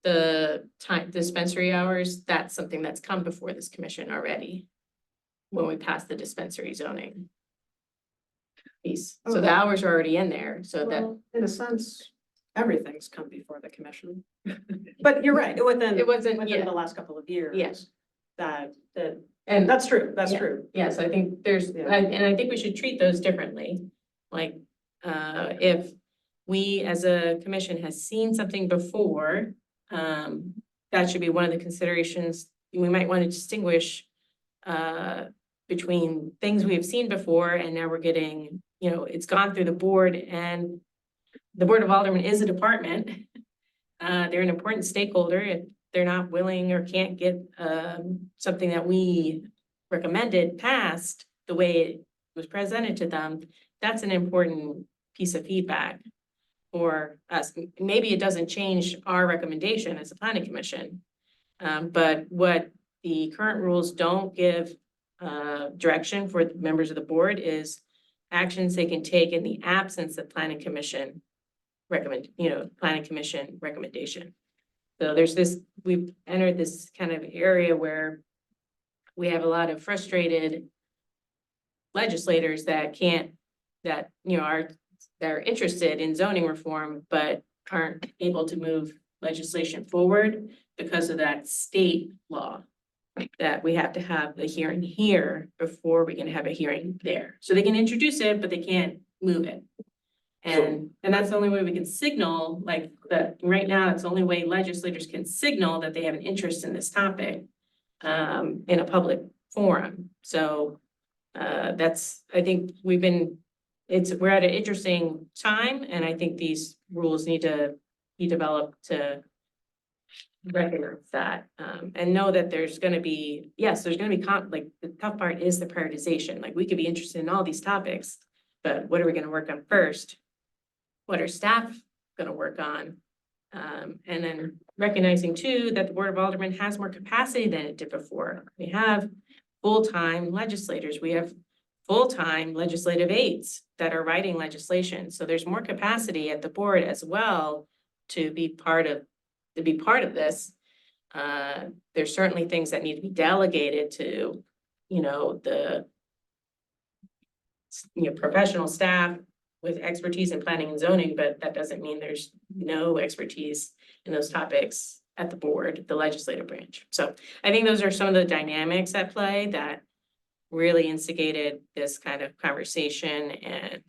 the dispensary hours, that's something that's come before this commission already when we passed the dispensary zoning piece. So the hours are already in there, so that. Well, in a sense, everything's come before the commission. But you're right, within the last couple of years. Yes. And that's true, that's Yeah. true. Yes, I think I think we should treat those differently. Like, if we as a commission has seen something before, that should be one of the considerations. We might want to distinguish between things we have seen before and now we're getting, it's gone through the board, and the Board of Aldermen is a department. They're an important stakeholder. If they're not willing or can't get something that we recommended passed the way it was presented to them, that's an important piece of feedback for us. Maybe it doesn't change our recommendation as a planning commission. But what the current rules don't give direction for the members of the board is actions they can take in the absence of planning commission recommendation. So we've entered this kind of area where we have a lot of frustrated legislators that are interested in zoning reform, but aren't able to move legislation forward because of that state law that we have to have the hearing here before we can have a hearing there. So they can introduce it, but they can't move it. And that's the only way we can signal, like, that right now, it's the only way legislators can signal that they have an interest in this topic in a public forum. So I think we're at an interesting time, and I think these rules need to be developed to recognize that, and know that there's gonna be, like, the tough part is the prioritization. Like, we could be interested in all these topics, but what are we gonna work on first? What are staff gonna work on? And then recognizing too, that the Board of Aldermen has more capacity than it did before. We have full-time legislators, we have full-time legislative aides that are writing legislation. So there's more capacity at the board as well to be part of this. There's certainly things that need to be delegated to, the professional staff with expertise in planning and zoning, but that doesn't mean there's no expertise in those topics at the board, the legislative branch. So I think those are some of the dynamics at play that really instigated this kind of conversation, and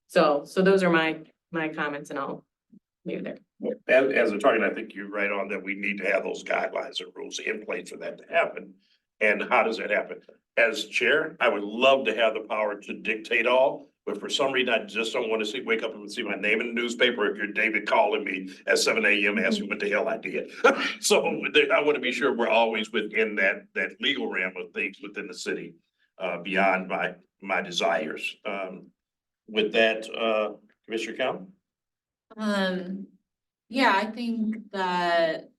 so those are my comments, and I'll leave it there. As a target, I think you're right on that we need to have those guidelines and rules in place for that to happen. And how does that happen? As chair, I would love to have the power to dictate all, but for some reason, I just don't want to wake up and see my name in the newspaper if you're David calling me at 7 a.m. asking what the hell I did. So I want to be sure we're always within that legal realm of things within the city, beyond my desires. With that, Commissioner Count? Yeah, I think that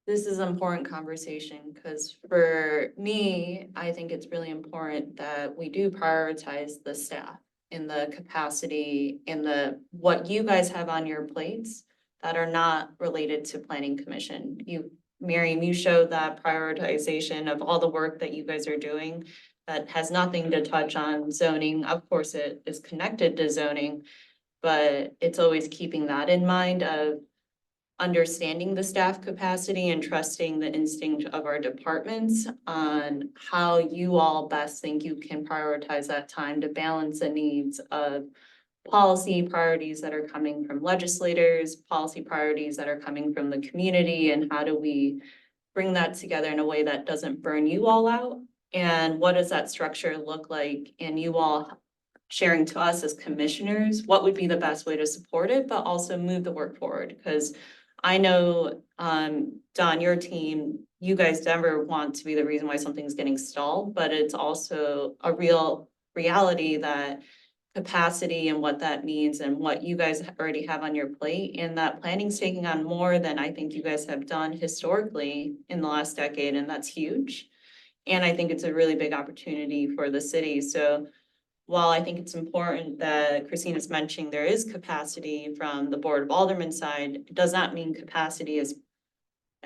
this is an important conversation, because for me, I think it's really important that we do prioritize the staff in the capacity, in what you guys have on your plates that are not related to planning commission. Miriam, you showed that prioritization of all the work that you guys are doing that has nothing to touch on zoning. Of course, it is connected to zoning, but it's always keeping that in mind of understanding the staff capacity and trusting the instinct of our departments on how you all best think you can prioritize that time to balance the needs of policy priorities that are coming from legislators, policy priorities that are coming from the community, and how do we bring that together in a way that doesn't burn you all out? And what does that structure look like? And you all sharing to us as commissioners, what would be the best way to support it, but also move the work forward? Because I know, Don, your team, you guys never want to be the reason why something's getting stalled, but it's also a real reality that capacity and what that means and what you guys already have on your plate, and that planning's taking on more than I think you guys have done historically in the last decade, and that's huge. And I think it's a really big opportunity for the city. So while I think it's important that Christina's mentioning there is capacity from the Board of Aldermen side, it does not mean capacity is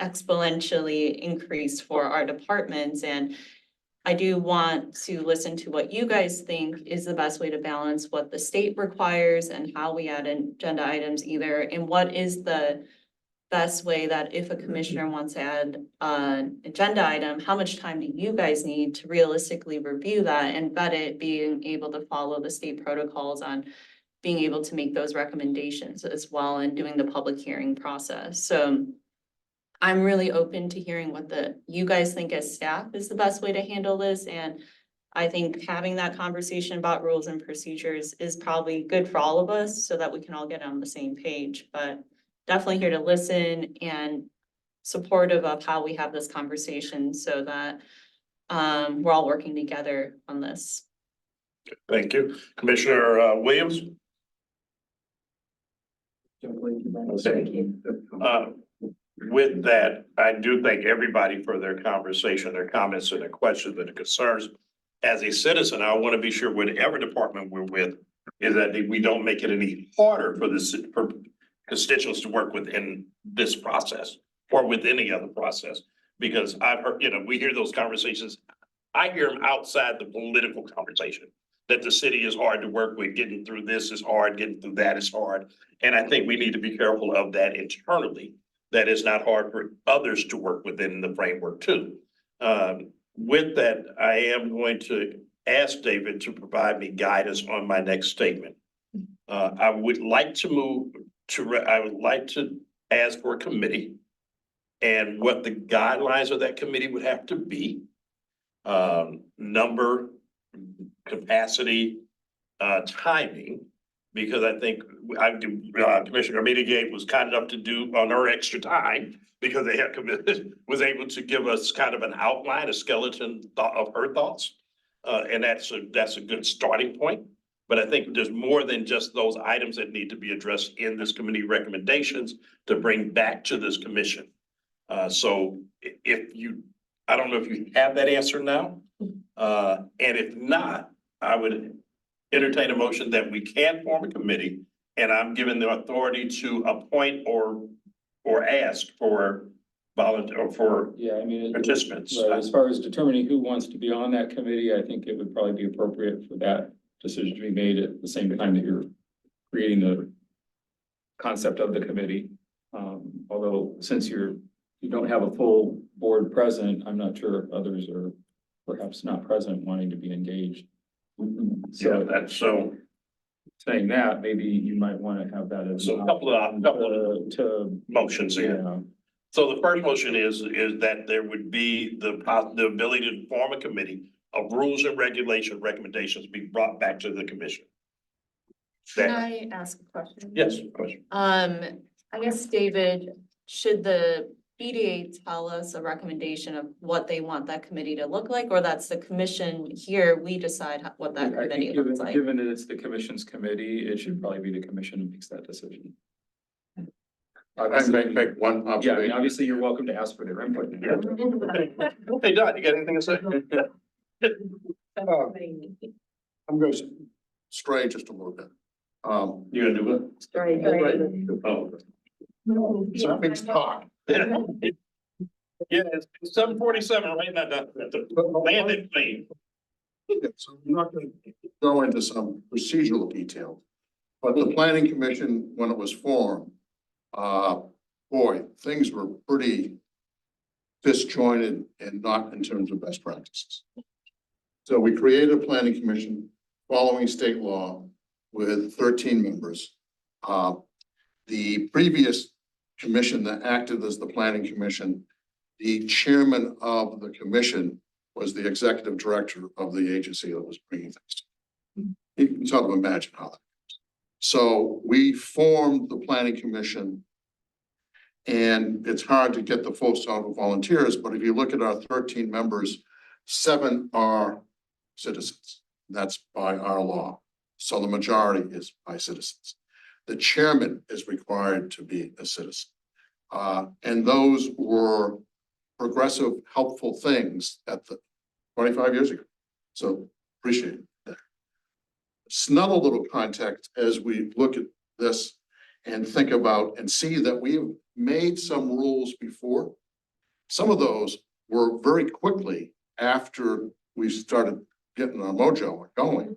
exponentially increased for our departments. And I do want to listen to what you guys think is the best way to balance what the state requires and how we add agenda items either, and what is the best way that if a commissioner wants to add an agenda item, how much time do you guys need to realistically review that and vet it, being able to follow the state protocols on being able to make those recommendations as well and doing the public hearing process. So I'm really open to hearing what you guys think as staff is the best way to handle this. And I think having that conversation about rules and procedures is probably good for all of us so that we can all get on the same page. But definitely here to listen and supportive of how we have this conversation so that we're all working together on this. Thank you. Commissioner Williams? With that, I do thank everybody for their conversation, their comments and their questions and their concerns. As a citizen, I want to be sure whatever department we're with is that we don't make it any harder for constituents to work within this process or with any other process. Because I've heard, we hear those conversations. I hear them outside the political conversation, that the city is hard to work with, getting through this is hard, getting through that is hard. And I think we need to be careful of that internally. That is not hard for others to work within the framework too. With that, I am going to ask David to provide me guidance on my next statement. I would like to ask for a committee and what the guidelines of that committee would have to be. Number, capacity, timing, because I think Commissioner Medigate was kind enough to do on her extra time because they had committed, was able to give us kind of an outline, a skeleton of her thoughts. And that's a good starting point. But I think there's more than just those items that need to be addressed in this committee recommendations to bring back to this commission. So I don't know if you have that answer now. And if not, I would entertain a motion that we can form a committee, and I'm given the authority to appoint or ask for volunteer or for participants. Right, as far as determining who wants to be on that committee, I think it would probably be appropriate for that decision to be made at the same time that you're creating the concept of the committee. Although since you don't have a full board present, I'm not sure if others are perhaps not present wanting to be engaged. So saying that, maybe you might want to have that as a couple of motions here. Yeah. So the first motion is that there would be the ability to form a committee of rules and regulation recommendations be brought back to the commission. Can I ask a question? Yes, question. I guess, David, should the BDA tell us a recommendation of what they want that committee to look like, or that's the commission here, we decide what that I committee think looks like? given that it's the commission's committee, it should probably be the commission who makes that decision. I make one Yeah, I observation. mean, obviously you're welcome to ask for their input. Hey, Don, you got anything to say? I'm going to stray just a little bit. You gonna do it? Oh. Something's talk. Yeah, it's 7:47, right now, the landed plane. Yeah, so I'm not gonna go into some procedural detail. But the planning commission, when it was formed, boy, things were pretty disjointed and not in terms of best practices. So we created a planning commission following state law with 13 members. The previous commission that acted as the planning commission, the chairman of the commission was the executive director of the agency that was bringing things to. You can sort of imagine how that goes. So we formed the planning commission, and it's hard to get the full total volunteers, but if you look at our 13 members, 7 are citizens. That's by our law. So the majority is by citizens. The chairman is required to be a citizen. And those were progressive, helpful things at the 25 years ago. So appreciate that. Another little context as we look at this and think about and see that we've made some rules before. Some of those were very quickly after we started getting our mojo going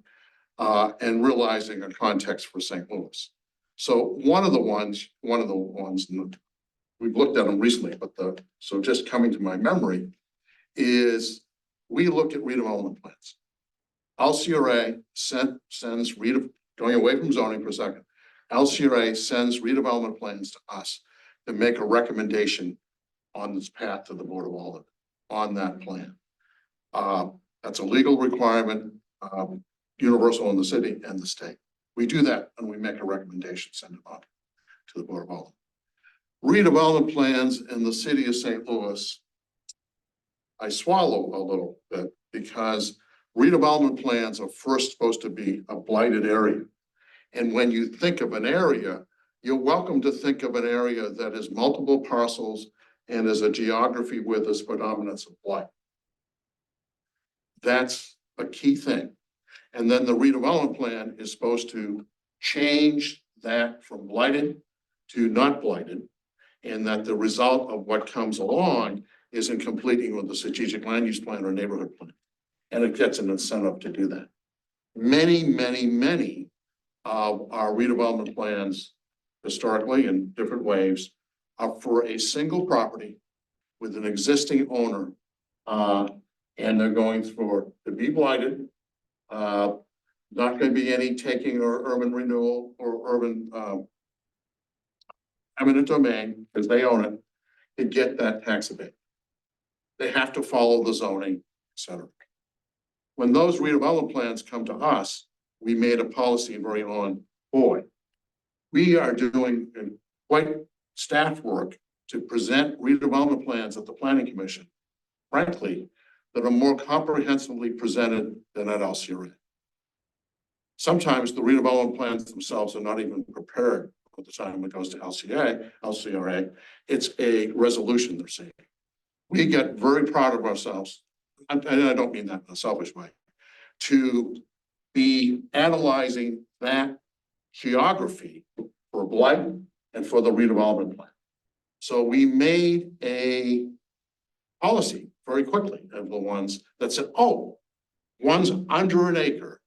and realizing a context for St. Louis. So one of the ones, we've looked at them recently, but so just coming to my memory is we look at redevelopment plans. LCRA sends going away from zoning for a second. LCRA sends redevelopment plans to us to make a recommendation on this path to the Board of Aldermen on that plan. That's a legal requirement, universal in the city and the state. We do that and we make a recommendation, send it on to the Board of Aldermen. Redevelopment plans in the city of St. Louis, I swallow a little bit because redevelopment plans are first supposed to be a blighted area. And when you think of an area, you're welcome to think of an area that has multiple parcels and is a geography with this predominance of blight. That's a key thing. And then the redevelopment plan is supposed to change that from blighted to not blighted, and that the result of what comes along is in completing with the strategic land use plan or neighborhood plan. And it gets an incentive to do that. Many of our redevelopment plans historically in different ways are for a single property with an existing owner. And they're going to be blighted. Not going to be any taking or urban renewal or urban eminent domain because they own it to get that tax abatement. They have to follow the zoning, et cetera. When those redevelopment plans come to us, we made a policy very on, boy, we are doing quite staff work to present redevelopment plans at the Planning Commission, frankly, that are more comprehensively presented than at LCRA. Sometimes the redevelopment plans themselves are not even prepared at the time it goes to LCRA. It's a resolution they're seeing. We get very proud of ourselves, and I don't mean that in a selfish way, to be analyzing that geography for blight and for the redevelopment plan. So we made a policy very quickly of the ones that said, oh, one's under an acre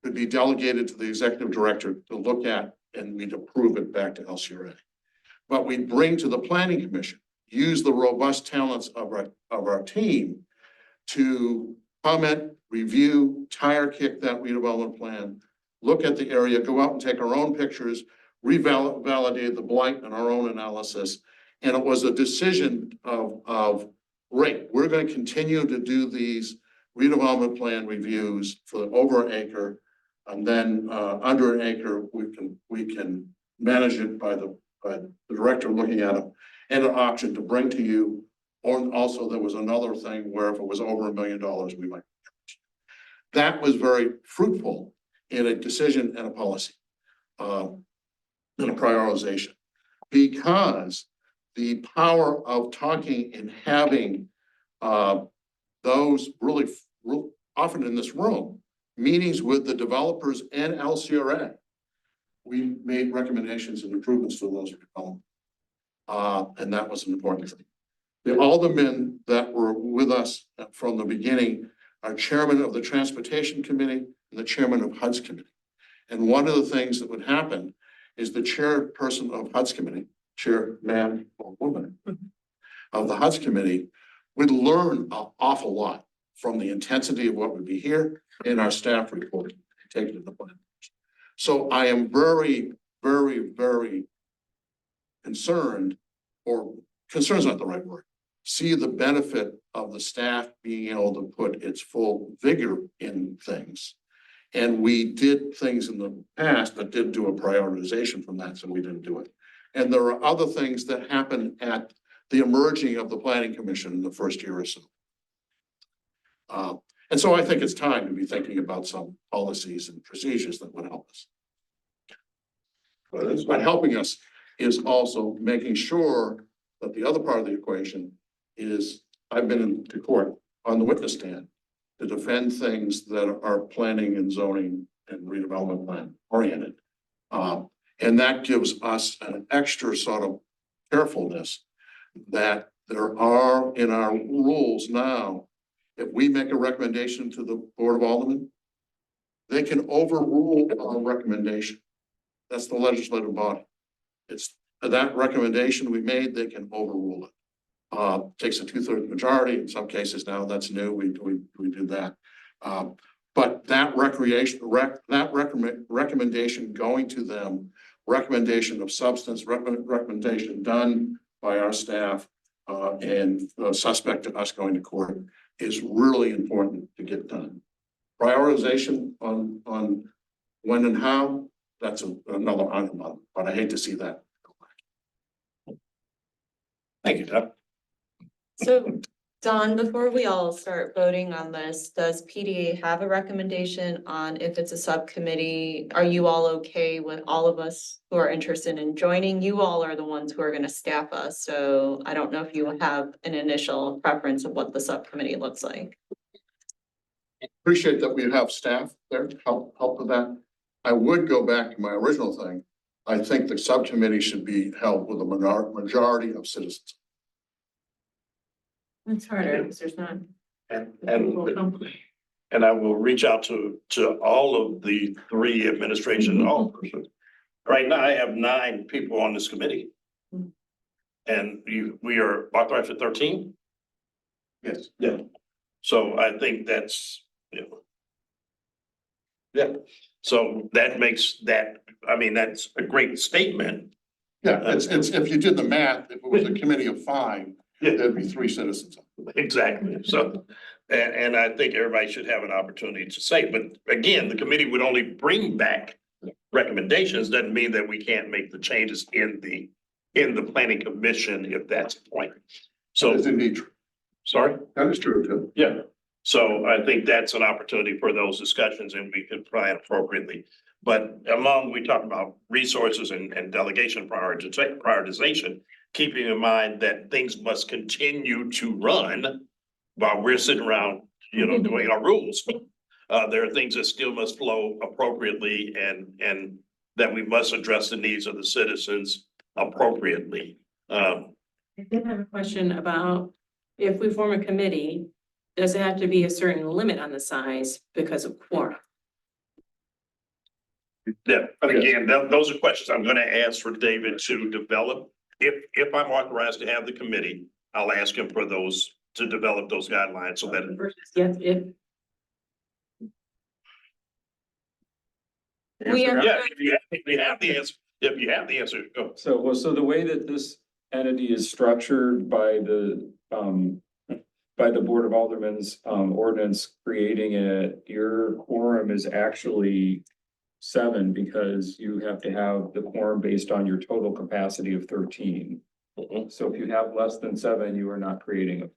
could be delegated to the executive director to look at, and we'd approve it back to LCRA. But we bring to the Planning Commission, use the robust talents of our team to comment, review, tire kick that redevelopment plan, look at the area, go out and take our own pictures, revalidate the blight in our own analysis. And it was a decision of great, we're going to continue to do these redevelopment plan reviews for over an acre. And then under an acre, we can manage it by the director looking at it, and an option to bring to you. Or also there was another thing where if it was over $1 million, we might. That was very fruitful in a decision and a policy, and a prioritization, because the power of talking and having those really often in this room, meetings with the developers and LCRA, we made recommendations and improvements to those developments. And that was an important thing. The aldermen that were with us from the beginning are chairman of the Transportation Committee and the chairman of HUD's Committee. And one of the things that would happen is the chairperson of HUD's Committee, chairman or woman of the HUD's Committee, would learn an awful lot from the intensity of what would be here in our staff report, take it to the plan. So I am very, very, very concerned, or concerned is not the right word, see the benefit of the staff being able to put its full vigor in things. And we did things in the past, but didn't do a prioritization from that, so we didn't do it. And there are other things that happen at the emerging of the planning commission in the first year or so. And so I think it's time to be thinking about some policies and procedures that would help us. But helping us is also making sure that the other part of the equation is, I've been into court on the witness stand to defend things that are planning and zoning and redevelopment plan oriented. And that gives us an extra sort of carefulness that there are in our rules now. If we make a recommendation to the Board of Aldermen, they can overrule our recommendation. That's the legislative body. It's that recommendation we made, they can overrule it. Takes a 2/3 majority. In some cases now that's new. We do that. But that recommendation going to them, recommendation of substance, recommendation done by our staff, and suspect to us going to court is really important to get done. Prioritization on when and how, that's another item, but I hate to see that go back. Thank you, Doug. So, Don, before we all start voting on this, does PDA have a recommendation on if it's a subcommittee? Are you all okay with all of us who are interested in joining? You all are the ones who are gonna staff us, so I don't know if you have an initial preference of what the subcommittee looks like. Appreciate that we have staff there to help with that. I would go back to my original thing. I think the subcommittee should be held with a majority of citizens. It's harder because there's not. And I will reach out to all of the three administration officers. Right now, I have 9 people on this committee. And we are authorized for 13? Yes. Yeah. So I think that's, yeah. So that makes that, I mean, that's a great statement. Yeah, it's if you did the math, if it was a committee of 5, there'd be 3 citizens. Exactly. So, and I think everybody should have an opportunity to say, but again, the committee would only bring back recommendations. Doesn't mean that we can't make the changes in the planning commission if that's the point. So. That is indeed true. Sorry? That is true too. Yeah. So I think that's an opportunity for those discussions and we can plan appropriately. But we talk about resources and delegation prioritization, keeping in mind that things must continue to run while we're sitting around, doing our rules. There are things that still must flow appropriately and that we must address the needs of the citizens appropriately. I did have a question about if we form a committee, does it have to be a certain limit on the size because of quorum? Yeah, but again, those are questions I'm gonna ask for David to develop. If I'm authorized to have the committee, I'll ask him for those, to develop those guidelines so that. Yes, if. Yeah, if you have the answer, go. So the way that this entity is structured by the Board of Aldermen's ordinance creating it, your quorum is actually 7 because you have to have the quorum based on your total capacity of 13. So if you have less than 7, you are not creating a.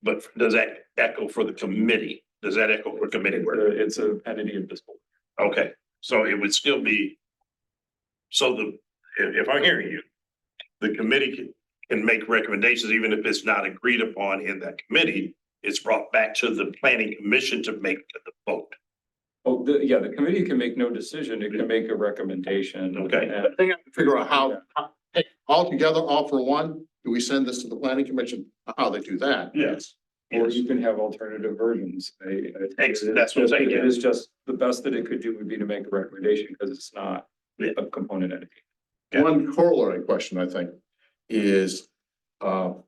But does that echo for the committee? Does that echo for committee work? It's an entity of this board. Okay, so it would still be. So if I'm hearing you, the committee can make recommendations, even if it's not agreed upon in that committee, it's brought back to the planning commission to make the vote. Oh, the committee can make no decision. It can make a recommendation. Okay. They have to figure out all together, all for one? Do we send this to the planning commission? How they do that? Yes. Or you can have alternative versions. That's what I'm saying, It is just, the best that it could do would be to make a recommendation because it's not a component entity. One corollary question, I think, is about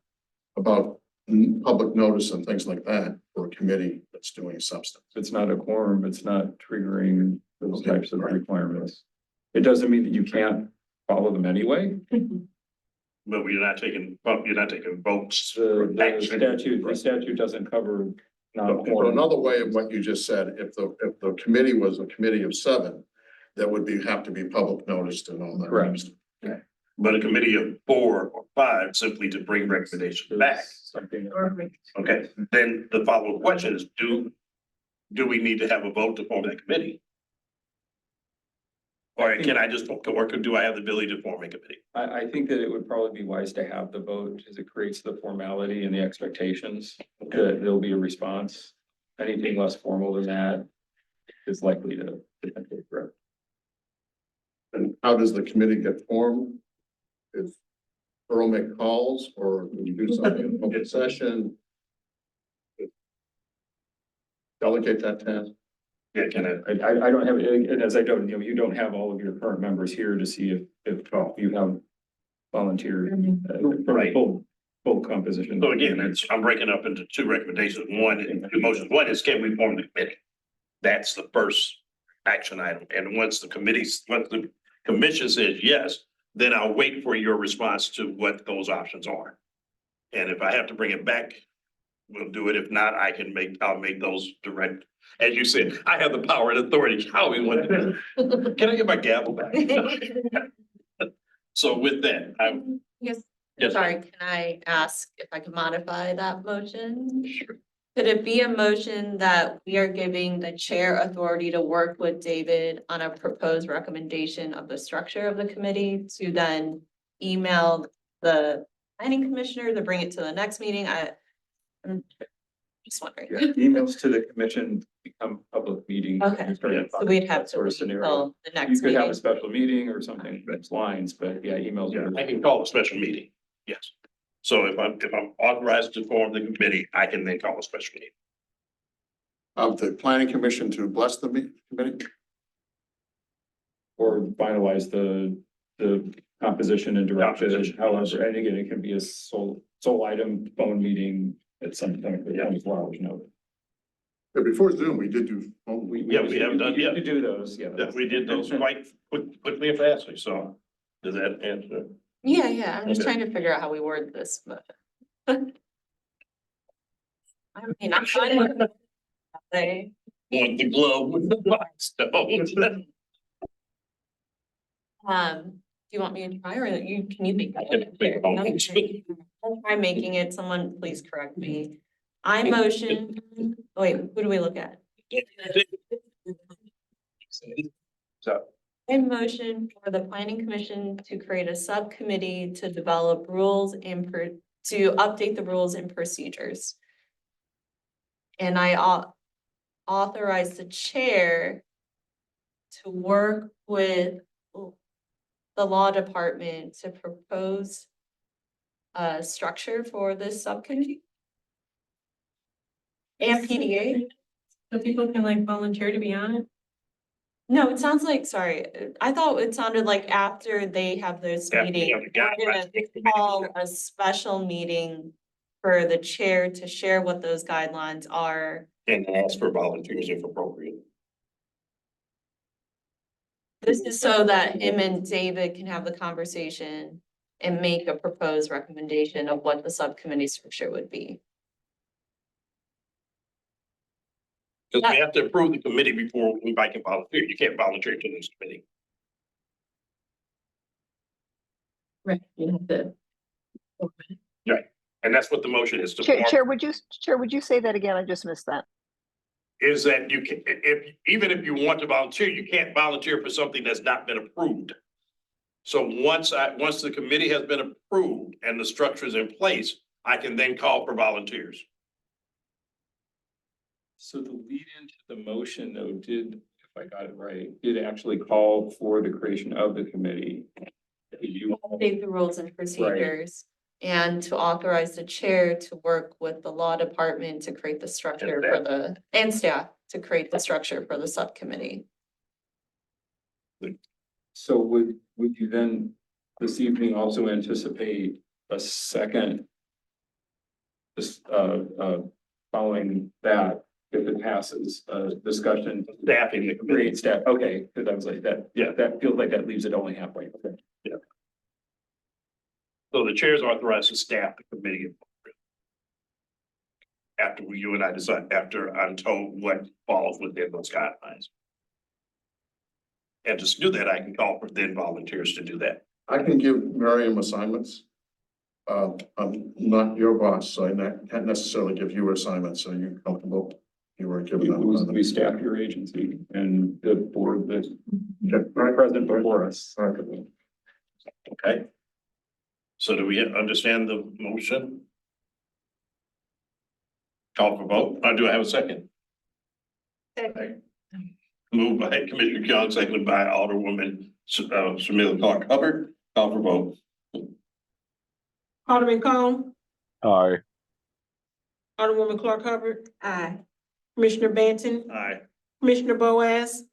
public notice and things like that for a committee that's doing substance. If it's not a quorum, it's not triggering those types of requirements. It doesn't mean that you can't follow them anyway. But you're not taking votes. The statute doesn't cover. So another way of what you just said, if the committee was a committee of 7, that would have to be public noticed and all that. Correct. But a committee of 4 or 5 simply to bring recommendations back. Something. Okay, then the follow-up question is, do we need to have a vote to form that committee? Or can I just, or do I have the ability to form a committee? I think that it would probably be wise to have the vote because it creates the formality and the expectations that there'll be a response. Anything less formal than that is likely to potentially correct. And how does the committee get formed? If Earl make calls or you do something in open session? Delegate that task? Yeah, can I don't have, and as I don't, you don't have all of your current members here to see if you have volunteer Right. full composition. So again, I'm breaking up into 2 recommendations. Two motions. One is, can we form the committee? That's the first action item. And once the commission says yes, then I'll wait for your response to what those options are. And if I have to bring it back, we'll do it. If not, I'll make those direct. As you said, I have the power and authority. How we want to do it. Can I get my gavel back? So with that, Yes, yes, sorry, can I ask if I can modify that motion? Could it be a motion that we are giving the chair authority to work with David on a proposed recommendation of the structure of the committee to then email the planning commissioner to bring it to the next meeting? I'm just wondering. Yeah, emails to the commission become public meetings. Okay, so we'd have to Sort of wait scenario. till the You next could have a meeting. special meeting or something that's lines, but yeah, emails. yeah, I can call a special meeting. Yes. So if I'm authorized to form the committee, I can then call a special meeting. Of the planning commission to bless the committee? Or finalize the composition and direction, Composition. however, and again, it can be a sole item phone meeting at some time, for 24 hours notice. But before Zoom, we did do. We haven't done yet. To do those, yeah. Yeah, we did those quite quickly and fastly, so does that answer? Yeah, I'm just Okay. trying to figure out how we word this, but. I mean, I'm fine with it. Want the glove with the box stone. Do you want me to try or can you make I can that? make a Okay. motion. I'll try making it. Someone please correct me. I motion, wait, who do we look at? So, I motion for the planning commission to create a subcommittee to develop rules and to update the rules and procedures. And I authorize the chair to work with the law department to propose a structure for this subcommittee. And PDA. So people can like volunteer to be on it? No, it sounds like, sorry, I thought it sounded like after they have this Yeah, meeting, yeah, the guy- we're gonna call a special meeting for the chair to share what those guidelines are. and ask for volunteers if appropriate. This is so that him and David can have the conversation and make a proposed recommendation of what the subcommittee structure would be. Because we have to approve the committee before anybody can volunteer. You can't volunteer to this committee. Right, you have to. Right, and that's what the motion is to form. Chair, would you say that again? I just missed that. Is that you can, even if you want to volunteer, you can't volunteer for something that's not been approved. So once the committee has been approved and the structure is in place, I can then call for volunteers. So the lead into the motion though, if I got it right, did actually call for the creation of the committee. You, Update the rules and procedures. And to authorize the chair to work with the law department to create the structure for and staff to create the structure for the subcommittee. so would you then this evening also anticipate a second? This, following that, if it passes, discussion. Staffing the committee. Great staff, okay, because I was like, that, yeah, that feels like that leaves it only halfway, okay. So the chair's authorized to staff the committee. After you and I decide, after I'm told what falls within those guidelines. And to do that, I can call for then volunteers to do that. I can give Miriam assignments. I'm not your boss, so I can't necessarily give you assignments, so you're comfortable. You were given them. We staff your agency and the board that present before us. Okay. So do we understand the motion? Call for vote, or do I have a second? Second. Moved by Commissioner Young, seconded by Alderwoman Shamila Clark Hubbard. Call for vote. Alderman Cone, Aye. Alderwoman Clark Hubbard, Aye. Commissioner Banton, Aye. Commissioner Boaz,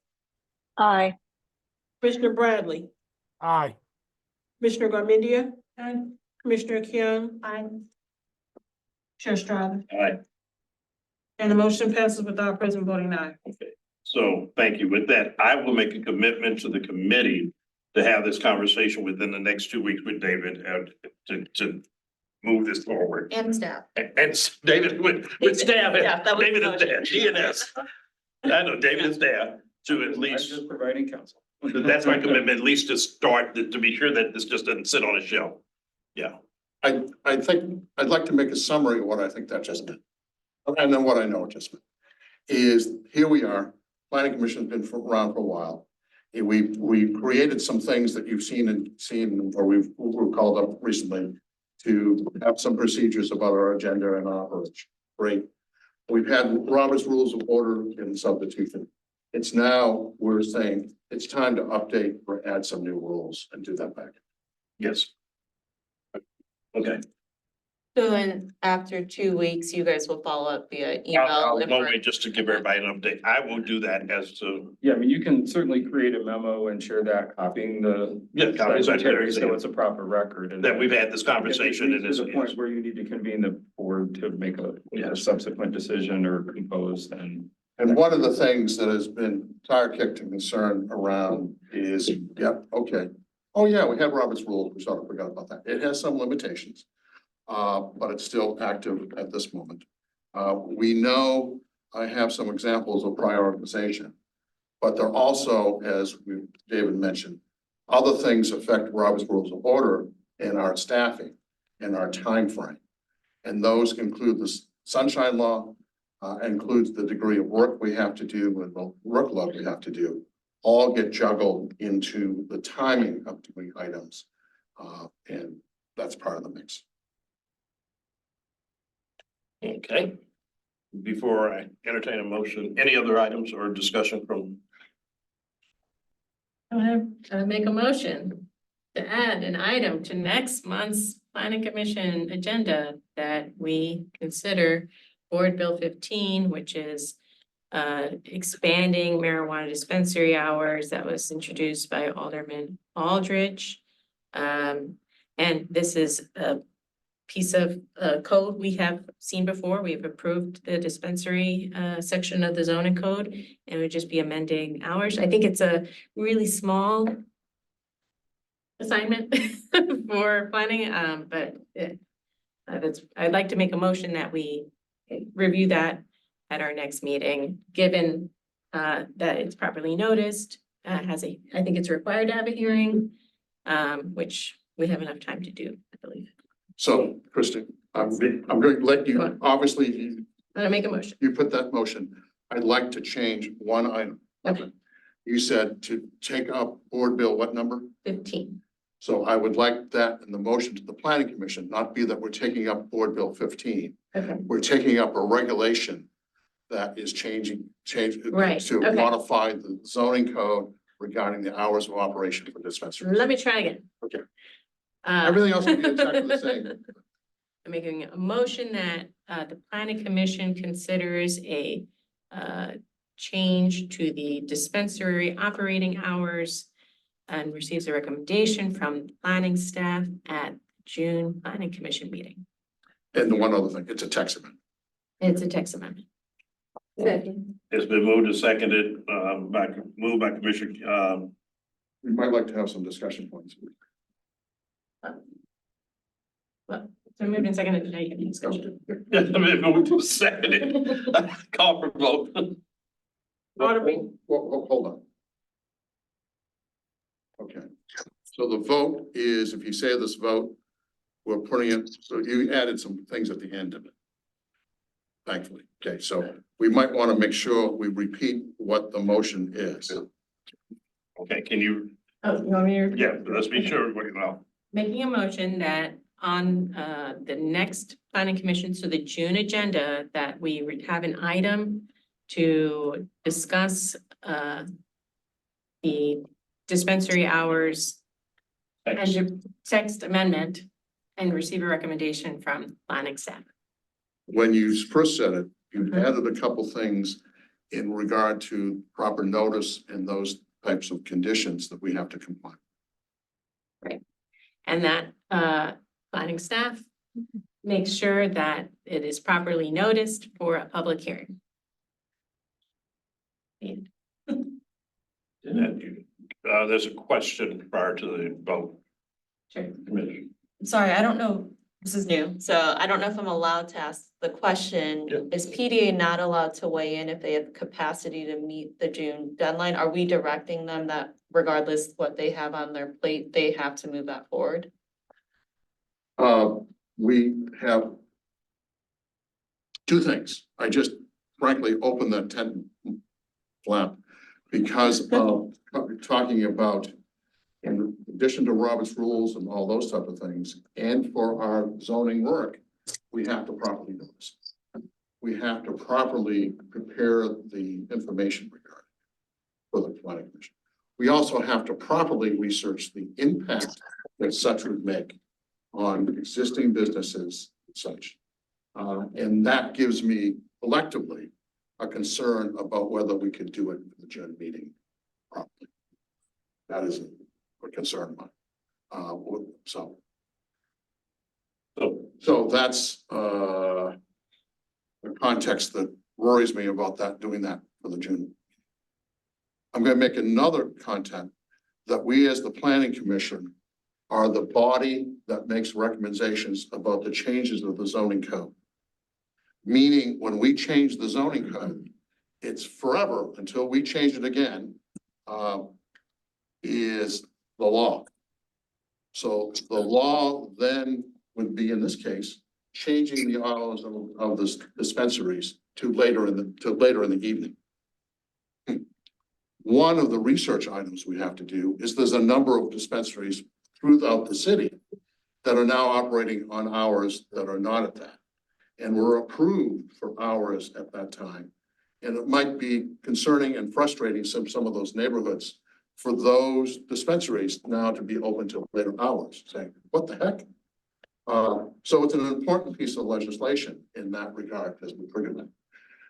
Aye. Commissioner Bradley, Aye. Commissioner Garmendia. Commissioner Young. Chair Strada. Aye. And the motion passes without present voting aye. Okay, so thank you. With that, I will make a commitment to the committee to have this conversation within the next 2 weeks with David to move this forward. And staff. And David with staff, Yeah, that was David the is staff, DNS. I know David is staff to at I'm least, just providing counsel. that's my commitment, at least to start, to be sure that this just doesn't sit on a shelf. Yeah, I think, I'd like to make a summary of what I think that just meant. And then what I know it just meant. Is here we are, planning commission's been around for a while. And we created some things that you've seen, or we were called up recently to have some procedures about our agenda and our approach. Great. We've had Robert's Rules of Order in substitution. It's now, we're saying it's time to update or add some new rules and do that back. yes. Okay. So then after 2 weeks, you guys will follow up via email. I'll if one we're- way just to give everybody an update. I will do that as to, Yeah, I mean, you can certainly create a memo and share that, copying the. Yeah, copy secretary, secretary. so it's a proper record. And that we've had this if it conversation and reaches this. a point where you need to convene the board to make a Yes. subsequent decision or compose, then. And one of the things that has been tire kicked and concern around is, yep, okay. Oh, yeah, we have Robert's Rules. We sort of forgot about that. It has some limitations. But it's still active at this moment. We know I have some examples of prioritization. But there also, as David mentioned, other things affect Robert's Rules of Order in our staffing and our time frame. And those include the sunshine law, includes the degree of work we have to do and the workload we have to do, all get juggled into the timing of doing items. And that's part of the mix. Okay. Before I entertain a motion, any other items or discussion from? I want to make a motion to add an item to next month's planning commission agenda that we consider Board Bill 15, which is expanding marijuana dispensary hours that was introduced by Alderman Aldrich. And this is a piece of code we have seen before. We've approved the dispensary section of the zoning code, and it would just be amending hours. I think it's a really small assignment for planning, but I'd like to make a motion that we review that at our next meeting, given that it's properly noticed, I think it's required to have a hearing, which we have enough time to do, I believe. So, Kristen, I'm going to let you, obviously, I'm gonna make a motion. you put that motion. I'd like to change one item. Okay. You said to take up board bill, what number? 15. So I would like that in the motion to the planning commission, not be that we're taking up board bill 15. Okay. We're taking up a regulation that is change Right, to okay. modify the zoning code regarding the hours of operation for dispensaries. Let me try again. Okay. Uh, Everything else will be exactly the same. I'm making a motion that the planning commission considers a change to the dispensary operating hours and receives a recommendation from planning staff at June planning commission meeting. And the one other thing, it's a text amendment. It's a text amendment. It's been moved and seconded, moved by Commissioner, We might like to have some discussion points. Well, so moved and seconded today. You can discussion. it's been moved and seconded. Call for vote. Hold on. Okay, so the vote is, if you say this vote, we're putting it, so you added some things at the end of it. Thankfully, okay, so we might want to make sure we repeat what the motion is. Okay, can you, Oh, you want me to? yeah, let's be sure what you know. Making a motion that on the next planning commission, so the June agenda, that we have an item to discuss the dispensary hours and the text amendment and receive a recommendation from planning staff. When you first said it, you added a couple things in regard to proper notice and those types of conditions that we have to comply. Right. And that planning staff makes sure that it is properly noticed for a public hearing. And There's a question prior to the vote. sure. Commissioner. Sorry, I don't know, this is new, so I don't know if I'm allowed to ask the question. Yeah. Is PDA not allowed to weigh in if they have capacity to meet the June deadline? Are we directing them that regardless what they have on their plate, they have to move that forward? We have two things. I just frankly opened that tent flap because of talking about, in addition to Robert's rules and all those type of things, and for our zoning work, we have to properly notice. We have to properly prepare the information regarding for the planning commission. We also have to properly research the impact that such would make on existing businesses and such. And that gives me collectively a concern about whether we could do it in the June meeting properly. That is a concern of mine. So that's the context that worries me about that, doing that for the June. I'm going to make another content that we as the planning commission are the body that makes recommendations about the changes of the zoning code. Meaning when we change the zoning code, it's forever until we change it again, is the law. So the law then would be, in this case, changing the hours of the dispensaries to later in the evening. One of the research items we have to do is there's a number of dispensaries throughout the city that are now operating on hours that are not at that. And were approved for hours at that time. And it might be concerning and frustrating some of those neighborhoods for those dispensaries now to be open till later hours, saying, what the heck? So it's an important piece of legislation in that regard as we trigger that.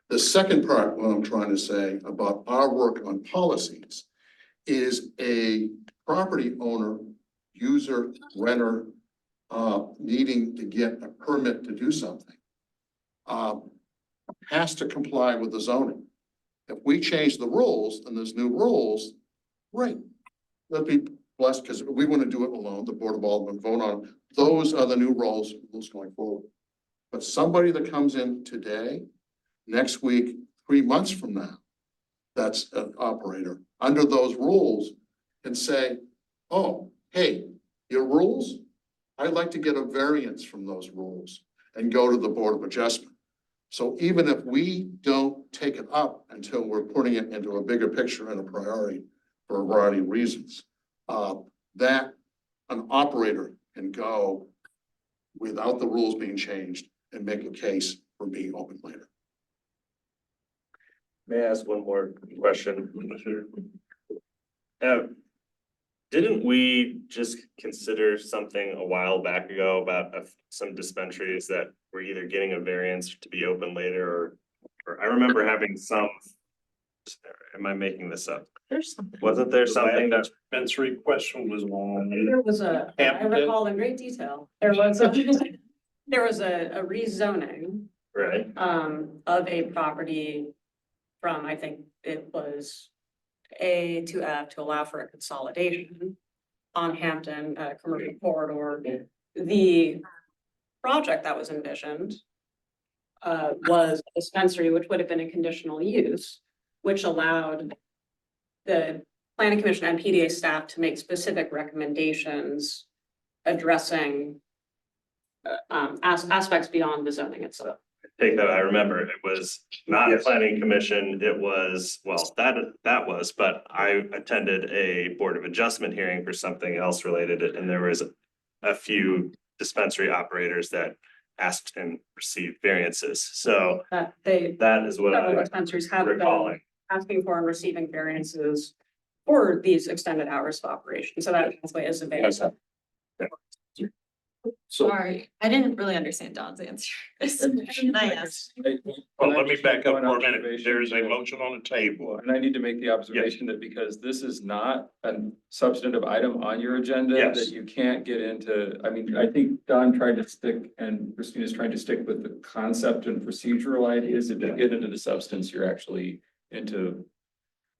The second part, what I'm trying to say about our work on policies is a property owner, user, renter, needing to get a permit to do something, has to comply with the zoning. If we change the rules and there's new rules, great. That'd be blessed because we want to do it alone. The Board of Aldermen vote on. Those are the new rules going forward. But somebody that comes in today, next week, 3 months from now, that's an operator under those rules can say, oh, hey, your rules, I'd like to get a variance from those rules and go to the Board of Adjustment. So even if we don't take it up until we're putting it into a bigger picture and a priority for a variety of reasons, that an operator can go without the rules being changed and make a case for being open later. May I ask one more question? Didn't we just consider something a while back ago about some dispensaries that were either getting a variance to be open later or I remember having some. Am I making this up? There's something. Wasn't there something that, Dispensary question was on. There was I Hampton. recall in great detail, there was there was a rezoning right? of a property from, I think it was A to F to allow for a consolidation on Hampton, commercial corridor. The project that was envisioned was a dispensary, which would have been a conditional use, which allowed the planning commission and PDA staff to make specific recommendations addressing aspects beyond the zoning itself. Take that, I remember, it was not Yes. planning commission, it was, well, that was, but I attended a board of adjustment hearing for something else related, and there was a few dispensary operators that asked and received variances, so That they, that is what several I dispensaries have been recalling. asking for and receiving variances for these extended hours of operation. So that pathway is available. Sorry, I didn't really understand Don's answer. Can I ask? Well, let me back up for a minute. There's a motion on the table. And I need to make the observation that because this is not a substantive item on your agenda, Yes. that you can't get into, I mean, I think Don tried to stick and Christina's trying to stick with the concept and procedural ideas. If you get into the substance, you're actually into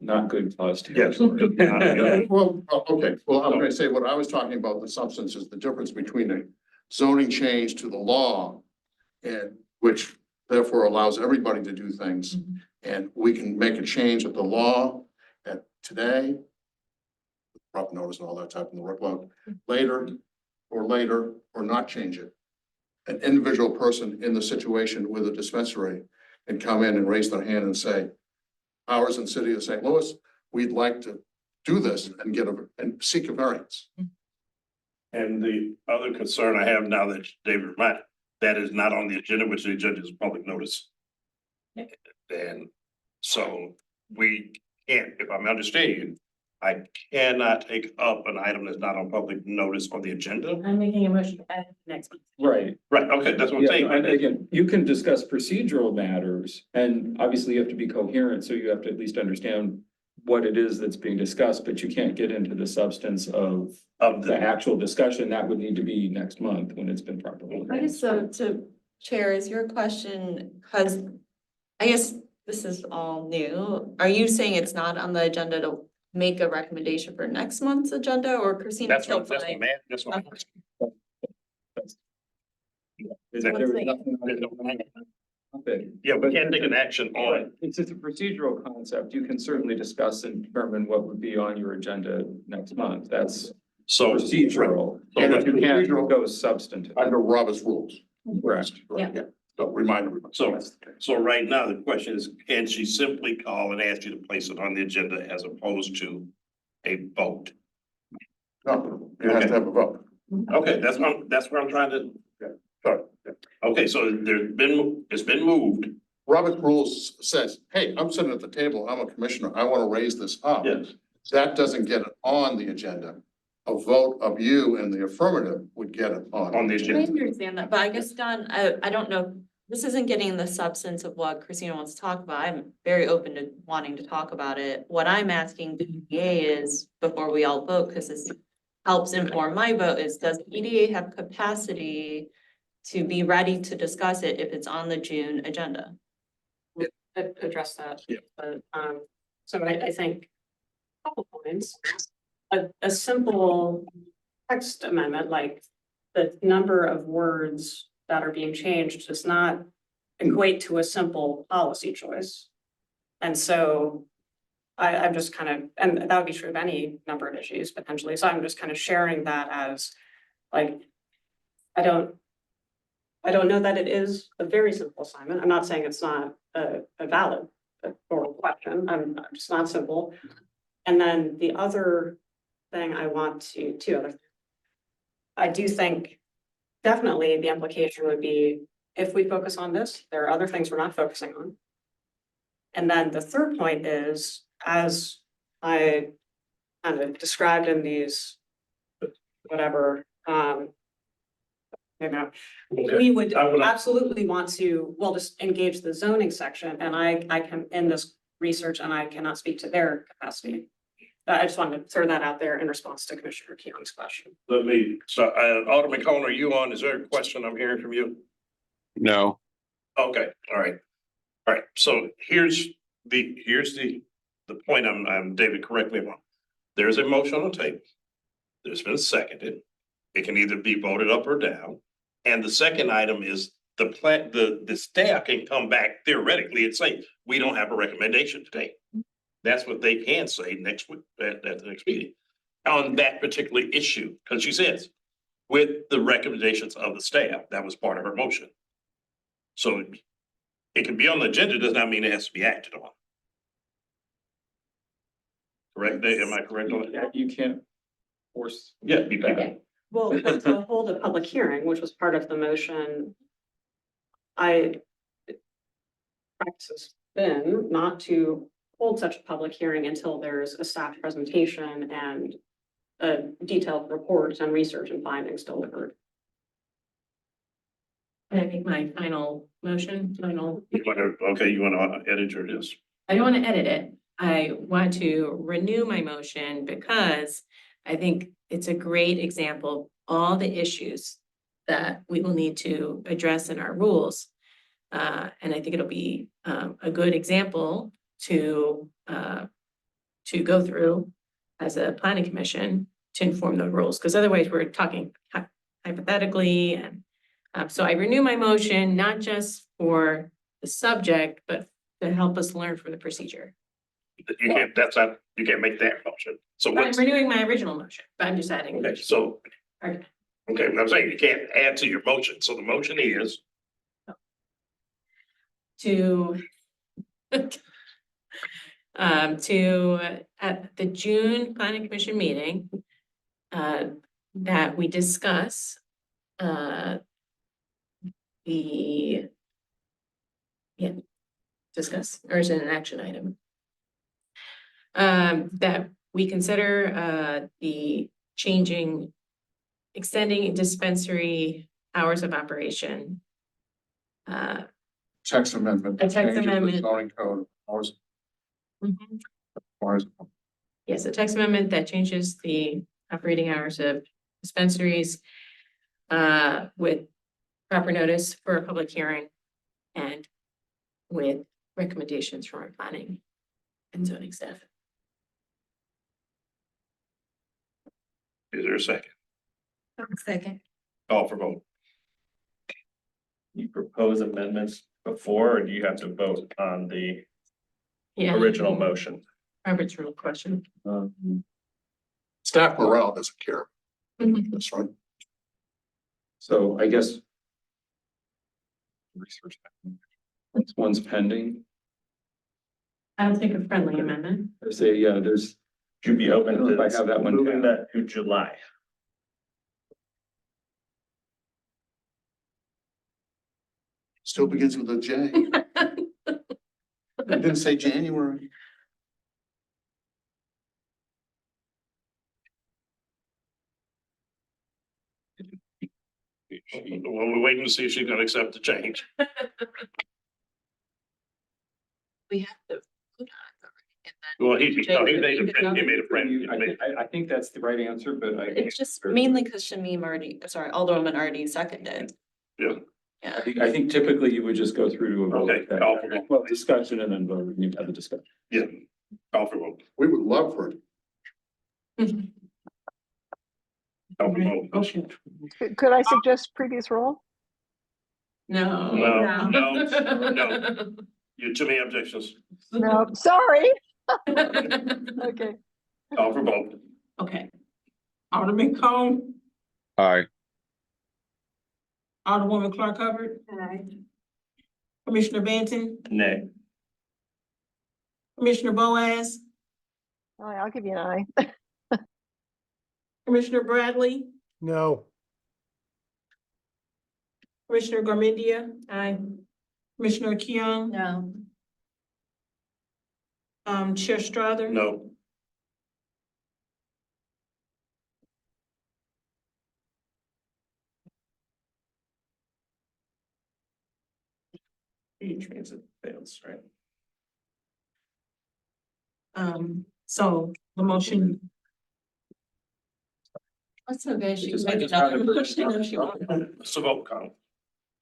not good cause Yes. territory. Well, okay, well, I'm gonna say what I was talking about, the substance is the difference between a zoning change to the law and which therefore allows everybody to do things. And we can make a change at the law at today, proper notice and all that type of the workload, later, or not change it. An individual person in the situation with a dispensary and come in and raise their hand and say, ours in the city of St. Louis, we'd like to do this and and seek a variance. And the other concern I have now that David reminded, that is not on the agenda, which the agenda is public notice. And so we can't, if I'm understanding, I cannot take up an item that's not on public notice on the agenda. I'm making a motion to add next month. Right. Right, okay, that's what I'm Yeah, saying. and again, you can discuss procedural matters and obviously you have to be coherent, so you have to at least understand what it is that's being discussed, but you can't get into the substance of the actual discussion. That would need to be next month when it's been properly. I guess so, to Chair, is your question, because I guess this is all new. Are you saying it's not on the agenda to make a recommendation for next month's agenda, or Christina? That's still what, that's fine? what, man, that's what. Yeah, we can't take an action on it. It's just a procedural concept. You can certainly discuss and determine what would be on your agenda next month. That's So. procedural. And But you can't procedural- go substantive. Under Robert's rules. Correct. Yeah. So remind everybody. So right now, the question is, can she simply call and ask you to place it on the agenda as opposed to a vote? No, you have to have a vote. Okay, that's what I'm trying to. Sorry. Okay, so it's been moved. Robert's rules says, hey, I'm sitting at the table, I'm a commissioner, I want to raise this up. Yes. That doesn't get it on the agenda. A vote of you in the affirmative would get it on the I agenda. understand that, but I guess, Don, I don't know, this isn't getting the substance of what Christina wants to talk about. I'm very open to wanting to talk about it. What I'm asking the EDA is, before we all vote, because this helps inform my vote, is does the EDA have capacity to be ready to discuss it if it's on the June agenda? Address that. Yeah. But, so I think a couple points. A simple text amendment, like the number of words that are being changed does not equate to a simple policy choice. And so I'm just kind of, and that would be true of any number of issues potentially. So I'm just kind of sharing that as like, I don't know that it is a very simple assignment. I'm not saying it's not a valid oral question. I'm just not simple. And then the other thing I want to, two other things. I do think definitely the implication would be if we focus on this, there are other things we're not focusing on. And then the third point is, as I kind of described in these, whatever, you know, we would I would- absolutely want to, well, just engage the zoning section, and I can, in this research, and I cannot speak to their capacity. I just wanted to throw that out there in response to Commissioner Keeling's question. Let me, so, Alderman Cohen, are you on? Is there a question I'm hearing from you? No. Okay, all right. All right, so here's the point. I'm David, correct me if I'm wrong. There's a motion on the table. There's been seconded. It can either be voted up or down. And the second item is the staff can come back theoretically and say, we don't have a recommendation today. That's what they can say next week, at the next meeting, on that particular issue, because she says, with the recommendations of the staff, that was part of her motion. So it can be on the agenda, does not mean it has to be acted on. Correct, Dave? Am I correct on that? You can't force. Yeah, be back. Well, to hold a public hearing, which was part of the motion, practice has been not to hold such a public hearing until there's a staff presentation and a detailed report and research and findings delivered. Can I make my final motion, Okay, you want to edit your list? I don't want to edit it. I want to renew my motion because I think it's a great example of all the issues that we will need to address in our rules. And I think it'll be a good example to go through as a planning commission to inform the rules, because otherwise we're talking hypothetically. And so I renew my motion, not just for the subject, but to help us learn from the procedure. You can't, you can't make that motion. So I'm what's, renewing my original motion, but I'm just adding. okay, so, Okay. okay, but I'm saying you can't add to your motion. So the motion is, To at the June planning commission meeting, that we discuss discuss, or is it an action item? That we consider the extending dispensary hours of operation. Text amendment. A text changes the amendment. Zoning code. Hours. Yes, a text amendment that changes the operating hours of dispensaries with proper notice for a public hearing and with recommendations from our planning and zoning staff. is there a second? Second. Call for vote. You propose amendments before, or do you have to vote on the Yeah. original motion? Robert's rule question. Staff morale doesn't care. Mhm. That's right. So I guess. Research. One's pending. I'll take a friendly amendment. I say, yeah, there's. Should be open I don't know to if I have that one moving down. that to July. Still begins with a J. It didn't say January. Well, we're waiting to see if she's gonna accept the change. We have to. Well, he made a friend. I think that's the right answer, but It's just mainly because Shamim already, sorry, Alderman already seconded. Yeah. I think typically you would just go through to a vote. Okay, call for vote. Well, discussion and then vote, and you have a discussion. Yeah, call for vote. We would love for it. Call for vote. Could I suggest previous rule? No. No. You have too many objections. No, sorry. Okay. Call for vote. Okay. Alderman Cone, Aye. Alderwoman Clark Hubbard, Commissioner Banton, Nay. Commissioner Boaz, All right, I'll give you an eye. Commissioner Bradley, No. Commissioner Garmendia, Aye. Commissioner Keon, No. Chair Strother. No. Transit fails, right? So the motion, That's okay, she can Just- I make just another wanted to- motion if she wants. It's a vote count.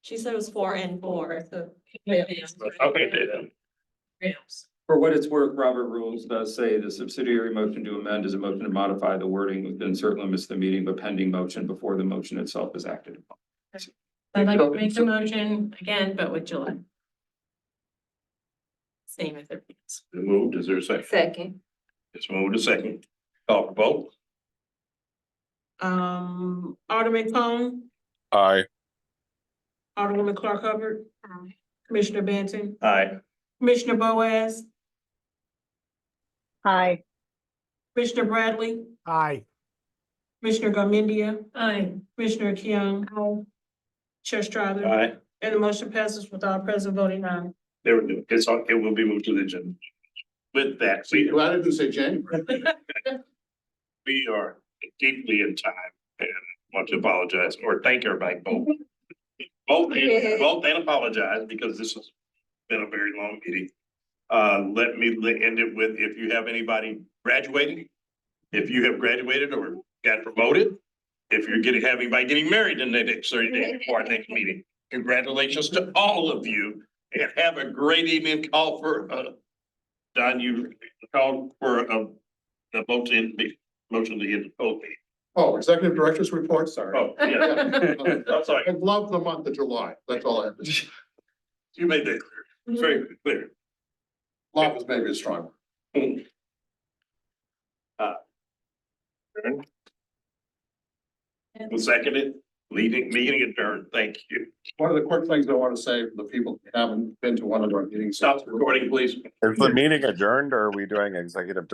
She said it was 4 and 4, so. Okay, then. For what it's worth, Robert Rules does say the subsidiary motion to amend is a motion to modify the wording within certain limits of the meeting, but pending motion before the motion itself is acted upon. I'd like to make the motion again, but with July. Same as everything else. Moved, is there a second? Second. It's moved to second. Call for vote. Alderman Cone, Aye. Alderwoman Clark Hubbard. Commissioner Banton, Aye. Commissioner Boaz, Aye. Commissioner Bradley, Aye. Commissioner Garmendia. Aye. Commissioner Keon. Chair Strouser. Aye. And the motion passes without present voting aye. There we go. It will be moved to the agenda. With that, Glad I didn't say January. we are deeply in time and want to apologize or thank everybody both. Both and apologize because this has been a very long meeting. Let me end it with, if you have anybody graduating, if you have graduated or got promoted, if you're have anybody getting married in the next 30 days before our next meeting, congratulations to all of you and have a great evening. Call for, Don, you called for a motion to end the whole meeting. Oh, executive director's report, sorry. Oh, yeah. I'm sorry. I love the month of July. That's all I have to say. You made that clear. Very clear. Love is maybe a strong word. Seconded, meeting adjourned. Thank you. One of the quick things I want to say for the people who haven't been to one of our meetings. Stop recording, please. Is the meeting adjourned or are we doing executive